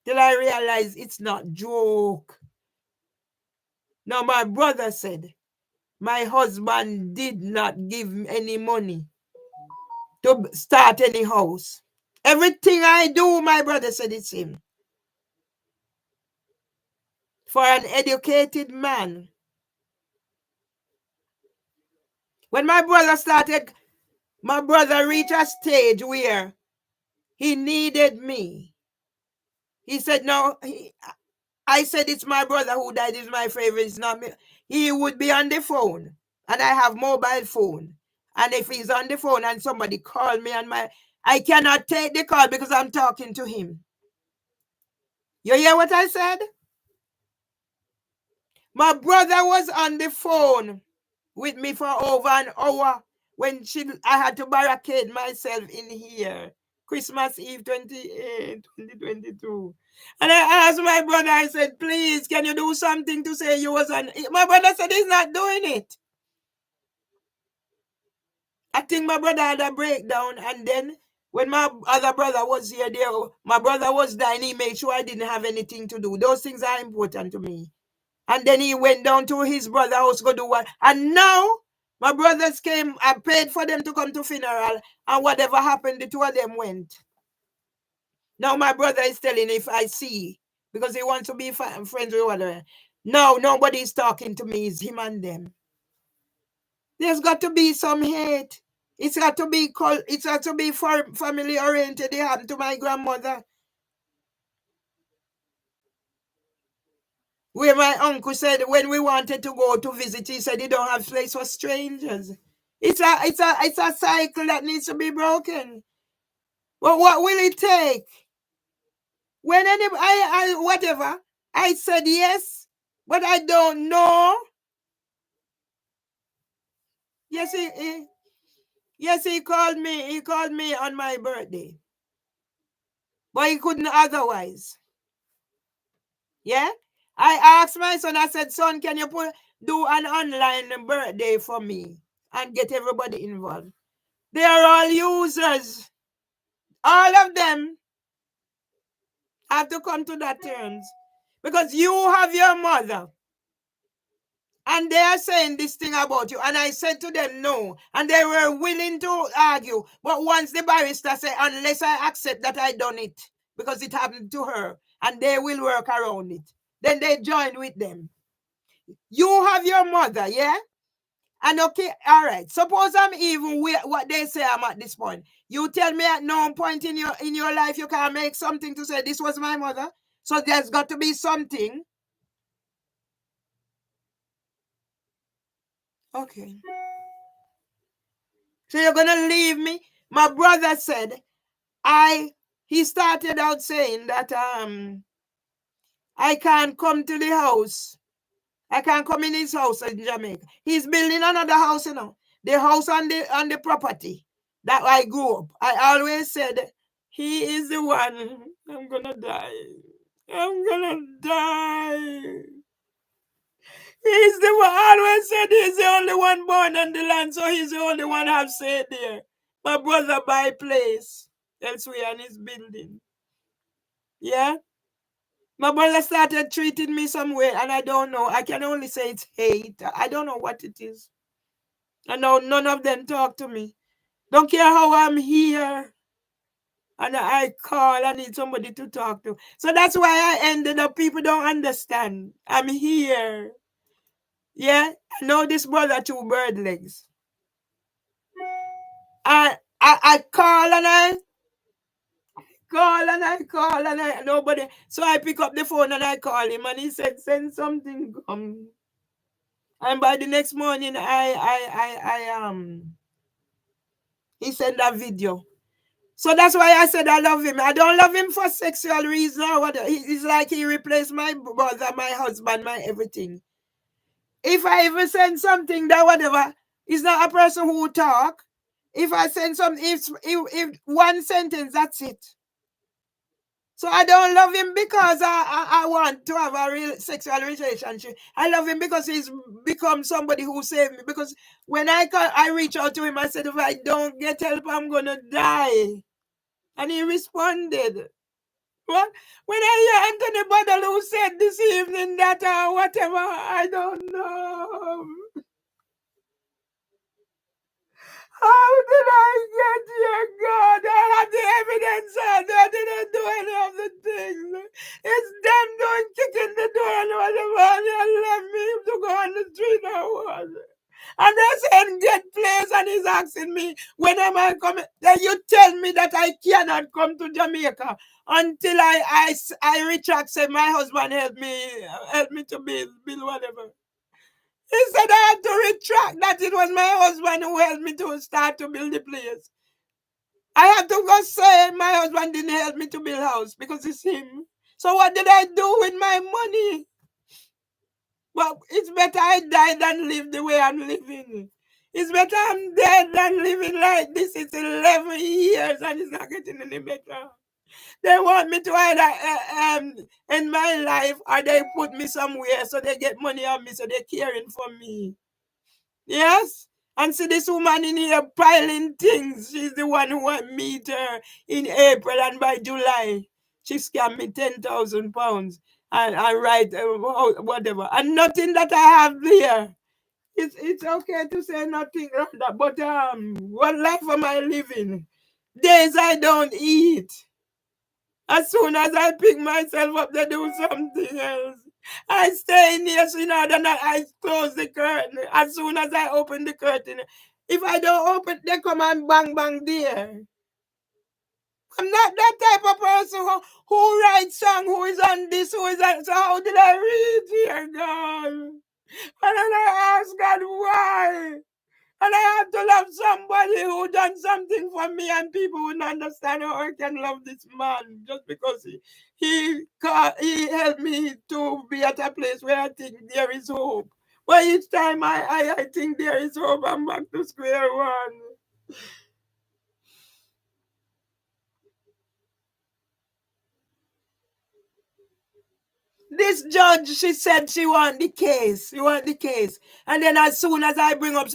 Till I realized it's not joke. Now my brother said, my husband did not give me any money to start any house. Everything I do, my brother said it's him. For an educated man. When my brother reached a stage where he needed me. He said, no, I said, it's my brother who died, is my favorite, it's not me. He would be on the phone, and I have mobile phone. And if he's on the phone and somebody call me I cannot take the call because I'm talking to him. You hear what I said? My brother was on the phone with me for over an hour when I had to barricade myself in here Christmas Eve 2022. And I asked my brother, I said, please, can you do something to say you was on? My brother said he's not doing it. I think my brother had a breakdown, and then when my other brother was here, my brother was dying, he made sure I didn't have anything to do. Those things are important to me. And then he went down to his brother's house to do what. And now my brothers came, I paid for them to come to funeral, and whatever happened, the two of them went. Now my brother is telling if I see, because he wants to be friends with whatever. No, nobody's talking to me, it's him and them. There's got to be some hate. It's got to be family oriented. It happened to my grandmother. Where my uncle said when we wanted to go to visit, he said he don't have place for strangers. It's a cycle that needs to be broken. But what will it take? When whatever, I said yes, but I don't know. Yes, he called me. He called me on my birthday. But he couldn't otherwise. Yeah? I asked my son, I said, son, can you do an online birthday for me and get everybody involved? They are all users. All of them have to come to that terms. Because you have your mother. And they are saying this thing about you. And I said to them, no. And they were willing to argue. But once the barrister said, unless I accept that I done it, because it happened to her, and they will work around it, then they join with them. You have your mother, yeah? And okay, all right. Suppose I'm even what they say I'm at this point. You tell me at no point in your life you can make something to say this was my mother. So there's got to be something. Okay. So you're gonna leave me? My brother said, he started out saying that I can't come to the house. I can't come in his house in Jamaica. He's building another house, you know. The house on the property that I grew up. I always said, he is the one. I'm gonna die. I'm gonna die. He's the one. I always said he's the only one born on the land, so he's the only one I've said there. My brother buy place elsewhere in his building. Yeah? My brother started treating me some way, and I don't know. I can only say it's hate. I don't know what it is. I know none of them talk to me. Don't care how I'm here. And I call, I need somebody to talk to. So that's why I ended up, people don't understand. I'm here. Yeah? I know this brother two bird legs. I call and I call and nobody. So I pick up the phone and I call him and he said, send something, come. And by the next morning, he sent a video. So that's why I said I love him. I don't love him for sexual reasons or what. It's like he replaced my brother, my husband, my everything. If I ever send something that whatever, he's not a person who talk. If I send something, if one sentence, that's it. So I don't love him because I want to have a real sexual relationship. I love him because he's become somebody who saved me. Because when I reach out to him, I said, if I don't get help, I'm going to die. And he responded. What? When I hear Anthony Badalu said this evening that whatever, I don't know. How did I get here, God? I have the evidence and I didn't do any of the things. It's them doing kicking the door and whatever, and left me to go on the street or what. And they said, get place, and he's asking me, when am I coming? Then you tell me that I cannot come to Jamaica until I retract, say my husband help me to build whatever. He said I had to retract that it was my husband who helped me to start to build the place. I had to go say my husband didn't help me to build a house because it's him. So what did I do with my money? Well, it's better I die than live the way I'm living. It's better I'm dead than living like this. It's 11 years and it's not getting any better. They want me to either end my life or they put me somewhere so they get money on me, so they're caring for me. Yes? And see this woman in here piling things. She's the one who I meet her in April, and by July, she scammed me £10,000 and I write whatever. And nothing that I have there. It's okay to say nothing like that, but what life am I living? Days I don't eat. As soon as I pick myself up, they do something else. I stay in here, so then I close the curtain. As soon as I open the curtain, if I don't open, they come and bang bang there. I'm not that type of person who writes song, who is on this, who is on. So how did I read here, God? And then I ask God why. And I have to love somebody who done something for me, and people wouldn't understand how I can love this man just because he helped me to be at a place where I think there is hope. But each time I think there is hope, I'm back to square one. This judge, she said she want the case. She want the case. And then as soon as I bring up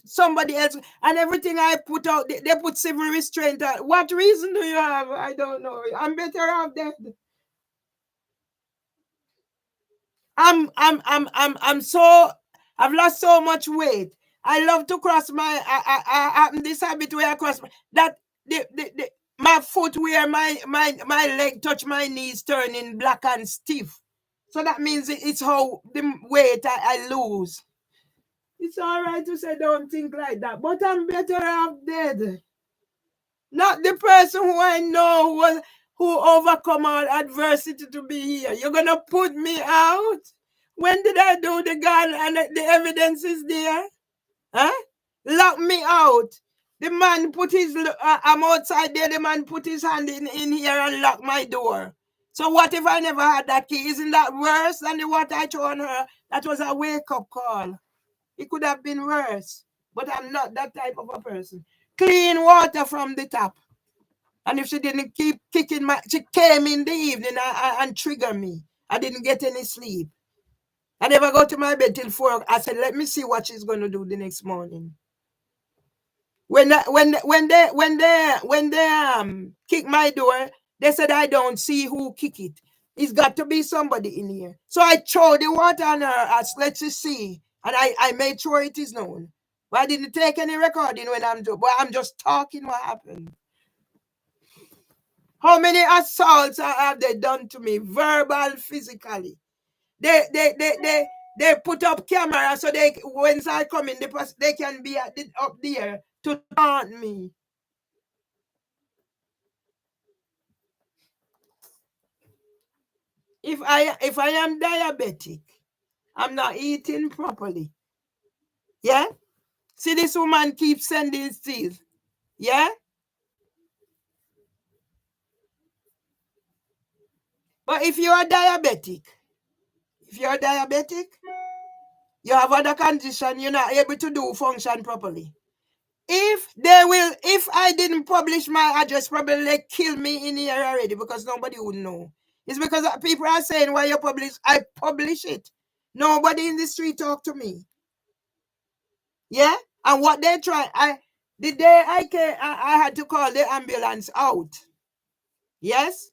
somebody else, and everything I put out, they put civil restraint on. What reason do you have? I don't know. I'm better off dead. I'm so, I've lost so much weight. I love to cross my I this habit where I cross that my foot where my leg touch my knees turning black and stiff. So that means it's how the weight I lose. It's all right to say don't think like that, but I'm better off dead. Not the person who I know who overcome all adversity to be here. You're gonna put me out? When did I do the gun and the evidence is there? Huh? Lock me out. The man put his, I'm outside there, the man put his hand in here and lock my door. So what if I never had that key? Isn't that worse than the what I told her? That was a wake-up call. It could have been worse. But I'm not that type of a person. Clean water from the tap. And if she didn't keep kicking she came in the evening and triggered me. I didn't get any sleep. I never go to my bed till 4. I said, let me see what she's going to do the next morning. When they kick my door, they said I don't see who kick it. It's got to be somebody in here. So I throw the water on her as let's see. And I made sure it is known. But I didn't take any recording when I'm just talking what happened. How many assaults have they done to me? Verbal, physically. They put up camera so they when I come in, they can be up there to taunt me. If I am diabetic, I'm not eating properly. Yeah? See, this woman keeps sending things. Yeah? But if you are diabetic, you have other condition, you're not able to do function properly. If I didn't publish my address, probably they kill me in here already because nobody would know. It's because people are saying why you publish. I publish it. Nobody in the street talk to me. Yeah? And what they try, the day I came, I had to call the ambulance out. Yes?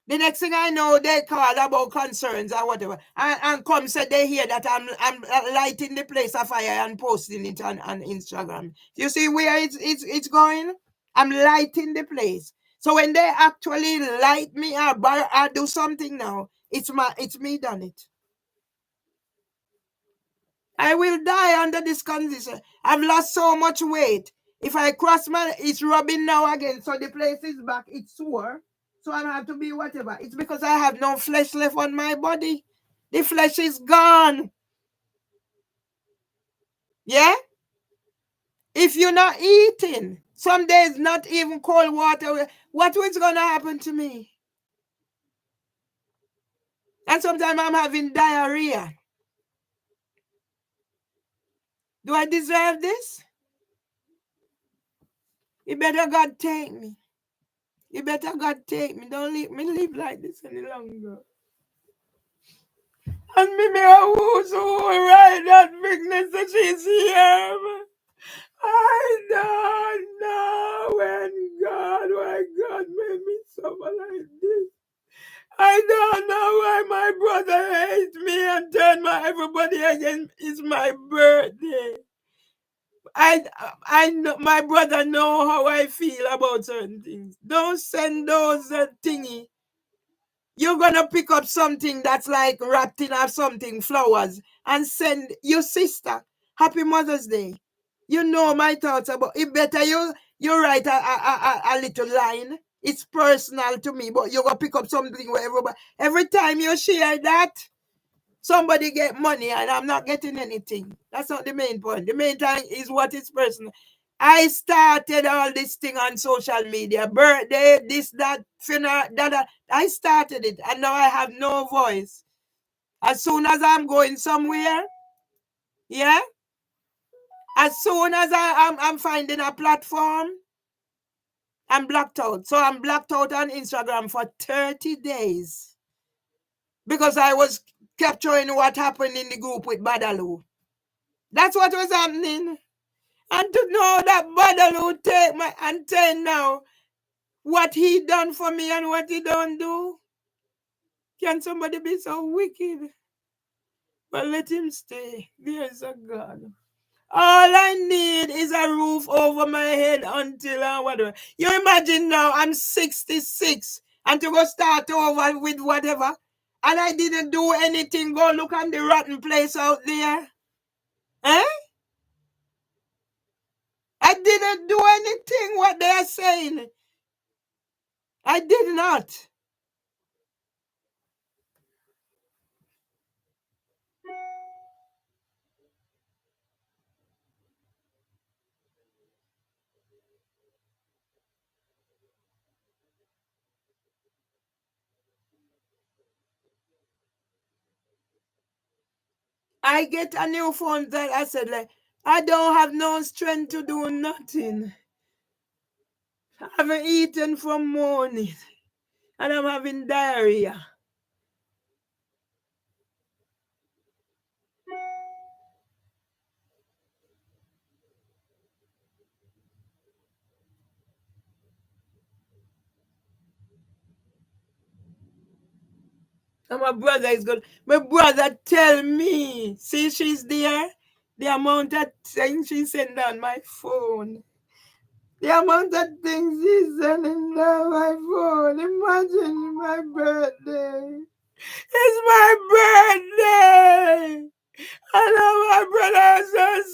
The next thing I know, they call about concerns or whatever. And come said they hear that I'm lighting the place of fire and posting it on Instagram. You see where it's going? I'm lighting the place. So when they actually light me up or do something now, it's me done it. I will die under this condition. I've lost so much weight. If I cross it's rubbing now again. So the place is back. It's sore. So I have to be whatever. It's because I have no flesh left on my body. The flesh is gone. Yeah? If you're not eating, some days not even cold water, what is going to happen to me? And sometimes I'm having diarrhea. Do I deserve this? You better God take me. You better God take me. Don't leave me live like this any longer. And me who's who right that weakness that she's here. I don't know why God made me suffer like this. I don't know why my brother hates me and turn my everybody against. It's my birthday. I know my brother know how I feel about certain things. Don't send those thingy. You're gonna pick up something that's like wrapped in or something, flowers, and send your sister Happy Mother's Day. You know my thoughts about it. Better you write a little line. It's personal to me, but you're gonna pick up something where every time you share that, somebody get money and I'm not getting anything. That's not the main point. The main thing is what is personal. I started all this thing on social media. Birthday, this, that, funeral, that. I started it and now I have no voice. As soon as I'm going somewhere, yeah, as soon as I'm finding a platform, I'm blocked out. So I'm blocked out on Instagram for 30 days because I was capturing what happened in the group with Badaloo. That's what was happening. And to know that Badaloo take my antenne now, what he done for me and what he don't do. Can somebody be so wicked? But let him stay. There's a God. All I need is a roof over my head until whatever. You imagine now I'm 66 and to go start over with whatever. And I didn't do anything. Go look at the rotten place out there. Eh? I didn't do anything what they are saying. I did not. I get a new phone that I said like I don't have no strength to do nothing. I haven't eaten from morning and I'm having diarrhea. And my brother is good. My brother tell me, see she's there, the amount of things she sent on my phone. The amount of things she's sending down my phone. Imagine my birthday. It's my birthday. And my brother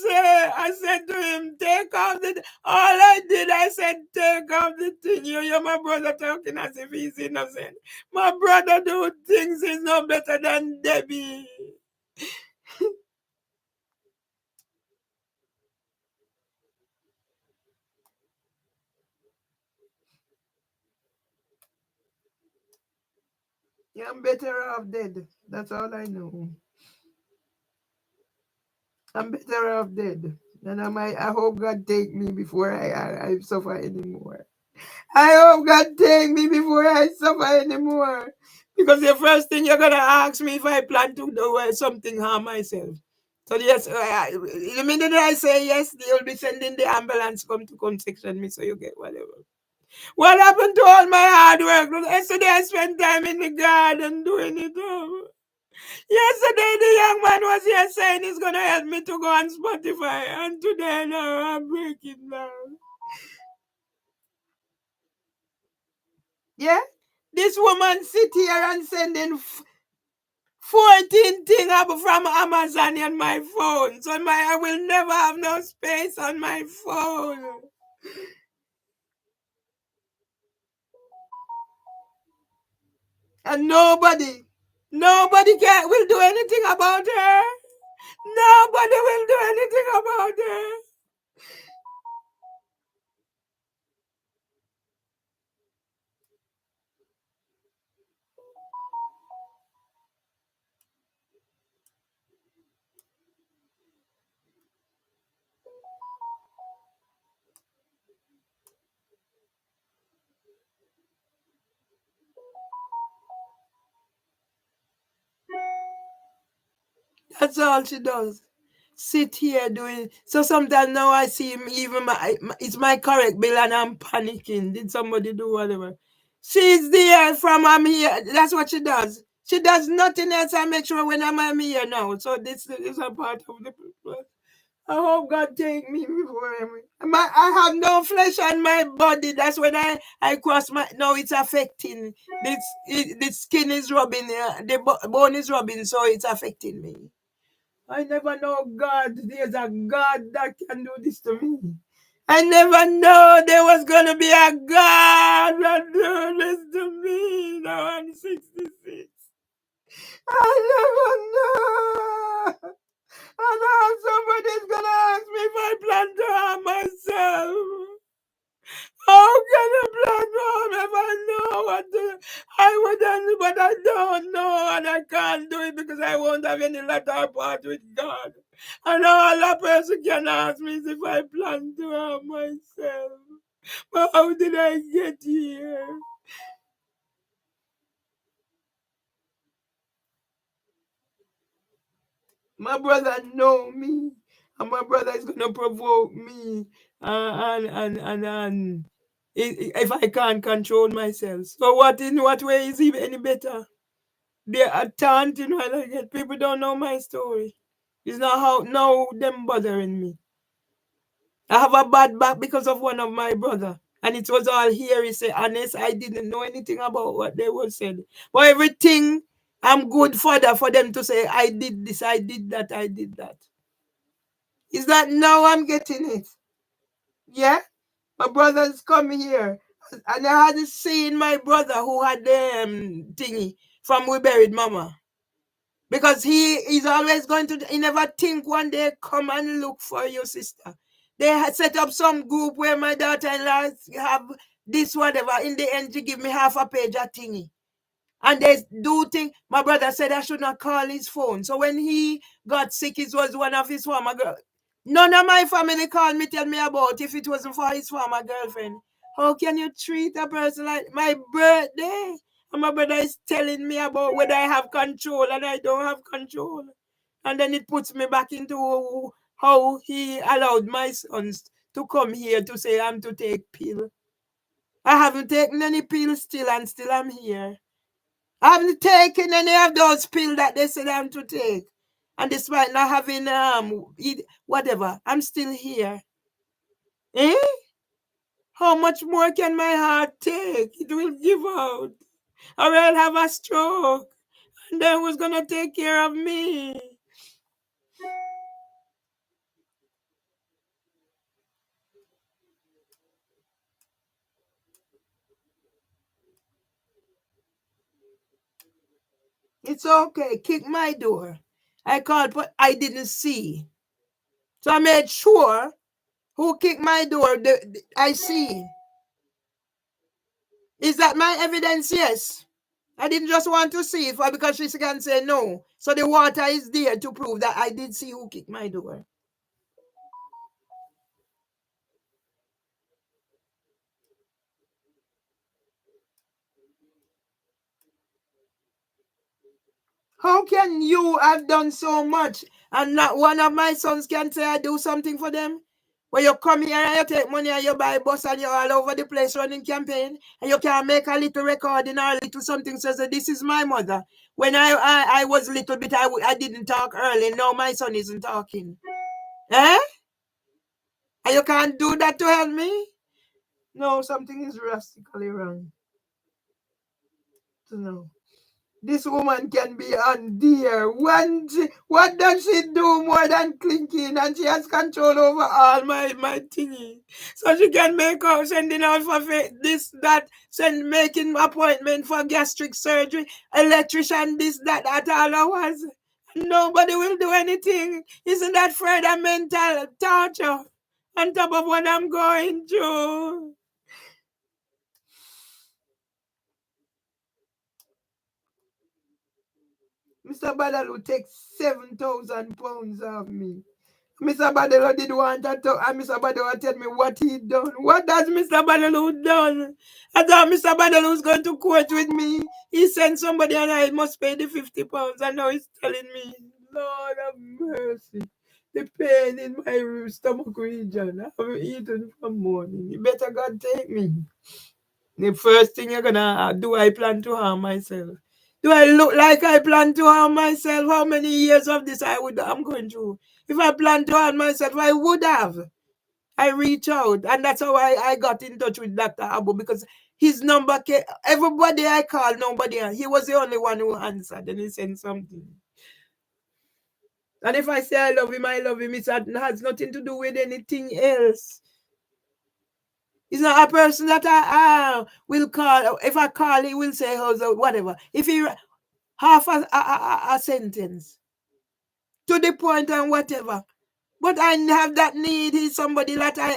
said, I said to him, take off the, all I did, I said, take off the thing. You hear my brother talking as if he's innocent. My brother do things he's no better than Debbie. Yeah, I'm better off dead. That's all I know. I'm better off dead. And I hope God take me before I suffer anymore. I hope God take me before I suffer anymore. Because the first thing you're gonna ask me if I plan to do something harm myself. So yes, the minute I say yes, they'll be sending the ambulance come section me so you get whatever. What happened to all my hard work? Yesterday I spent time in the garden doing it. Yesterday the young man was here saying he's gonna help me to go on Spotify, and today now I'm breaking down. Yeah? This woman sit here and sending 14 things from Amazon on my phone. So I will never have no space on my phone. And nobody will do anything about her. Nobody will do anything about her. That's all she does. Sit here doing. So sometimes now I see him, even it's my correct bill and I'm panicking. Did somebody do whatever? She's there from I'm here. That's what she does. She does nothing else. I make sure when I'm here now. So this is a part of the process. I hope God take me before him. I have no flesh on my body. That's when I cross my. No, it's affecting. The skin is rubbing. The bone is rubbing, so it's affecting me. I never know God. There's a God that can do this to me. I never know there was gonna be a God that do this to me. Now I'm 66. I never know. And now somebody's gonna ask me if I plan to harm myself. How can I plan to harm if I know what I would do, but I don't know and I can't do it because I won't have any letter part with God. And all a person can ask me is if I plan to harm myself. But how did I get here? My brother know me, and my brother is gonna provoke me, and if I can't control myself. So in what way is he any better? They're a taunt, like that. People don't know my story. It's not how now them bothering me. I have a bad back because of one of my brother. And it was all here, he said, honest, I didn't know anything about what they were saying. But everything, I'm good fodder for them to say, I did this, I did that, I did that. Is that now I'm getting it? Yeah? My brother's come here. And I had seen my brother who had the thingy from We Buried Mama. Because he is always going to, he never think one day come and look for your sister. They had set up some group where my daughter-in-law have this whatever. In the end, she give me half a page of thingy. And they do think, my brother said I should not call his phone. So when he got sick, it was one of his former girl. None of my family called me, tell me about if it wasn't for his former girlfriend. How can you treat a person like my birthday? And my brother is telling me about whether I have control and I don't have control. And then it puts me back into how he allowed my sons to come here to say I'm to take pill. I haven't taken any pills still and still I'm here. I haven't taken any of those pills that they said I'm to take. And despite not having whatever, I'm still here. Eh? How much more can my heart take? It will give out. Or I'll have a stroke. And then who's gonna take care of me? It's okay. Kick my door. I called, but I didn't see. So I made sure who kicked my door, I see. Is that my evidence? Yes. I didn't just want to see it because she can say no. So the water is there to prove that I did see who kicked my door. How can you have done so much and not one of my sons can say I do something for them? When you come here and you take money and you buy bus and you're all over the place running campaign and you can make a little recording or a little something says that this is my mother. When I was little bit, I didn't talk early. Now my son isn't talking. Eh? And you can't do that to help me? No, something is drastically wrong. No. This woman can be on dear. What does she do more than clinking? And she has control over all my thingy. So she can make out sending out for this, that, making appointment for gastric surgery, electrician, this, that, at all hours. Nobody will do anything. Isn't that further mental torture on top of what I'm going through? Mr. Badalu takes 7,000 pounds off me. Mr. Badalu did want to talk, and Mr. Badalu tell me what he done. What does Mr. Badalu done? I thought Mr. Badalu was going to court with me. He sent somebody and I must pay the 50 pounds, and now he's telling me Lord have mercy. The pain in my stomach region. I haven't eaten from morning. You better God take me. The first thing you're gonna do, I plan to harm myself. Do I look like I plan to harm myself? How many years of this I'm going through? If I plan to harm myself, I would have. I reach out, and that's how I got in touch with Dr. Abu because his number came. Everybody I called, nobody. He was the only one who answered, and he sent something. And if I say I love him, I love him. It has nothing to do with anything else. He's not a person that I will call. If I call, he will say how's whatever. If he half a sentence to the point and whatever. But I have that need. He's somebody that I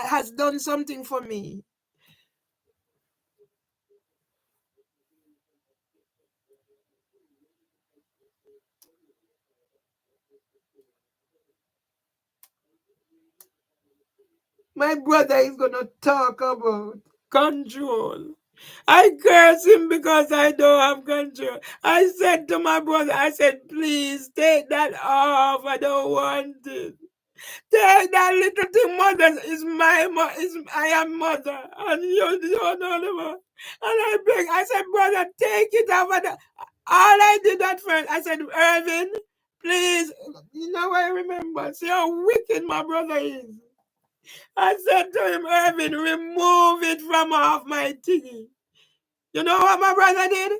has done something for me. My brother is gonna talk about control. I curse him because I don't have control. I said to my brother, I said, please take that off. I don't want it. Take that little thing, mother is my is I am mother, and you don't know. And I beg, I said, brother, take it off. All I did at first, I said, Irvin, please. You know, I remember. See how wicked my brother is. I said to him, Irvin, remove it from off my thingy. You know what my brother did?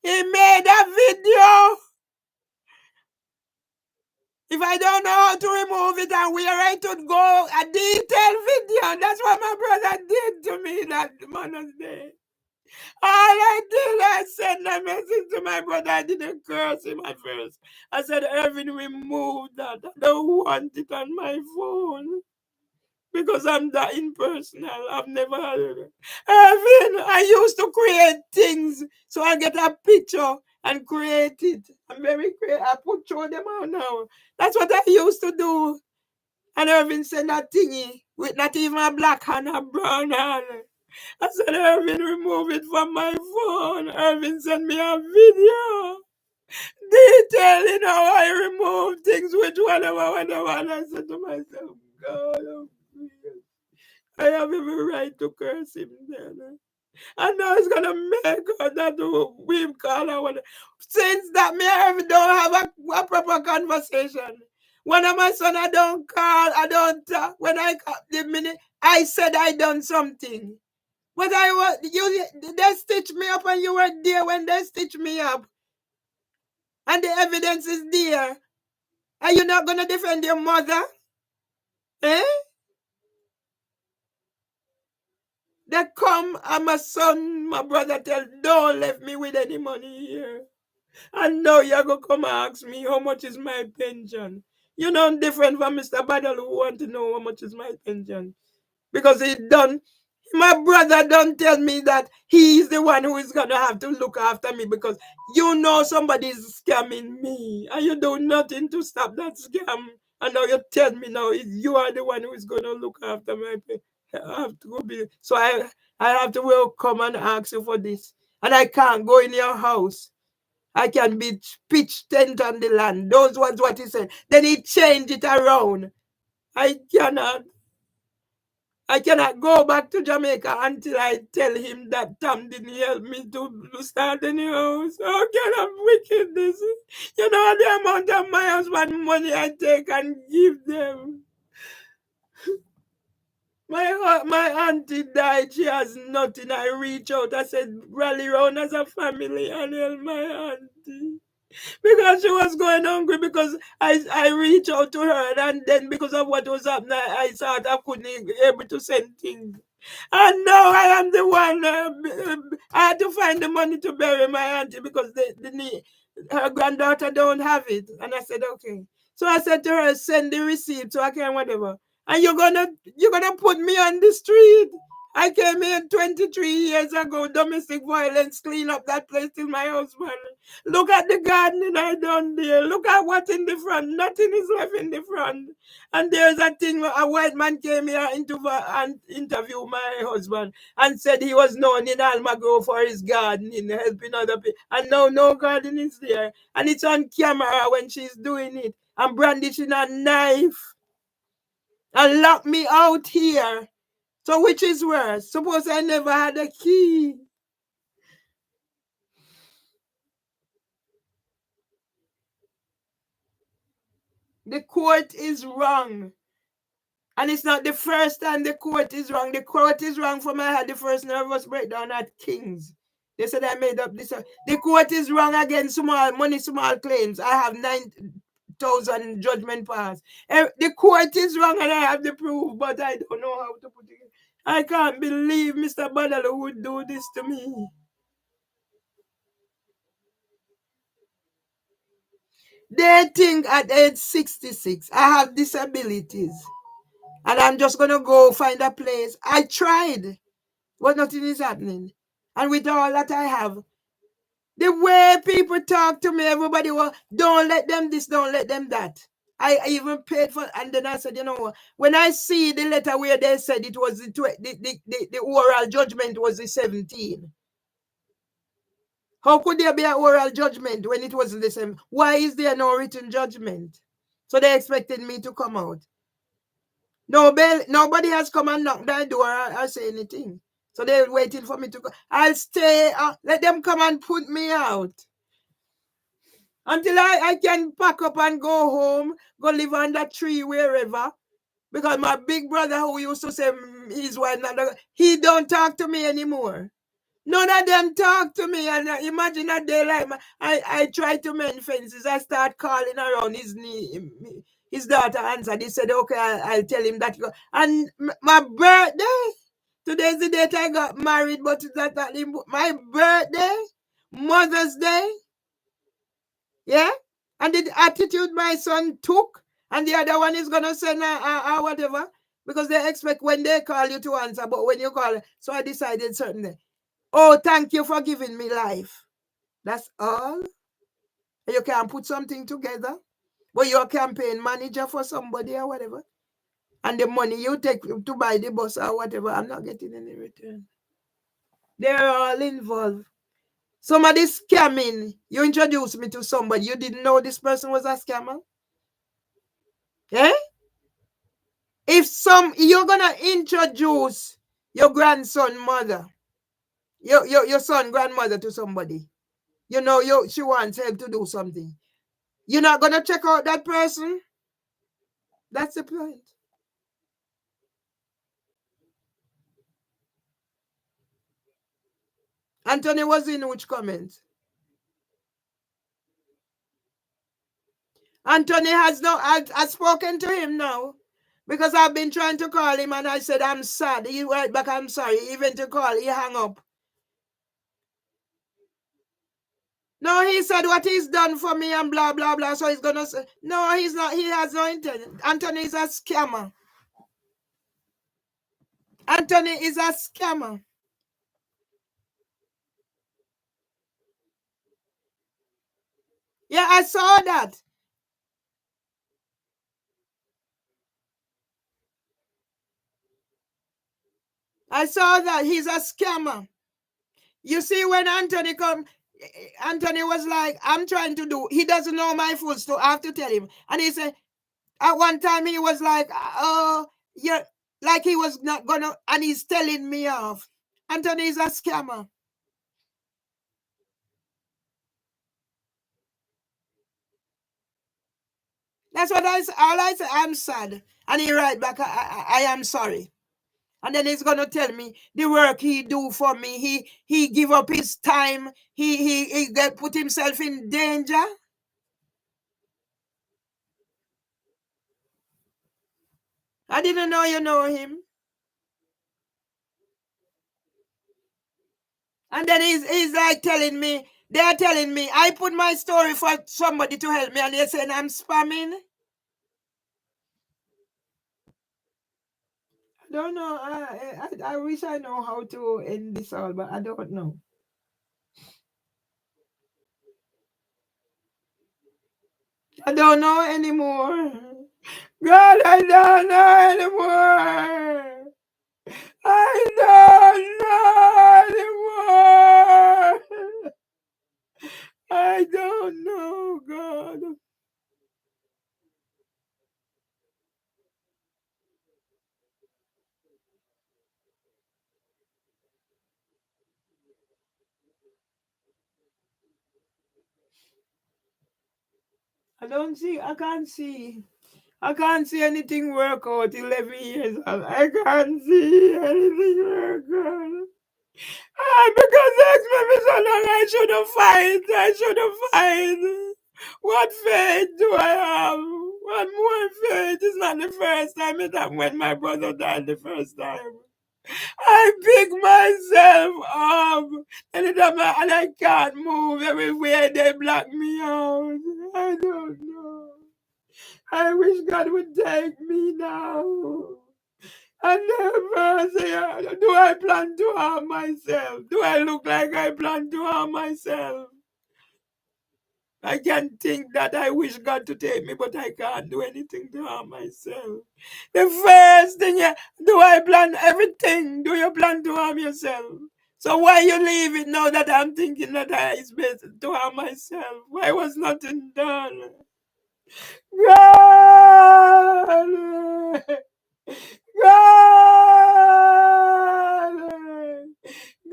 He made a video. If I don't know how to remove it and where I should go, a detailed video. That's what my brother did to me that Mother's Day. All I did, I sent a message to my brother. I didn't curse him at first. I said, Irvin, remove that. I don't want it on my phone. Because I'm that impersonal. I've never had it. I used to create things. So I get a picture and create it. I'm very creative. I put show them out now. That's what I used to do. And Irvin said that thingy with not even a black hand, a brown hand. I said, Irvin, remove it from my phone. Irvin sent me a video detailing how I remove things with whatever. And I said to myself, God, oh, please. I have every right to curse him then. I know it's gonna make her that we call her. Since that me and Irvin don't have a proper conversation. One of my son I don't call, I don't talk. When I call, the minute I said I done something. But I was they stitched me up and you were there when they stitched me up. And the evidence is there. Are you not gonna defend your mother? Eh? They come and my son, my brother tell, don't left me with any money here. And now you're going to come and ask me how much is my pension. You know, I'm different from Mr. Badal who want to know how much is my pension. Because he done, my brother don't tell me that he is the one who is going to have to look after me because you know somebody is scamming me. And you do nothing to stop that scam. And now you tell me now you are the one who is going to look after my pension. I have to go be so I have to will come and ask you for this. And I can't go in your house. I can be pitch tent on the land. Those was what he said. Then he changed it around. I cannot. I cannot go back to Jamaica until I tell him that Tom didn't help me to start a new house. How can I wicked this? You know the amount of my husband money I take and give them. My auntie died. She has nothing. I reach out. I said, rally round as a family and help my auntie. Because she was going hungry because I reached out to her and then because of what was happening, I thought I couldn't be able to send things. And now I am the one. I had to find the money to bury my auntie because her granddaughter don't have it. And I said, okay. So I said to her, send the receipt so I can whatever. And you're gonna put me on the street. I came here 23 years ago, domestic violence, clean up that place till my husband. Look at the gardening I done there. Look at what's in the front. Nothing is left in the front. And there's a thing where a white man came here and interviewed my husband and said he was known in Almagrove for his gardening, helping other people. And now no garden is there. And it's on camera when she's doing it. And brandishing a knife. And lock me out here. So which is worse? Suppose I never had a key. The court is wrong. And it's not the first time the court is wrong. The court is wrong from I had the first nervous breakdown at King's. They said I made up this. The court is wrong against small money, small claims. I have 9,000 judgment pass. The court is wrong and I have the proof, but I don't know how to put it. I can't believe Mr. Badalo would do this to me. They think at age 66, I have disabilities. And I'm just going to go find a place. I tried, but nothing is happening. And with all that I have, the way people talk to me, everybody was, don't let them this, don't let them that. I even paid for, and then I said, you know what? When I see the letter where they said it was the oral judgment was the 17. How could there be an oral judgment when it wasn't the same? Why is there no written judgment? So they expected me to come out. Nobody has come and knocked my door or say anything. So they're waiting for me to go. I'll stay. Let them come and put me out. Until I can pack up and go home, go live under a tree wherever. Because my big brother who used to say he's white, he don't talk to me anymore. None of them talk to me, and imagine a day like I try to mend fences. I start calling around his daughter answered. He said, okay, I'll tell him that. And my birthday, today's the date I got married, but that's not my birthday, Mother's Day, yeah? And the attitude my son took, and the other one is going to send whatever, because they expect when they call you to answer, but when you call, so I decided certain day. Oh, thank you for giving me life. That's all. You can put something together, but you're a campaign manager for somebody or whatever. And the money you take to buy the bus or whatever, I'm not getting any return. They're all involved. Somebody scamming. You introduced me to somebody. You didn't know this person was a scammer? Eh? If you're gonna introduce your grandson mother, your son grandmother to somebody, you know she wants help to do something. You're not gonna check out that person? That's the point. Anthony was in which comment? Anthony has no, I've spoken to him now. Because I've been trying to call him and I said, I'm sad. He went back, I'm sorry. Even to call, he hung up. No, he said what he's done for me and blah, blah, blah. So he's going to say, no, he's not. He has no intent. Anthony is a scammer. Anthony is a scammer. Yeah, I saw that. I saw that. He's a scammer. You see, when Anthony come, Anthony was like, I'm trying to do, he doesn't know my full story. I have to tell him. And he said, at one time he was like, oh, yeah, like he was not gonna, and he's telling me off. Anthony is a scammer. That's what all I say, I'm sad. And he write back, I am sorry. And then he's gonna tell me the work he do for me. He give up his time. He put himself in danger. I didn't know you know him. And then he's like telling me, they're telling me, I put my story for somebody to help me, and they're saying I'm spamming. don't know. I wish I know how to end this all, but I don't know. I don't know anymore. God, I don't know anymore. I don't know anymore. I don't know, God. I don't see. I can't see. I can't see anything work out 11 years old. I can't see anything work out. Ah, because that's my son and I should have fight. I should have fight. What faith do I have? What more faith? It's not the first time it happened when my brother died the first time. I pick myself up and I can't move. Everywhere they block me out. I don't know. I wish God would take me now. And never say, do I plan to harm myself? Do I look like I plan to harm myself? I can think that I wish God to take me, but I can't do anything to harm myself. The first thing, do I plan everything? Do you plan to harm yourself? So why you leave it now that I'm thinking that it's best to harm myself? Why was nothing done? God! God!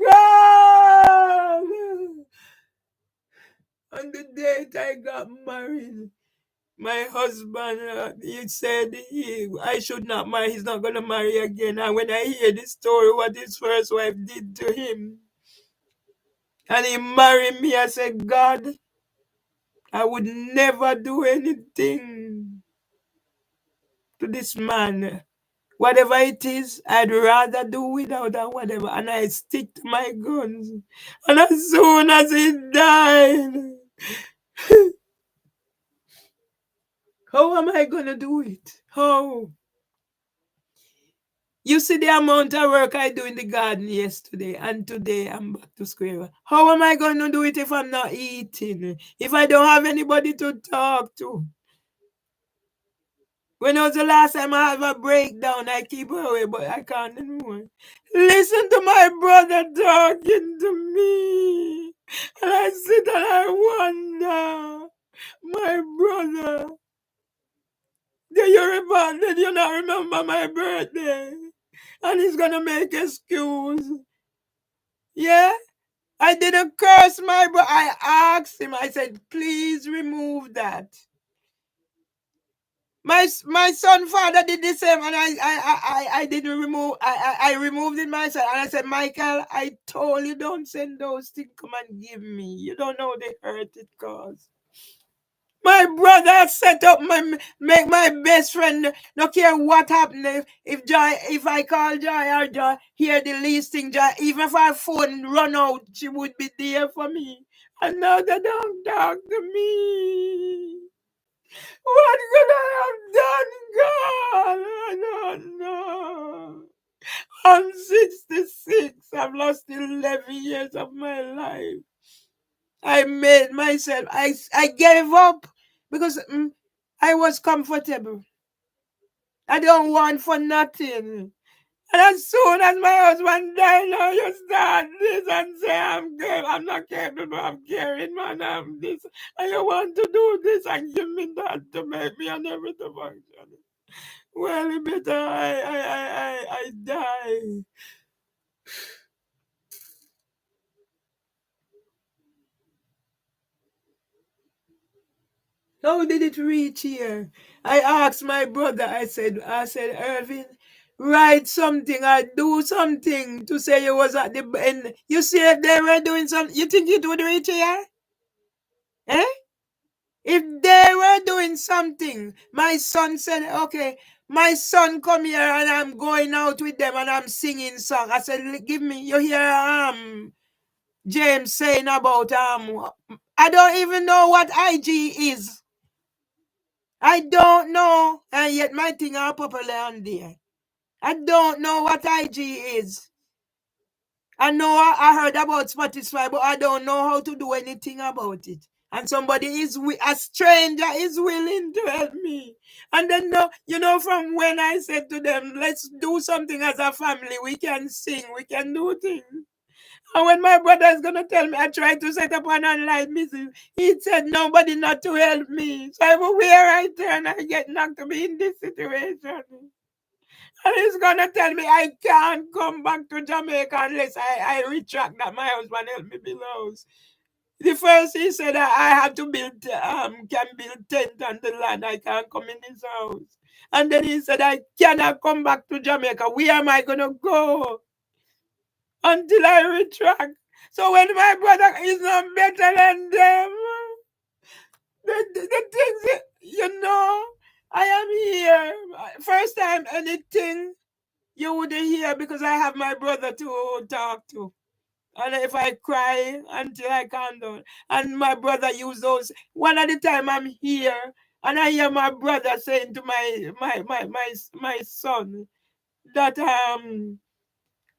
God! On the date I got married, my husband, he said I should not marry. He's not going to marry again. And when I hear the story, what his first wife did to him, and he married me, I said, God, I would never do anything to this man. Whatever it is, I'd rather do without or whatever. And I stick to my guns. And as soon as he died, how am I going to do it? How? You see the amount of work I do in the garden yesterday, and today I'm back to square one. How am I going to do it if I'm not eating? If I don't have anybody to talk to? When was the last time I have a breakdown? I keep away, but I can't anymore. Listen to my brother talking to me. And I sit and I wonder, my brother, did you not remember my birthday? And he's gonna make excuse. Yeah? I didn't curse my brother. I asked him, I said, please remove that. My son father did the same, and I didn't remove. I removed it myself, and I said, Michael, I told you don't send those things. Come and give me. You don't know the hurt it caused. My brother set up make my best friend. No care what happened. If Joy, if I call Joy or Joy, hear the least thing, Joy. Even if our phone run out, she would be there for me. And now they don't talk to me. What could I have done, God? I don't know. I'm 66. I've lost 11 years of my life. I made myself, I gave up because I was comfortable. I don't want for nothing. And as soon as my husband died, now you start this and say, I'm not capable of caring, man, I'm this. And you want to do this and give me that to make me unable to function. Well, it better I die. How did it reach here? I asked my brother, I said, Irvin, write something or do something to say you was at the end. You see if they were doing something, you think it would reach here? Eh? If they were doing something, my son said, okay, my son come here and I'm going out with them and I'm singing song. I said, give me, you hear James saying about I don't even know what IG is. I don't know. And yet my thing are popular on there. I don't know what IG is. I know I heard about Spotify, but I don't know how to do anything about it. And somebody a stranger is willing to help me. And then, no, from when I said to them, let's do something as a family, we can sing, we can do things. And when my brother is going to tell me, I tried to set up an online business, he said nobody not to help me. So I'm aware right there and I get not to be in this situation. And he's gonna tell me I can't come back to Jamaica unless I retract that my husband helped me build a house. The first he said I have to can build tent on the land. I can't come in his house. And then he said I cannot come back to Jamaica. Where am I gonna go? Until I retract. So when my brother is not better than them, the things, I am here. First time anything you wouldn't hear because I have my brother to talk to. And if I cry until I calm down, and my brother use those, one at the time I'm here, and I hear my brother saying to my son that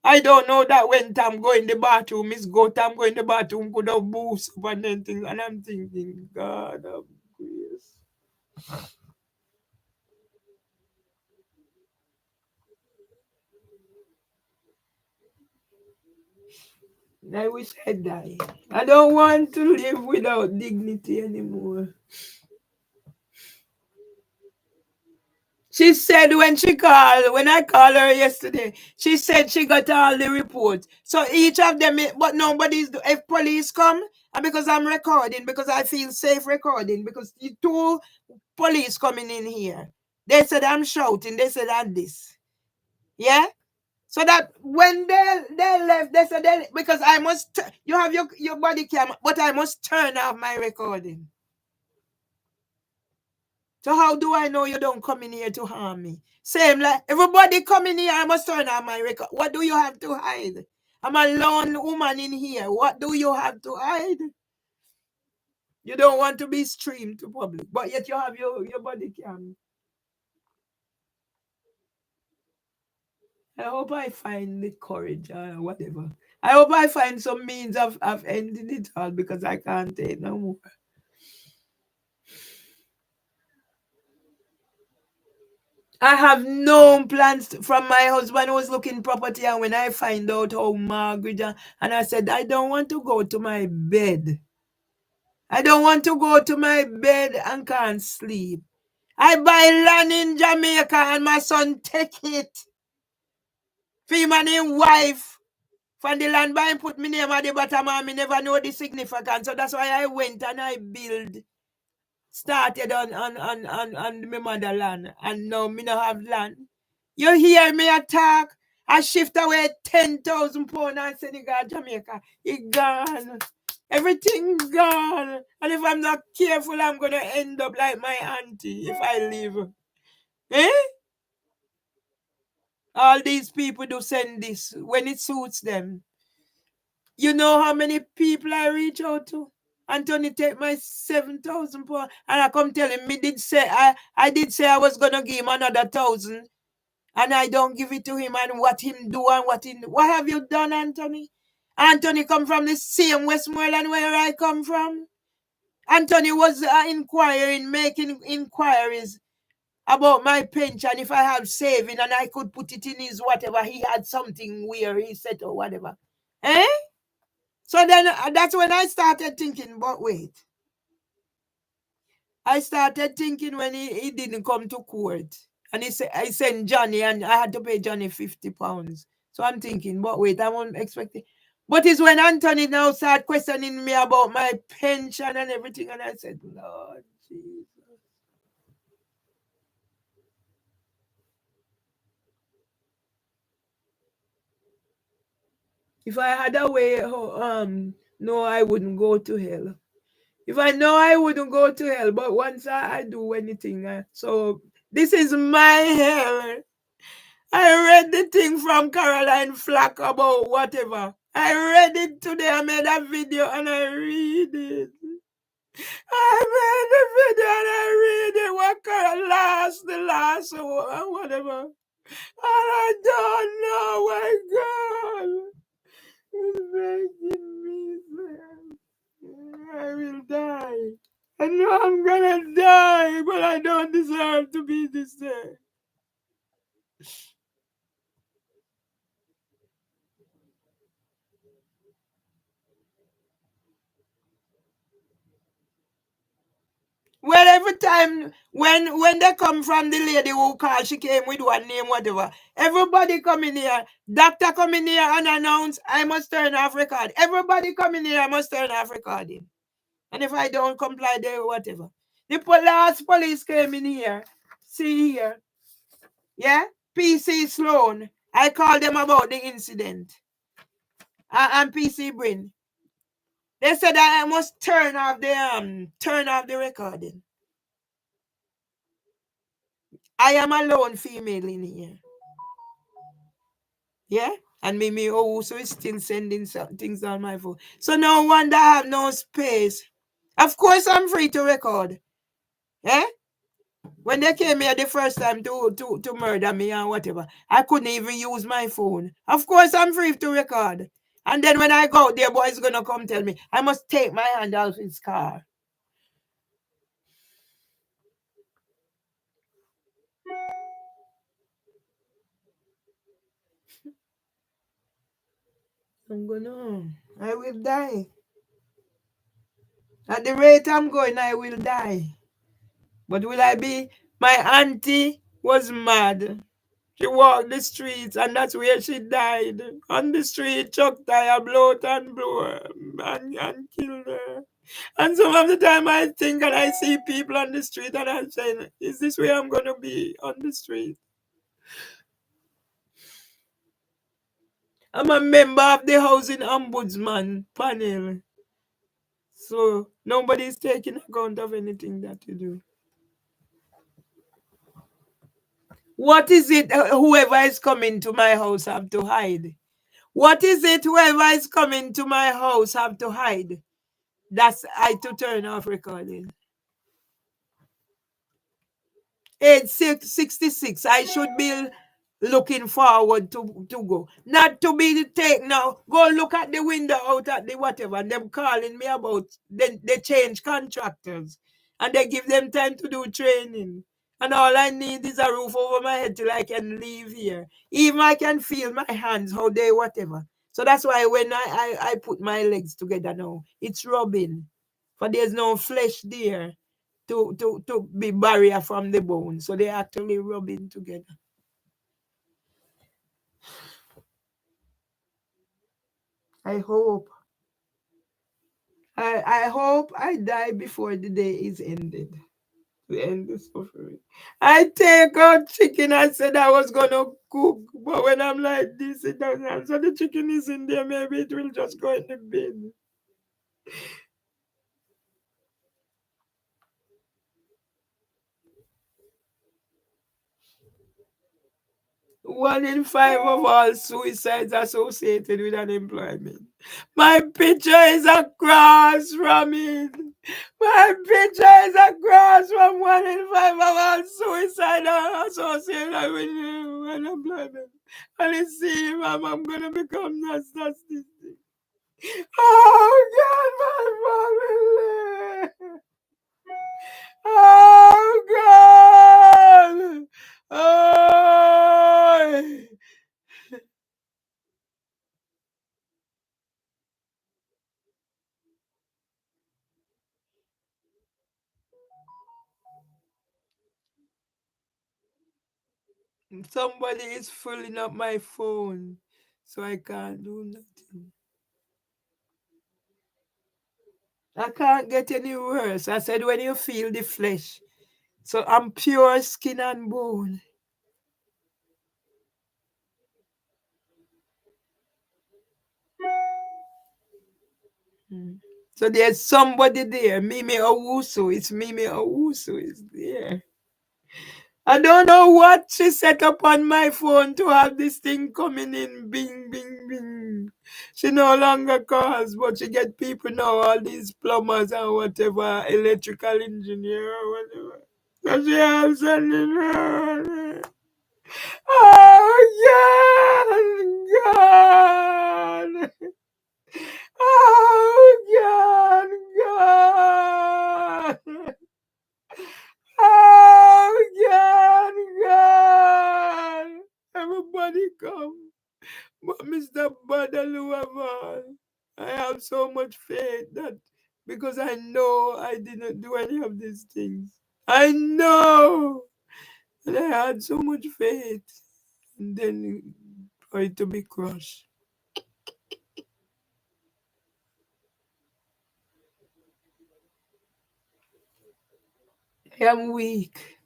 I don't know that when Tam go in the bathroom, Tam go in the bathroom could have boost up and then things, and I'm thinking, God of grace. I wish I die. I don't want to live without dignity anymore. She said when I called her yesterday, she said she got all the reports. So each of them, but nobody's, if police come, and because I'm recording, because I feel safe recording, because the two police coming in here, they said I'm shouting, they said I'm this. Yeah? So that when they left, they said, because I must, you have your body cam, but I must turn off my recording. So how do I know you don't come in here to harm me? Same like everybody come in here, I must turn on my record. What do you have to hide? I'm a lone woman in here. What do you have to hide? You don't want to be streamed to public, but yet you have your body cam. I hope I find the courage or whatever. I hope I find some means of ending it all because I can't take no more. I have no plans from my husband who was looking property, and when I find out how Margaret and I said I don't want to go to my bed. I don't want to go to my bed and can't sleep. I buy land in Jamaica and my son take it. For him and his wife. From the land by him put me name at the bottom and me never know the significance. So that's why I went and I started on my motherland, and now me no have land. You hear me attack? I shift away 10,000 pounds and Senegal, Jamaica. It gone. Everything gone. And if I'm not careful, I'm gonna end up like my auntie if I live. Eh? All these people do send this when it suits them. You know how many people I reach out to? Anthony take my 7,000 pounds, and I come tell him, I did say I was gonna give him another 1,000, and I don't give it to him, and what him do and what have you done, Anthony? Anthony come from the same Westmoreland where I come from. Anthony was making inquiries about my pension, if I have saving and I could put it in his whatever. He had something where he said or whatever. Eh? So then that's when I started thinking, but wait. I started thinking when he didn't come to court. And I sent Johnny, and I had to pay Johnny £50. So I'm thinking, but wait, I won't expect it. But it's when Anthony now started questioning me about my pension and everything. And I said, Lord Jesus. If I had a way, no, I wouldn't go to hell. If I know I wouldn't go to hell, but once I do anything, so this is my hell. I read the thing from Caroline Flack about whatever. I read it today. I made a video and I read it. I made a video and I read it. What the last, whatever. I don't know, my God. It's making me sad. I will die. I know I'm gonna die, but I don't deserve to be this day. Well, every time when they come from the lady who called, she came with one name, whatever. Everybody come in here. Doctor come in here and announce I must turn off record. Everybody come in here, I must turn off recording. And if I don't comply, they whatever. The last police came in here. See here. Yeah? PC Sloan. I called them about the incident. And PC Brin. They said I must turn off the recording. I am a lone female in here. Yeah? And me also is still sending some things on my phone. So no wonder I have no space. Of course I'm free to record. Yeah? When they came here the first time to murder me and whatever, I couldn't even use my phone. Of course I'm free to record. And then when I go out there, boy's gonna come tell me I must take my hand out of his car. I will die. At the rate I'm going, I will die. But will I be? My auntie was mad. She walked the streets and that's where she died. On the street, Chuck tire blow and blow her and kill her. And some of the time I think and I see people on the street and I'm saying, is this where I'm going to be on the street? I'm a member of the Housing Ombudsman panel. So nobody's taking account of anything that you do. What is it whoever is coming to my house have to hide? What is it whoever is coming to my house have to hide? That's I to turn off recording. Age 66, I should be looking forward to go. Not to be taken now. Go look at the window out at the whatever, and them calling me about they change contractors and they give them time to do training. And all I need is a roof over my head till I can leave here. Even I can feel my hands, how they whatever. So that's why when I put my legs together now, it's rubbing. For there's no flesh there to be barrier from the bone. So they actually rubbing together. I hope. I hope I die before the day is ended. To end the suffering. I take out chicken. I said I was gonna cook, but when I'm like this, it doesn't answer. The chicken is in there. Maybe it will just go in the bin. One in five of all suicides associated with unemployment. My picture is across from it. My picture is across from 1 in 5 of all suicide associated with unemployment. And you see, Mom, I'm going to become that statistic. Oh, God, my family. Oh, God. Oh. Somebody is filling up my phone, so I can't do nothing. I can't get any worse. I said, when you feel the flesh. So I'm pure skin and bone. So there's somebody there. Mimi Owusu. It's Mimi Owusu is there. I don't know what she set up on my phone to have this thing coming in. Bing, bing, bing. She no longer calls, but she get people now, all these plumbers and whatever, electrical engineer or whatever. So she all sending her. everybody come. But Mr. Badalu of all, I have so much faith that because I know I didn't do any of these things. I know. And I had so much faith. And then for it to be crushed. I am weak.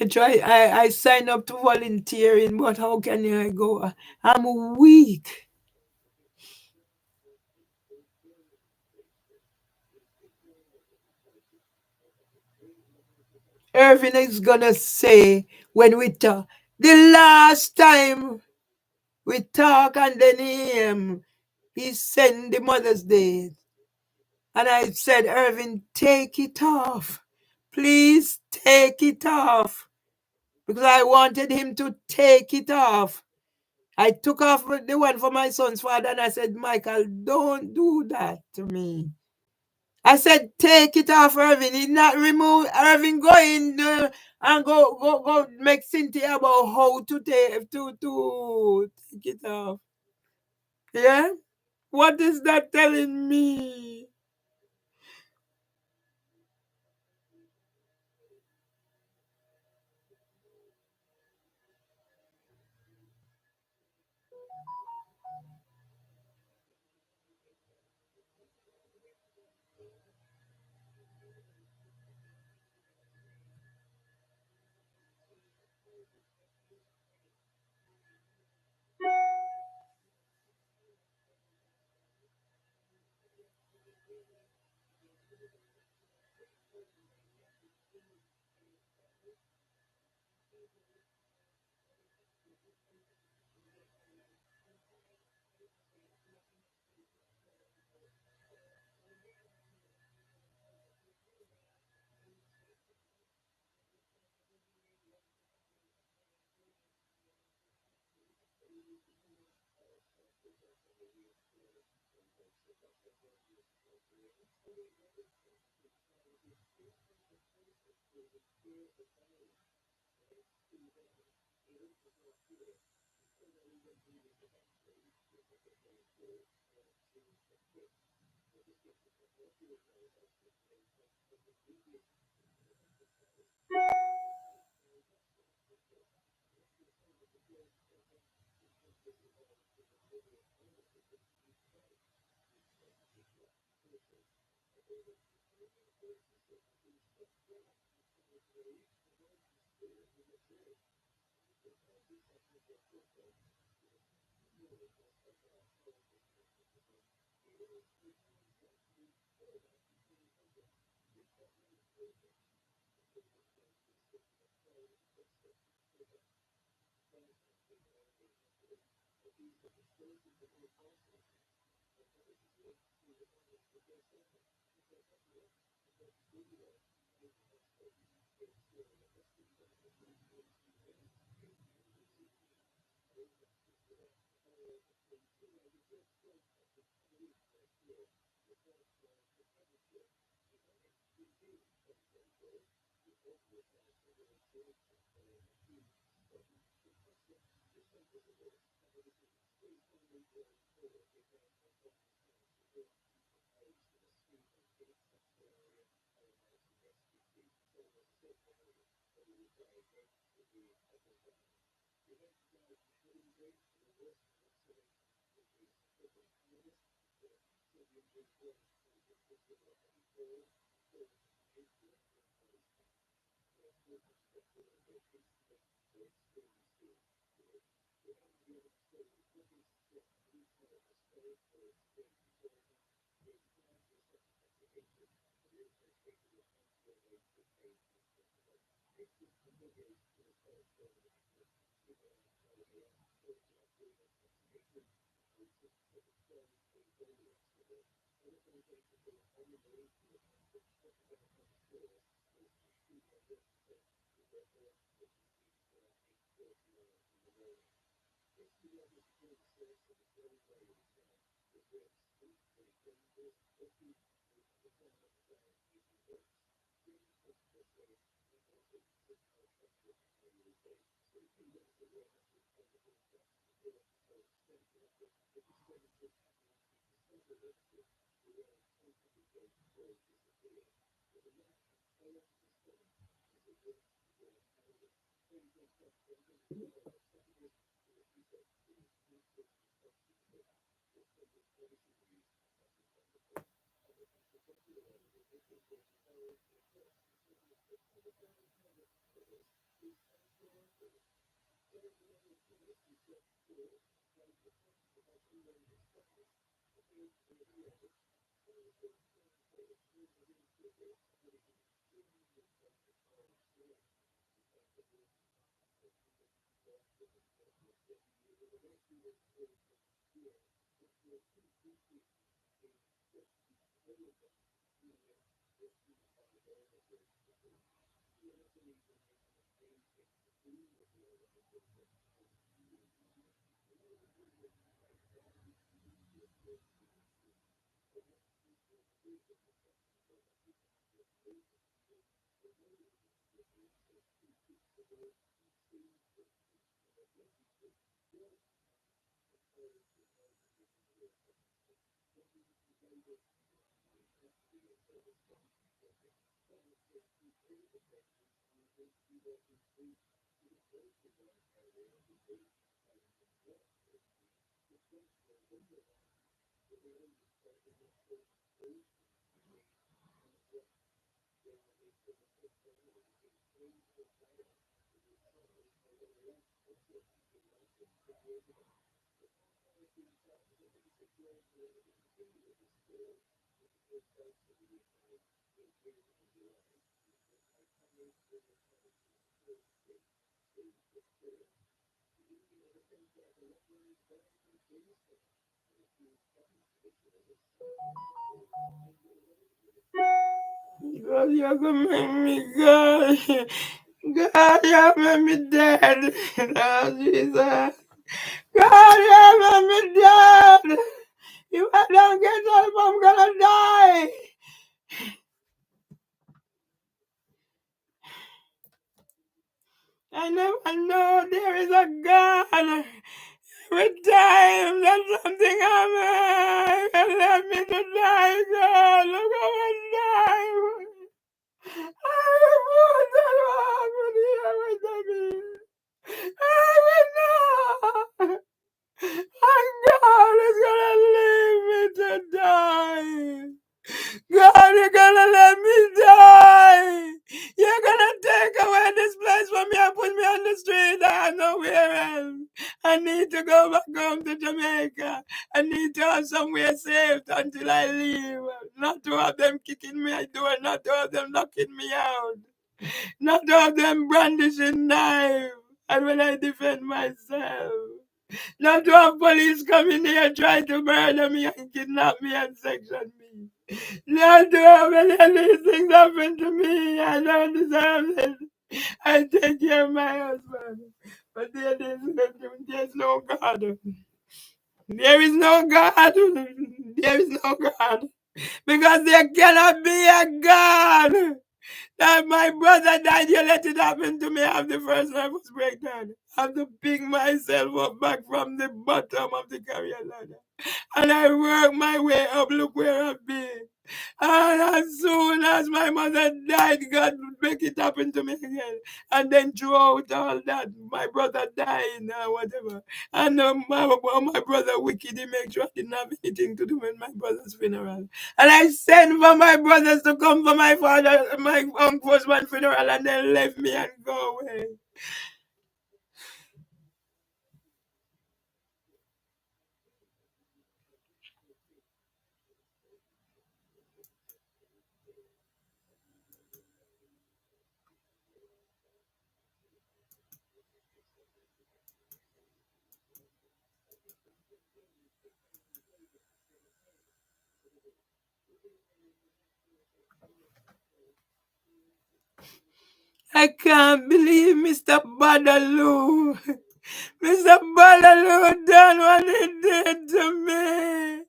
I sign up to volunteering, but how can I go? I'm weak. Irving is gonna say when we talk. The last time we talk and then he sent the Mother's Day. And I said, Irving, take it off. Please take it off. Because I wanted him to take it off. I took off the one for my son's father and I said, Michael, don't do that to me. I said, take it off, Irving. He not remove Irving. Go in and go make Cynthia about how to take it off. Yeah? What is that telling me? God, you're gonna make me God. God, you make me dead. Oh, Jesus. God, you make me dead. If I don't get help, I'm gonna die. I never know there is a God. Every time that something happens, you let me to die, God. Look how I die. I want that happen here with me. I will not. And God is gonna leave me to die. God, you're gonna let me die. You're gonna take away this place from me and put me on the street. I have nowhere else. I need to go back home to Jamaica. I need to have somewhere safe until I leave. Not to have them kicking me door, not to have them knocking me out, not to have them brandishing knife. And when I defend myself, not to have police come in here try to murder me and kidnap me and section me. Not to have any of these things happen to me. I don't deserve it. I take care of my husband. But there's no God. There is no God. There is no God. Because there cannot be a God. That my brother died, you let it happen to me. I'm the first nervous breakdown. I have to pick myself up back from the bottom of the career ladder. And I work my way up. Look where I've been. And as soon as my mother died, God make it happen to me again. And then throughout all that, my brother died or whatever. And my brother wicked, he make sure I didn't have anything to do with my brother's funeral. And I sent for my brothers to come for my father, my uncle's one funeral, and they left me and go away. I can't believe Mr. Badaloo. Mr. Badaloo done what he did to me.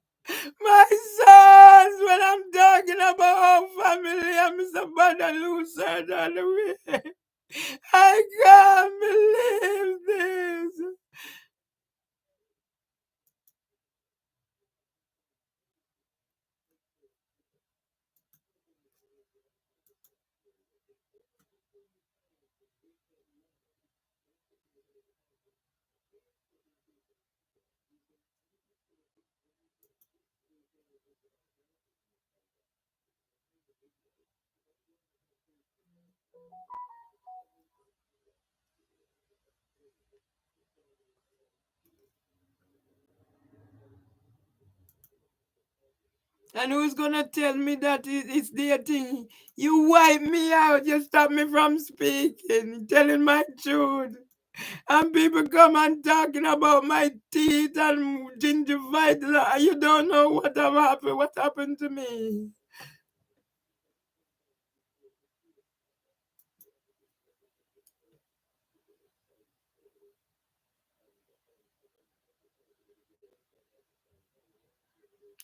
My sons, when I'm talking about our family, and Mr. Badaloo said all the way. I can't believe this. And who's gonna tell me that it's their thing? You wipe me out, you stop me from speaking, telling my truth. And people come and talking about my teeth and gingivitis. You don't know what happened to me.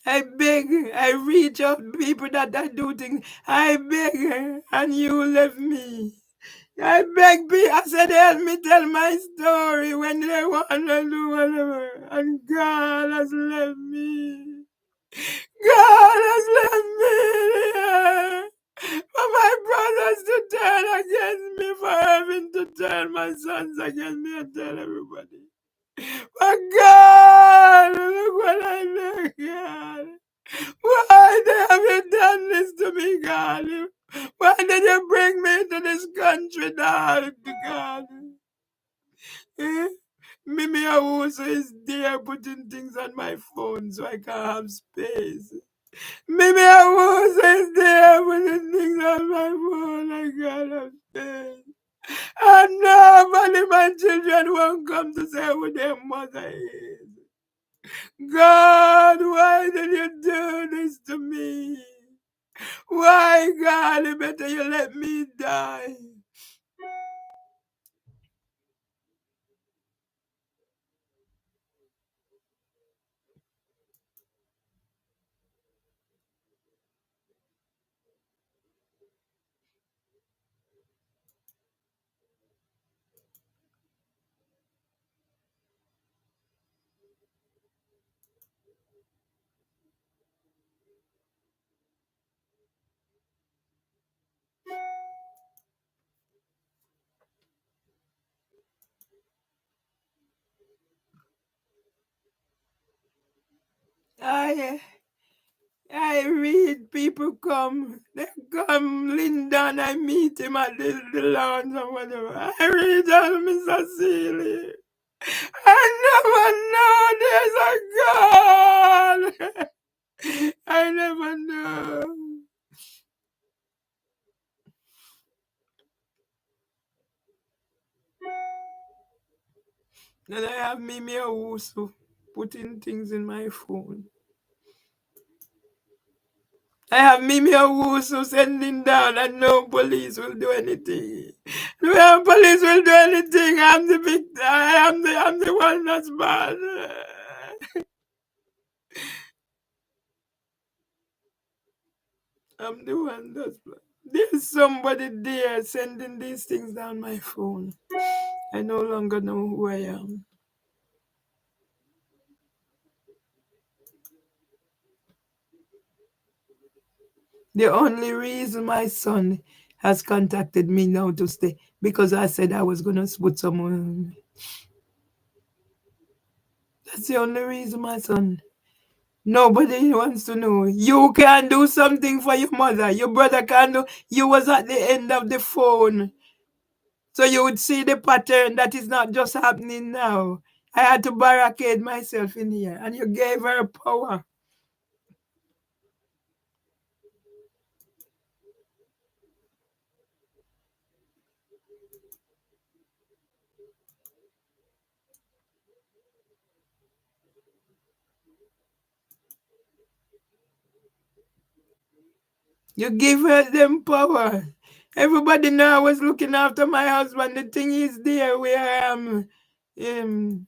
I beg, I reach out to people that I do things. I beg, and you left me. I beg people. I said, help me tell my story when they want to do whatever. And God has left me. God has left me. For my brothers to turn against me, for having to turn my sons against me and tell everybody. But God, look what I did, God. Why have you done this to me, God? Why did you bring me to this country, God? Eh? Mimi Awuso is there putting things on my phone so I can have space. Mimi Awuso is there putting things on my phone. I can't have space. And nobody, my children won't come to say who their mother is. God, why did you do this to me? Why, God, better you let me die. I read people come. They come, Linda, and I meet him at the lounge or whatever. I read all Mr. Seeley. I never know there's a God. I never know. Then I have Mimi Awusu putting things in my phone. I have Mimi Awusu sending down and no police will do anything. No police will do anything. I'm the victim. I'm the one that's bad. I'm the one that's bad. There's somebody there sending these things down my phone. I no longer know who I am. The only reason my son has contacted me now to stay because I said I was gonna put someone. That's the only reason, my son. Nobody wants to know. You can do something for your mother. Your brother can do. You was at the end of the phone. So you would see the pattern that is not just happening now. I had to barricade myself in here. And you gave her power. You give her them power. Everybody know I was looking after my husband. The thing is there where I am.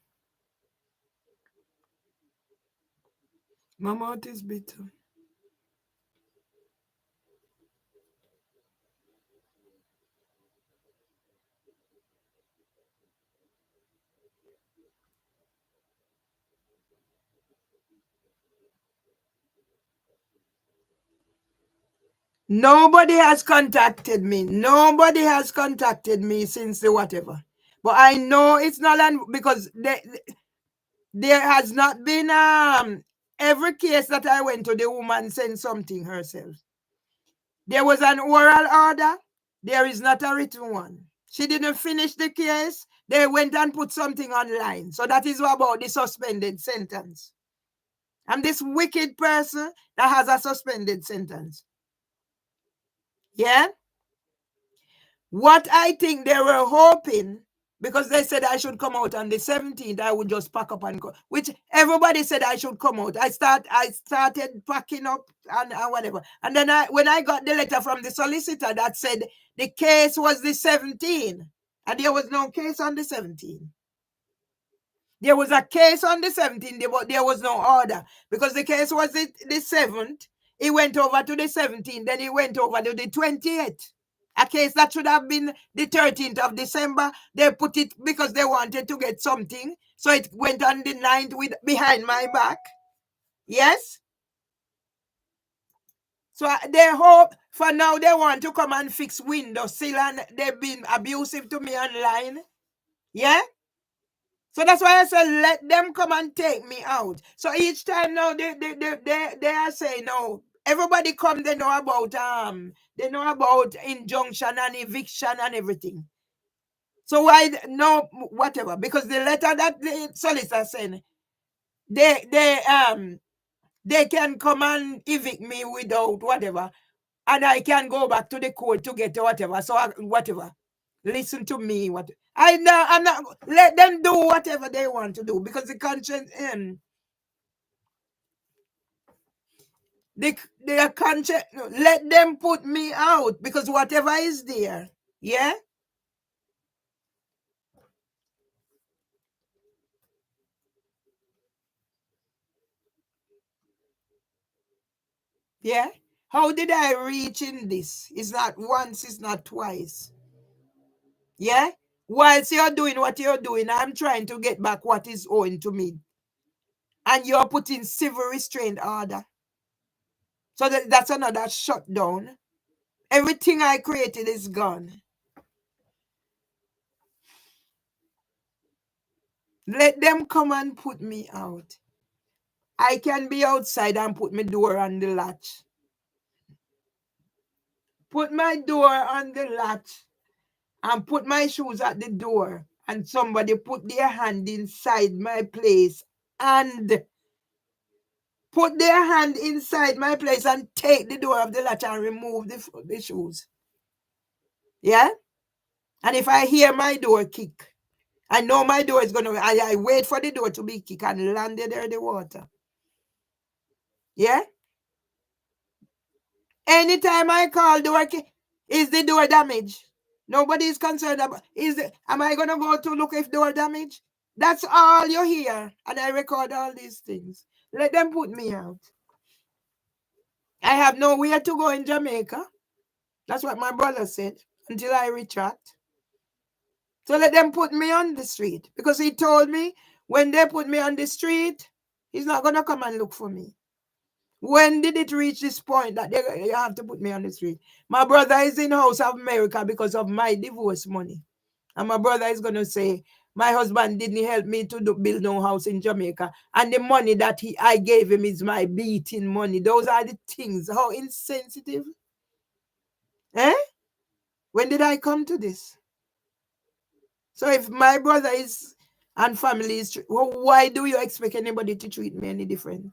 My mouth is bitter. Nobody has contacted me. Nobody has contacted me since the whatever. But I know it's not because there has not been every case that I went to, the woman sent something herself. There was an oral order. There is not a written one. She didn't finish the case. They went and put something online. So that is about the suspended sentence. I'm this wicked person that has a suspended sentence. Yeah? What I think they were hoping, because they said I should come out on the 17th, I would just pack up and go, which everybody said I should come out. I started packing up and whatever. And then when I got the letter from the solicitor that said the case was the 17th, and there was no case on the 17th. There was a case on the 17th, but there was no order because the case was the 7th. It went over to the 17th, then it went over to the 28th. A case that should have been the 13th of December. They put it because they wanted to get something. So it went on the 9th with behind my back. Yes? So they hope for now they want to come and fix windowsill and they've been abusive to me online. Yeah? So that's why I said let them come and take me out. So each time now they are saying no. Everybody come, they know about injunction and eviction and everything. So why no whatever? Because the letter that the solicitor sent, they can come and evict me without whatever, and I can go back to the court to get whatever. So whatever. Listen to me. What I'm not. Let them do whatever they want to do because the conscience their conscience. Let them put me out because whatever is there, yeah. Yeah. How did I reach in this? It's not once, it's not twice. Yeah. Whilst you're doing what you're doing, I'm trying to get back what is owing to me. And you're putting civil restraint order. So that's another shutdown. Everything I created is gone. Let them come and put me out. I can be outside and put my door on the latch. Put my door on the latch and put my shoes at the door. And somebody put their hand inside my place and put their hand inside my place and take the door of the latch and remove the shoes. Yeah? And if I hear my door kick, I know my door is going to, I wait for the door to be kicked and landed there in the water. Yeah? Anytime I call door kick, is the door damaged? Nobody is concerned about, am I going to go to look if door damaged? That's all you hear. And I record all these things. Let them put me out. I have nowhere to go in Jamaica. That's what my brother said until I retract. So let them put me on the street because he told me when they put me on the street, he's not going to come and look for me. When did it reach this point that they have to put me on the street? My brother is in House of America because of my divorce money. And my brother is going to say, my husband didn't help me to build no house in Jamaica. And the money that I gave him is my beating money. Those are the things. How insensitive. Eh? When did I come to this? So if my brother is and family is, why do you expect anybody to treat me any different?